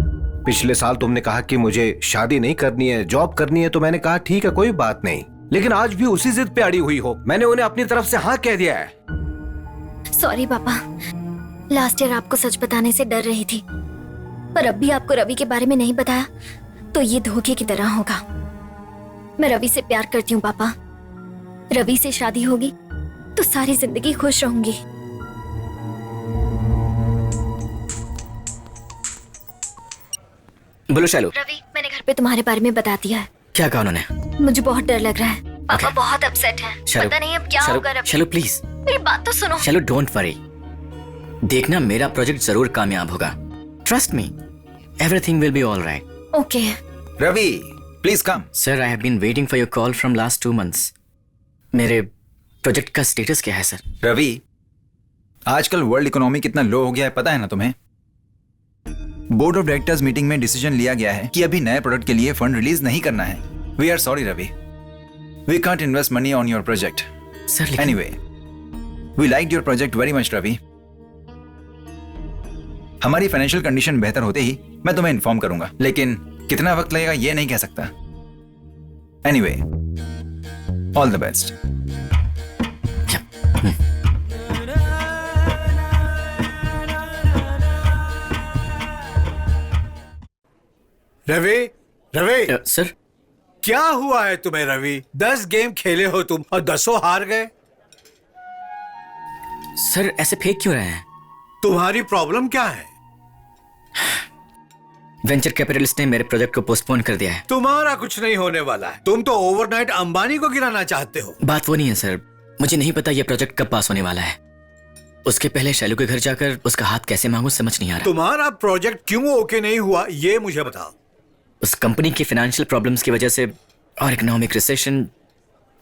पिछले साल तुमने कहा कि मुझे शादी नहीं करनी है, जॉब करनी है, तो मैंने कहा ठीक है कोई बात नहीं, लेकिन आज भी उसी जिद पे अड़ी हुई हो। मैंने उन्हें अपनी तरफ से हाँ कह दिया है। सॉरी पापा, लास्ट ईयर आपको सच बताने से डर रही थी, पर अब भी आपको रवि के बारे में नहीं बताया तो ये धोखे की तरह होगा। मैं रवि से प्यार करती हूँ पापा। रवि से शादी होगी तो सारी जिंदगी खुश रहूंगी। बोलो शैलू। रवि, मैंने घर पे तुम्हारे बारे में बता दिया है। क्या कहा उन्होंने? मुझे बहुत डर लग रहा है। पापा बहुत अपसेट हैं। पता नहीं अब क्या होगा। रवि, शैलू प्लीज, मेरी बात तो सुनो। शैलू डोंट वरी, देखना मेरा प्रोजेक्ट जरूर कामयाब होगा। Trust me, everything will be alright. Okay. Ravi, please come. Sir, I have been waiting for your call from last 2 months। मेरे प्रोजेक्ट का स्टेटस क्या है सर? रवि, आजकल वर्ल्ड इकोनॉमी कितना लो हो गया है पता है ना तुम्हें? बोर्ड ऑफ डायरेक्टर्स मीटिंग में डिसीजन लिया गया है कि अभी नए प्रोडक्ट के लिए फंड रिलीज नहीं करना है। We are sorry Ravi, we can't invest money on your project. Sir anyway, we liked your project very much Ravi. हमारी फाइनेंशियल कंडीशन बेहतर होते ही मैं तुम्हें इन्फॉर्म करूंगा, लेकिन कितना वक्त लगेगा ये नहीं कह सकता। Anyway, all the best. Ravi, Ravi sir, क्या हुआ है तुम्हें रवि? 10 गेम खेले हो तुम और 10 हार गए। सर ऐसे फेंक क्यों रहे हैं? तुम्हारी प्रॉब्लम क्या है? वेंचर कैपिटलिस्ट ने मेरे प्रोजेक्ट को पोस्टपोन कर दिया है। तुम्हारा कुछ नहीं होने वाला है। तुम तो ओवरनाइट अंबानी को गिराना चाहते हो। बात वो नहीं है सर, मुझे नहीं पता ये प्रोजेक्ट कब पास होने वाला है। उसके पहले शैलू के घर जाकर उसका हाथ कैसे मांगू समझ नहीं आ रहा। तुम्हारा प्रोजेक्ट क्यों ओके नहीं हुआ ये मुझे बताओ। उस कंपनी की फाइनेंशियल प्रॉब्लम्स की वजह से और इकोनॉमिक रिसेशन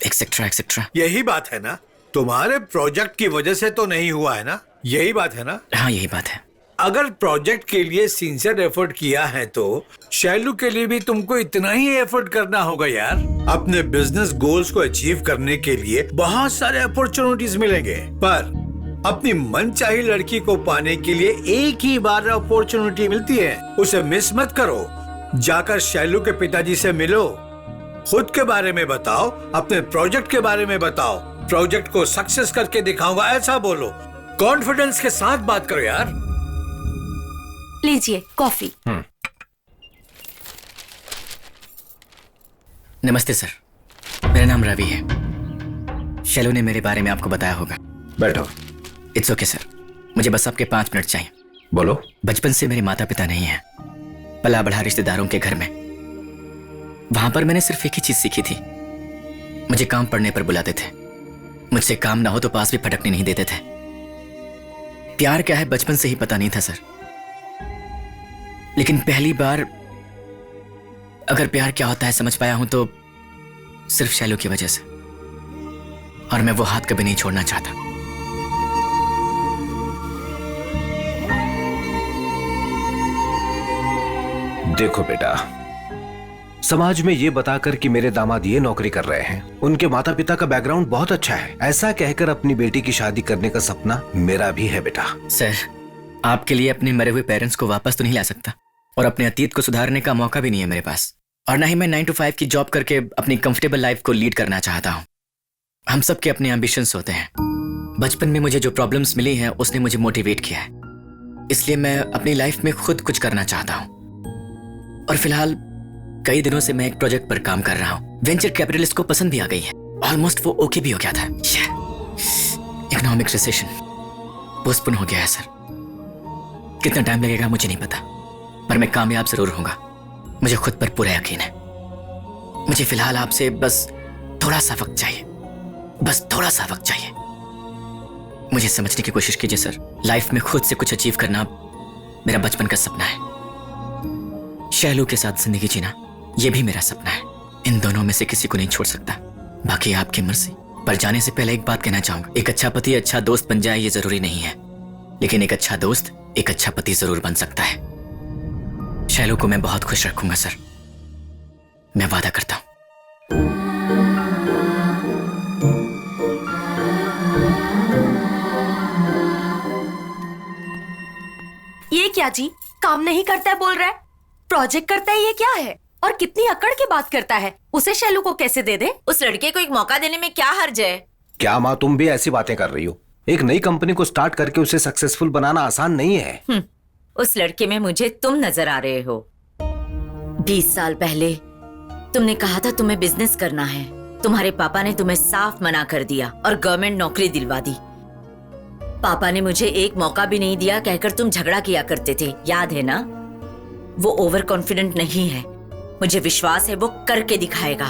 एक्सेट्रा एक्सेट्रा। यही बात है ना, तुम्हारे प्रोजेक्ट की वजह से तो नहीं हुआ है ना, यही बात है ना। हाँ यही बात है। अगर प्रोजेक्ट के लिए सिंसियर एफर्ट किया है तो शैलू के लिए भी तुमको इतना ही एफर्ट करना होगा यार। अपने बिजनेस गोल्स को अचीव करने के लिए बहुत सारे अपॉर्चुनिटीज मिलेंगे, पर अपनी मनचाही लड़की को पाने के लिए एक ही बार अपॉर्चुनिटी मिलती है, उसे मिस मत करो। जाकर शैलू के पिताजी से मिलो, खुद के बारे में बताओ, अपने प्रोजेक्ट के बारे में बताओ, प्रोजेक्ट को सक्सेस करके दिखाऊंगा ऐसा बोलो। कॉन्फिडेंस के साथ बात करो यार। लीजिए कॉफी। नमस्ते सर, मेरा नाम रवि है। शैलू ने मेरे बारे में आपको बताया होगा। बैठो। इट्स ओके सर, मुझे बस आपके 5 मिनट चाहिए। बोलो। बचपन से मेरे माता पिता नहीं है, पला बढ़ा रिश्तेदारों के घर में। वहां पर मैंने सिर्फ एक ही चीज सीखी थी, मुझे काम पढ़ने पर बुलाते थे, मुझसे काम ना हो तो पास भी फटकने नहीं देते थे। प्यार क्या है बचपन से ही पता नहीं था सर, लेकिन पहली बार अगर प्यार क्या होता है समझ पाया हूं तो सिर्फ शैलू की वजह से, और मैं वो हाथ कभी नहीं छोड़ना चाहता। देखो बेटा, समाज में ये बताकर कि मेरे दामाद ये नौकरी कर रहे हैं, उनके माता पिता का बैकग्राउंड बहुत अच्छा है, ऐसा कहकर अपनी बेटी की शादी करने का सपना मेरा भी है बेटा। सर, आपके लिए अपने मरे हुए पेरेंट्स को वापस तो नहीं ला सकता, और अपने अतीत को सुधारने का मौका भी नहीं है मेरे पास, और ना ही मैं 9 to 5 की जॉब करके अपनी कंफर्टेबल लाइफ को लीड करना चाहता हूँ। हम सब के अपने एम्बिशंस होते हैं। बचपन में मुझे जो प्रॉब्लम्स मिली हैं उसने मुझे मोटिवेट किया है, इसलिए मैं अपनी लाइफ में खुद कुछ करना चाहता हूँ। और फिलहाल कई दिनों से मैं एक प्रोजेक्ट पर काम कर रहा हूँ। वेंचर कैपिटलिस्ट को पसंद भी आ गई है, ऑलमोस्ट वो ओके भी हो गया था। इकोनॉमिक रिसेशन पोस्टपोन हो गया है सर। कितना टाइम लगेगा मुझे नहीं पता, पर मैं कामयाब जरूर होऊंगा, मुझे खुद पर पूरा यकीन है। मुझे फिलहाल आपसे बस थोड़ा सा वक्त चाहिए, बस थोड़ा सा वक्त चाहिए। मुझे समझने की कोशिश कीजिए सर, लाइफ में खुद से कुछ अचीव करना मेरा बचपन का सपना है। शैलू के साथ जिंदगी जीना यह भी मेरा सपना है। इन दोनों में से किसी को नहीं छोड़ सकता, बाकी आपकी मर्जी। पर जाने से पहले एक बात कहना चाहूंगा, एक अच्छा पति अच्छा दोस्त बन जाए ये जरूरी नहीं है, लेकिन एक अच्छा दोस्त एक अच्छा पति जरूर बन सकता है। शैलू को मैं बहुत खुश रखूंगा सर, मैं वादा करता हूं। ये क्या जी, काम नहीं करता है बोल रहा है, प्रोजेक्ट करता है, ये क्या है? और कितनी अकड़ की बात करता है। उसे शैलू को कैसे दे दे? उस लड़के को एक मौका देने में क्या हर्ज है? क्या माँ, तुम भी ऐसी बातें कर रही हो? एक नई कंपनी को स्टार्ट करके उसे सक्सेसफुल बनाना आसान नहीं है। उस लड़के में मुझे तुम नजर आ रहे हो। 20 साल पहले तुमने कहा था तुम्हें बिजनेस करना है, तुम्हारे पापा ने तुम्हें साफ मना कर दिया और गवर्नमेंट नौकरी दिलवा दी। पापा ने मुझे एक मौका भी नहीं दिया कहकर तुम झगड़ा किया करते थे, याद है ना? वो ओवर कॉन्फिडेंट नहीं है, मुझे विश्वास है वो करके दिखाएगा।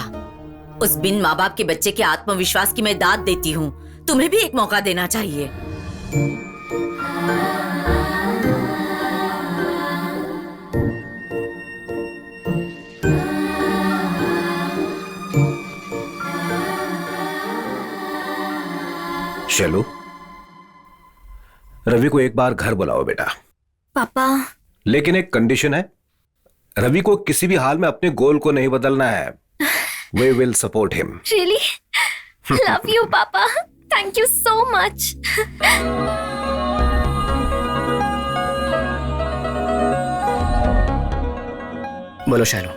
उस बिन माँ बाप के बच्चे के आत्मविश्वास की मैं दाद देती हूँ, तुम्हें भी एक मौका देना चाहिए। शैलू, रवि को एक बार घर बुलाओ बेटा। पापा, लेकिन एक कंडीशन है, रवि को किसी भी हाल में अपने गोल को नहीं बदलना है। We will support him. Really? Love you, Papa. Thank you so much. बोलो शैलू।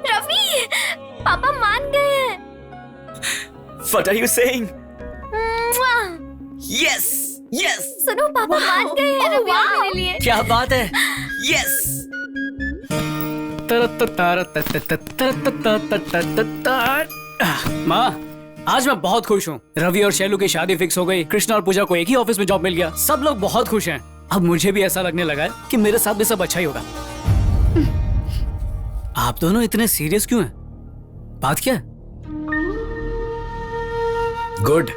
रवि, पापा मान गए हैं। What are you saying? Yes, yes. सुनो, पापा मान गए हैं रवि और मेरे लिए। क्या बात है? Yes. माँ, आज मैं बहुत खुश हूँ। रवि और शैलू की शादी फिक्स हो गई, कृष्णा और पूजा को एक ही ऑफिस में जॉब मिल गया, सब लोग बहुत खुश हैं। अब मुझे भी ऐसा लगने लगा है कि मेरे साथ भी सब अच्छा ही होगा। आप दोनों इतने सीरियस क्यों हैं? बात क्या है? गुड,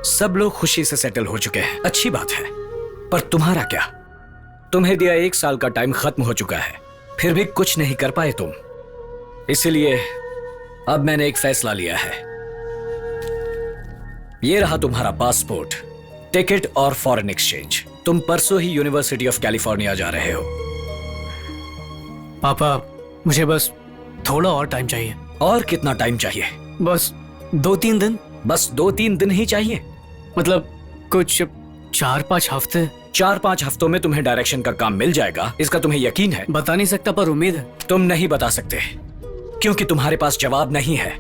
सब लोग खुशी से सेटल हो चुके हैं, अच्छी बात है। पर तुम्हारा क्या? तुम्हें दिया 1 साल का टाइम खत्म हो चुका है, फिर भी कुछ नहीं कर पाए तुम। इसलिए अब मैंने एक फैसला लिया है। ये रहा तुम्हारा पासपोर्ट, टिकट और फॉरेन एक्सचेंज। तुम परसों ही यूनिवर्सिटी ऑफ कैलिफोर्निया जा रहे हो। पापा, मुझे बस थोड़ा और टाइम चाहिए। और कितना टाइम चाहिए? बस 2-3 दिन। बस 2-3 दिन ही चाहिए? मतलब कुछ 4-5 हफ्ते। 4-5 हफ्तों में तुम्हें डायरेक्शन का काम मिल जाएगा, इसका तुम्हें यकीन है? बता नहीं सकता, पर उम्मीद है। तुम नहीं बता सकते क्योंकि तुम्हारे पास जवाब नहीं है।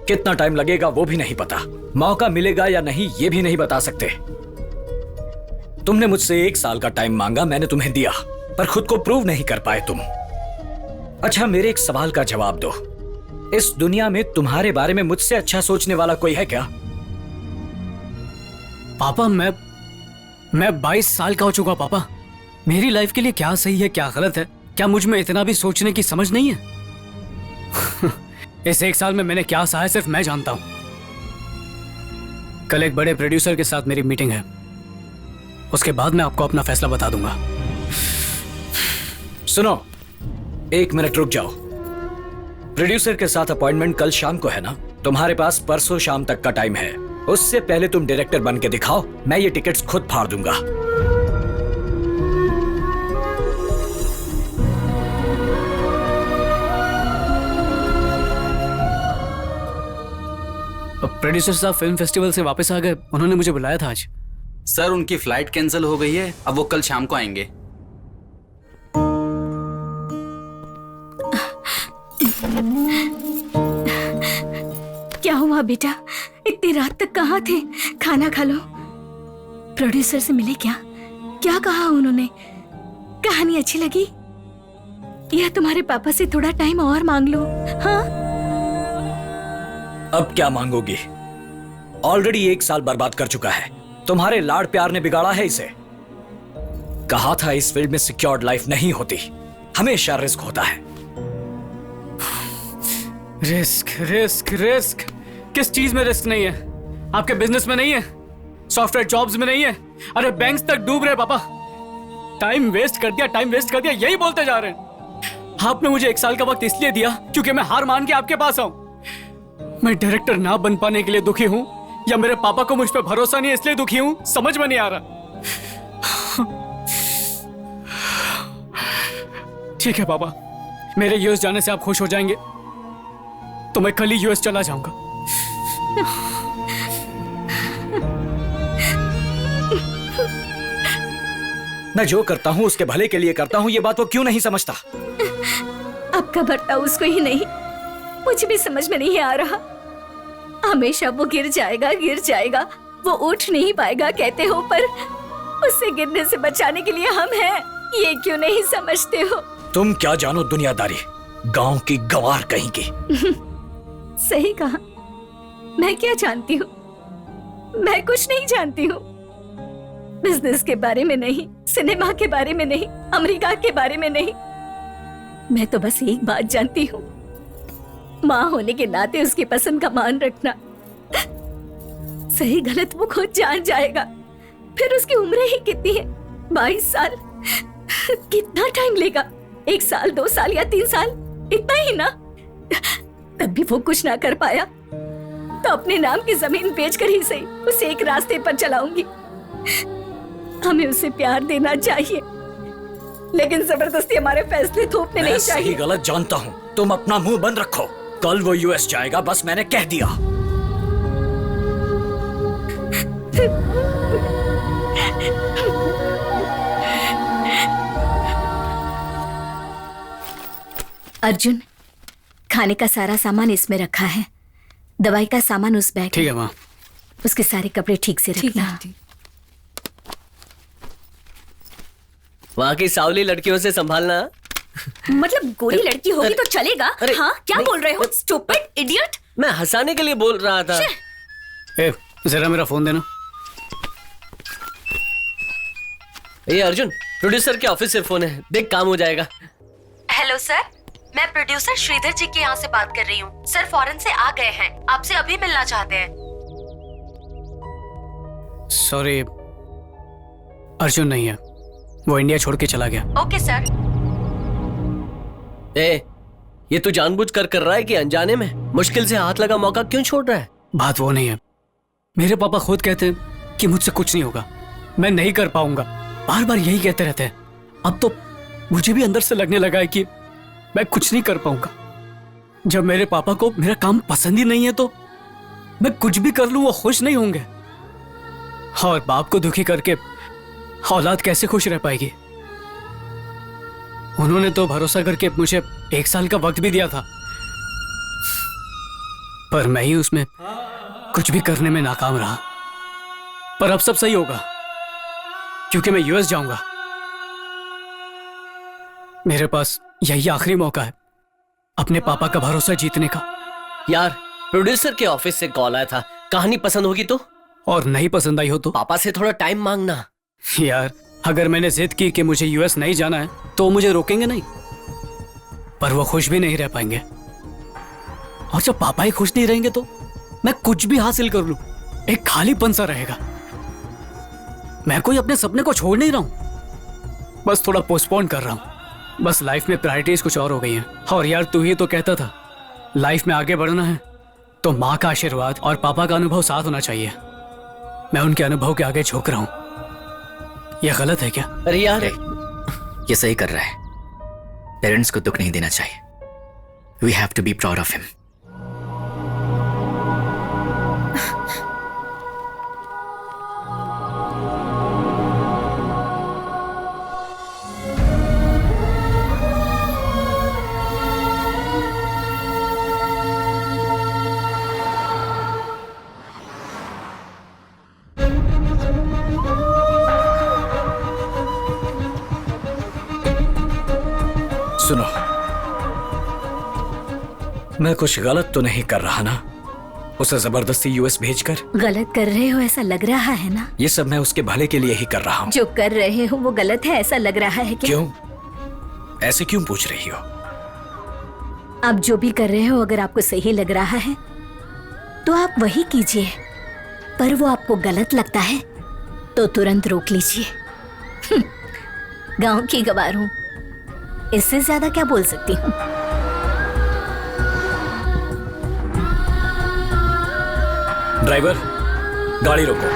कितना टाइम लगेगा वो भी नहीं पता, मौका मिलेगा या नहीं ये भी नहीं बता सकते। तुमने मुझसे 1 साल का टाइम मांगा, मैंने तुम्हें दिया, पर खुद को प्रूव नहीं कर पाए तुम। अच्छा, मेरे एक सवाल का जवाब दो। इस दुनिया में तुम्हारे बारे में मुझसे अच्छा सोचने वाला कोई है क्या? पापा, मैं 22 साल का हो चुका। पापा, मेरी लाइफ के लिए क्या सही है क्या गलत है, क्या मुझ में इतना भी सोचने की समझ नहीं है? इस 1 साल में मैंने क्या सहा है सिर्फ मैं जानता हूं। कल एक बड़े प्रोड्यूसर के साथ मेरी मीटिंग है, उसके बाद मैं आपको अपना फैसला बता दूंगा। सुनो, 1 मिनट रुक जाओ। प्रोड्यूसर के साथ अपॉइंटमेंट कल शाम को है ना? तुम्हारे पास परसों शाम तक का टाइम है। उससे पहले तुम डायरेक्टर बन के दिखाओ, मैं ये टिकट्स खुद फाड़ दूंगा। प्रोड्यूसर साहब फिल्म फेस्टिवल से वापस आ गए, उन्होंने मुझे बुलाया था आज। सर, उनकी फ्लाइट कैंसिल हो गई है, अब वो कल शाम को आएंगे। क्या हुआ बेटा, इतनी रात तक कहाँ थे? खाना खा लो। प्रोड्यूसर से मिले क्या? क्या कहा उन्होंने? कहानी अच्छी लगी? या तुम्हारे पापा से थोड़ा टाइम और मांग लो। हाँ, अब क्या मांगोगी? ऑलरेडी 1 साल बर्बाद कर चुका है। तुम्हारे लाड़ प्यार ने बिगाड़ा है इसे। कहा था इस फील्ड में सिक्योर्ड लाइफ नहीं होती, हमेशा रिस्क होता है। रिस्क रिस्क रिस्क, किस चीज में रिस्क नहीं है? आपके बिजनेस में नहीं है, सॉफ्टवेयर जॉब्स में नहीं है। अरे बैंक्स तक डूब रहे पापा। टाइम वेस्ट कर दिया, टाइम वेस्ट कर दिया, यही बोलते जा रहे हैं। आपने मुझे 1 साल का वक्त इसलिए दिया क्योंकि मैं हार मान के आपके पास आऊं। मैं डायरेक्टर ना बन पाने के लिए दुखी हूं या मेरे पापा को मुझ पर भरोसा नहीं है इसलिए दुखी हूं, समझ में नहीं आ रहा। ठीक है पापा, मेरे यूएस जाने से आप खुश हो जाएंगे तो मैं कल ही यूएस चला जाऊंगा। मैं जो करता हूं उसके भले के लिए करता हूं, ये बात वो क्यों नहीं समझता? आपका बर्ताव उसको ही नहीं, मुझे भी समझ में नहीं आ रहा। हमेशा वो गिर जाएगा, वो उठ नहीं पाएगा कहते हो, पर उससे गिरने से बचाने के लिए हम हैं, ये क्यों नहीं समझते हो? तुम क्या जानो दुनियादारी, गांव की गंवार कहीं की। सही कहा, मैं क्या जानती हूँ? मैं कुछ नहीं जानती हूँ। बिजनेस के बारे में नहीं, सिनेमा के बारे में नहीं, अमेरिका के बारे में नहीं। मैं तो बस एक बात जानती हूँ, माँ होने के नाते उसकी पसंद का मान रखना। सही गलत वो खुद जान जाएगा। फिर उसकी उम्र ही कितनी है? 22 साल। कितना टाइम लेगा? 1 साल, 2 साल या 3 साल? इतना ही ना? तब भी वो कुछ ना कर पाया तो अपने नाम की जमीन बेचकर ही सही उसे एक रास्ते पर चलाऊंगी। हमें उसे प्यार देना चाहिए, लेकिन जबरदस्ती हमारे फैसले थोपने नहीं चाहिए। सही गलत जानता हूँ, तुम अपना मुंह बंद रखो। कल वो यूएस जाएगा, बस मैंने कह दिया। अर्जुन, खाने का सारा सामान इसमें रखा है, दवाई का सामान उस बैग। ठीक है माँ। उसके सारे कपड़े ठीक से रखना। वहाँ की सावली लड़कियों से संभालना। मतलब गोरी लड़की होगी तो चलेगा? हाँ, क्या बोल रहे हो? Stupid idiot. मैं हंसाने के लिए बोल रहा था। ए, जरा मेरा फोन देना। ए अर्जुन, प्रोड्यूसर के ऑफिस से फोन है, देख काम हो जाएगा। हेलो सर, मैं प्रोड्यूसर श्रीधर जी के यहाँ से बात कर रही हूँ। सर फॉरेन से आ गए हैं, आपसे अभी मिलना चाहते हैं। सॉरी, अर्जुन नहीं है, वो इंडिया छोड़ के चला गया। Okay sir. ये तू जानबूझ कर रहा है कि अनजाने में? मुश्किल से हाथ लगा मौका क्यों छोड़ रहा है? बात वो नहीं है, मेरे पापा खुद कहते हैं कि मुझसे कुछ नहीं होगा, मैं नहीं कर पाऊंगा, बार बार यही कहते रहते हैं। अब तो मुझे भी अंदर से लगने लगा है कि मैं कुछ नहीं कर पाऊंगा। जब मेरे पापा को मेरा काम पसंद ही नहीं है तो मैं कुछ भी कर लूं वो खुश नहीं होंगे, और बाप को दुखी करके औलाद कैसे खुश रह पाएगी? उन्होंने तो भरोसा करके मुझे 1 साल का वक्त भी दिया था, पर मैं ही उसमें कुछ भी करने में नाकाम रहा। पर अब सब सही होगा क्योंकि मैं यूएस जाऊंगा। मेरे पास यही आखिरी मौका है अपने पापा का भरोसा जीतने का। यार, प्रोड्यूसर के ऑफिस से कॉल आया था, कहानी पसंद होगी तो? और नहीं पसंद आई हो तो? पापा से थोड़ा टाइम मांगना। यार, अगर मैंने जिद की कि मुझे यूएस नहीं जाना है तो मुझे रोकेंगे नहीं, पर वो खुश भी नहीं रह पाएंगे। और जब पापा ही खुश नहीं रहेंगे तो मैं कुछ भी हासिल कर लूं, एक खालीपन सा रहेगा। मैं कोई अपने सपने को छोड़ नहीं रहा हूं, बस थोड़ा पोस्टपोन कर रहा हूं। बस लाइफ में प्रायोरिटीज कुछ और हो गई हैं। और यार, तू ही तो कहता था लाइफ में आगे बढ़ना है तो माँ का आशीर्वाद और पापा का अनुभव साथ होना चाहिए। मैं उनके अनुभव के आगे झुक रहा हूं। यह गलत है क्या? अरे यार, ये सही कर रहा है। पेरेंट्स को दुख नहीं देना चाहिए। We have to be proud of him. सुनो, मैं कुछ गलत तो नहीं कर रहा ना उसे जबरदस्ती यूएस भेजकर? गलत कर रहे हो ऐसा लग रहा है ना? ये सब मैं उसके भले के लिए ही कर रहा हूँ। जो कर रहे हो वो गलत है ऐसा लग रहा है क्या? क्यों? ऐसे क्यों पूछ रही हो? आप जो भी कर रहे हो अगर आपको सही लग रहा है तो आप वही कीजिए, पर वो आपको गलत लगता है तो तुरंत रोक लीजिए। गांव की गवार हूँ, इससे ज्यादा क्या बोल सकती हूँ? ड्राइवर, गाड़ी रोको।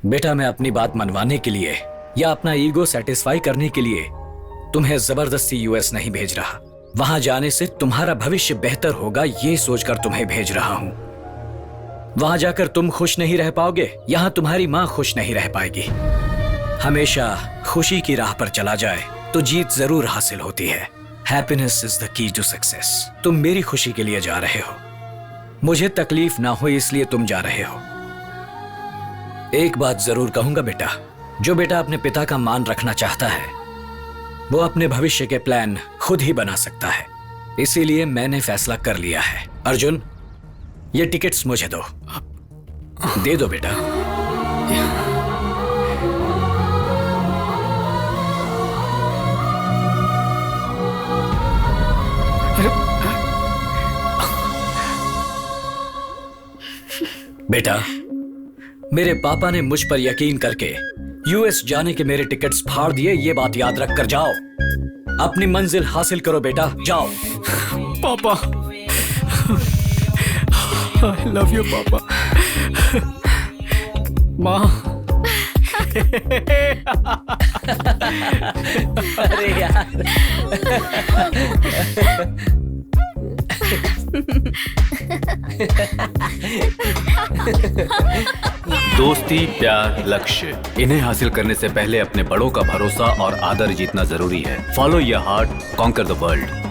बेटा, मैं अपनी बात मनवाने के लिए या अपना ईगो सेटिस्फाई करने के लिए तुम्हें जबरदस्ती यूएस नहीं भेज रहा। वहां जाने से तुम्हारा भविष्य बेहतर होगा ये सोचकर तुम्हें भेज रहा हूं। वहां जाकर तुम खुश नहीं रह पाओगे, यहां तुम्हारी मां खुश नहीं रह पाएगी। हमेशा खुशी की राह पर चला जाए तो जीत जरूर हासिल होती है। Happiness is the key to success. तुम मेरी खुशी के लिए जा रहे हो, मुझे तकलीफ ना हो इसलिए तुम जा रहे हो। एक बात जरूर कहूंगा बेटा, जो बेटा अपने पिता का मान रखना चाहता है वो अपने भविष्य के प्लान खुद ही बना सकता है। इसीलिए मैंने फैसला कर लिया है। अर्जुन, ये टिकट्स मुझे दो। दे दो बेटा। बेटा, मेरे पापा ने मुझ पर यकीन करके यूएस जाने के मेरे टिकट्स फाड़ दिए, ये बात याद रख कर जाओ। अपनी मंजिल हासिल करो बेटा, जाओ। पापा, I love you, पापा। माँ। अरे यार। दोस्ती, प्यार, लक्ष्य, इन्हें हासिल करने से पहले अपने बड़ों का भरोसा और आदर जीतना जरूरी है। Follow your heart, conquer the world.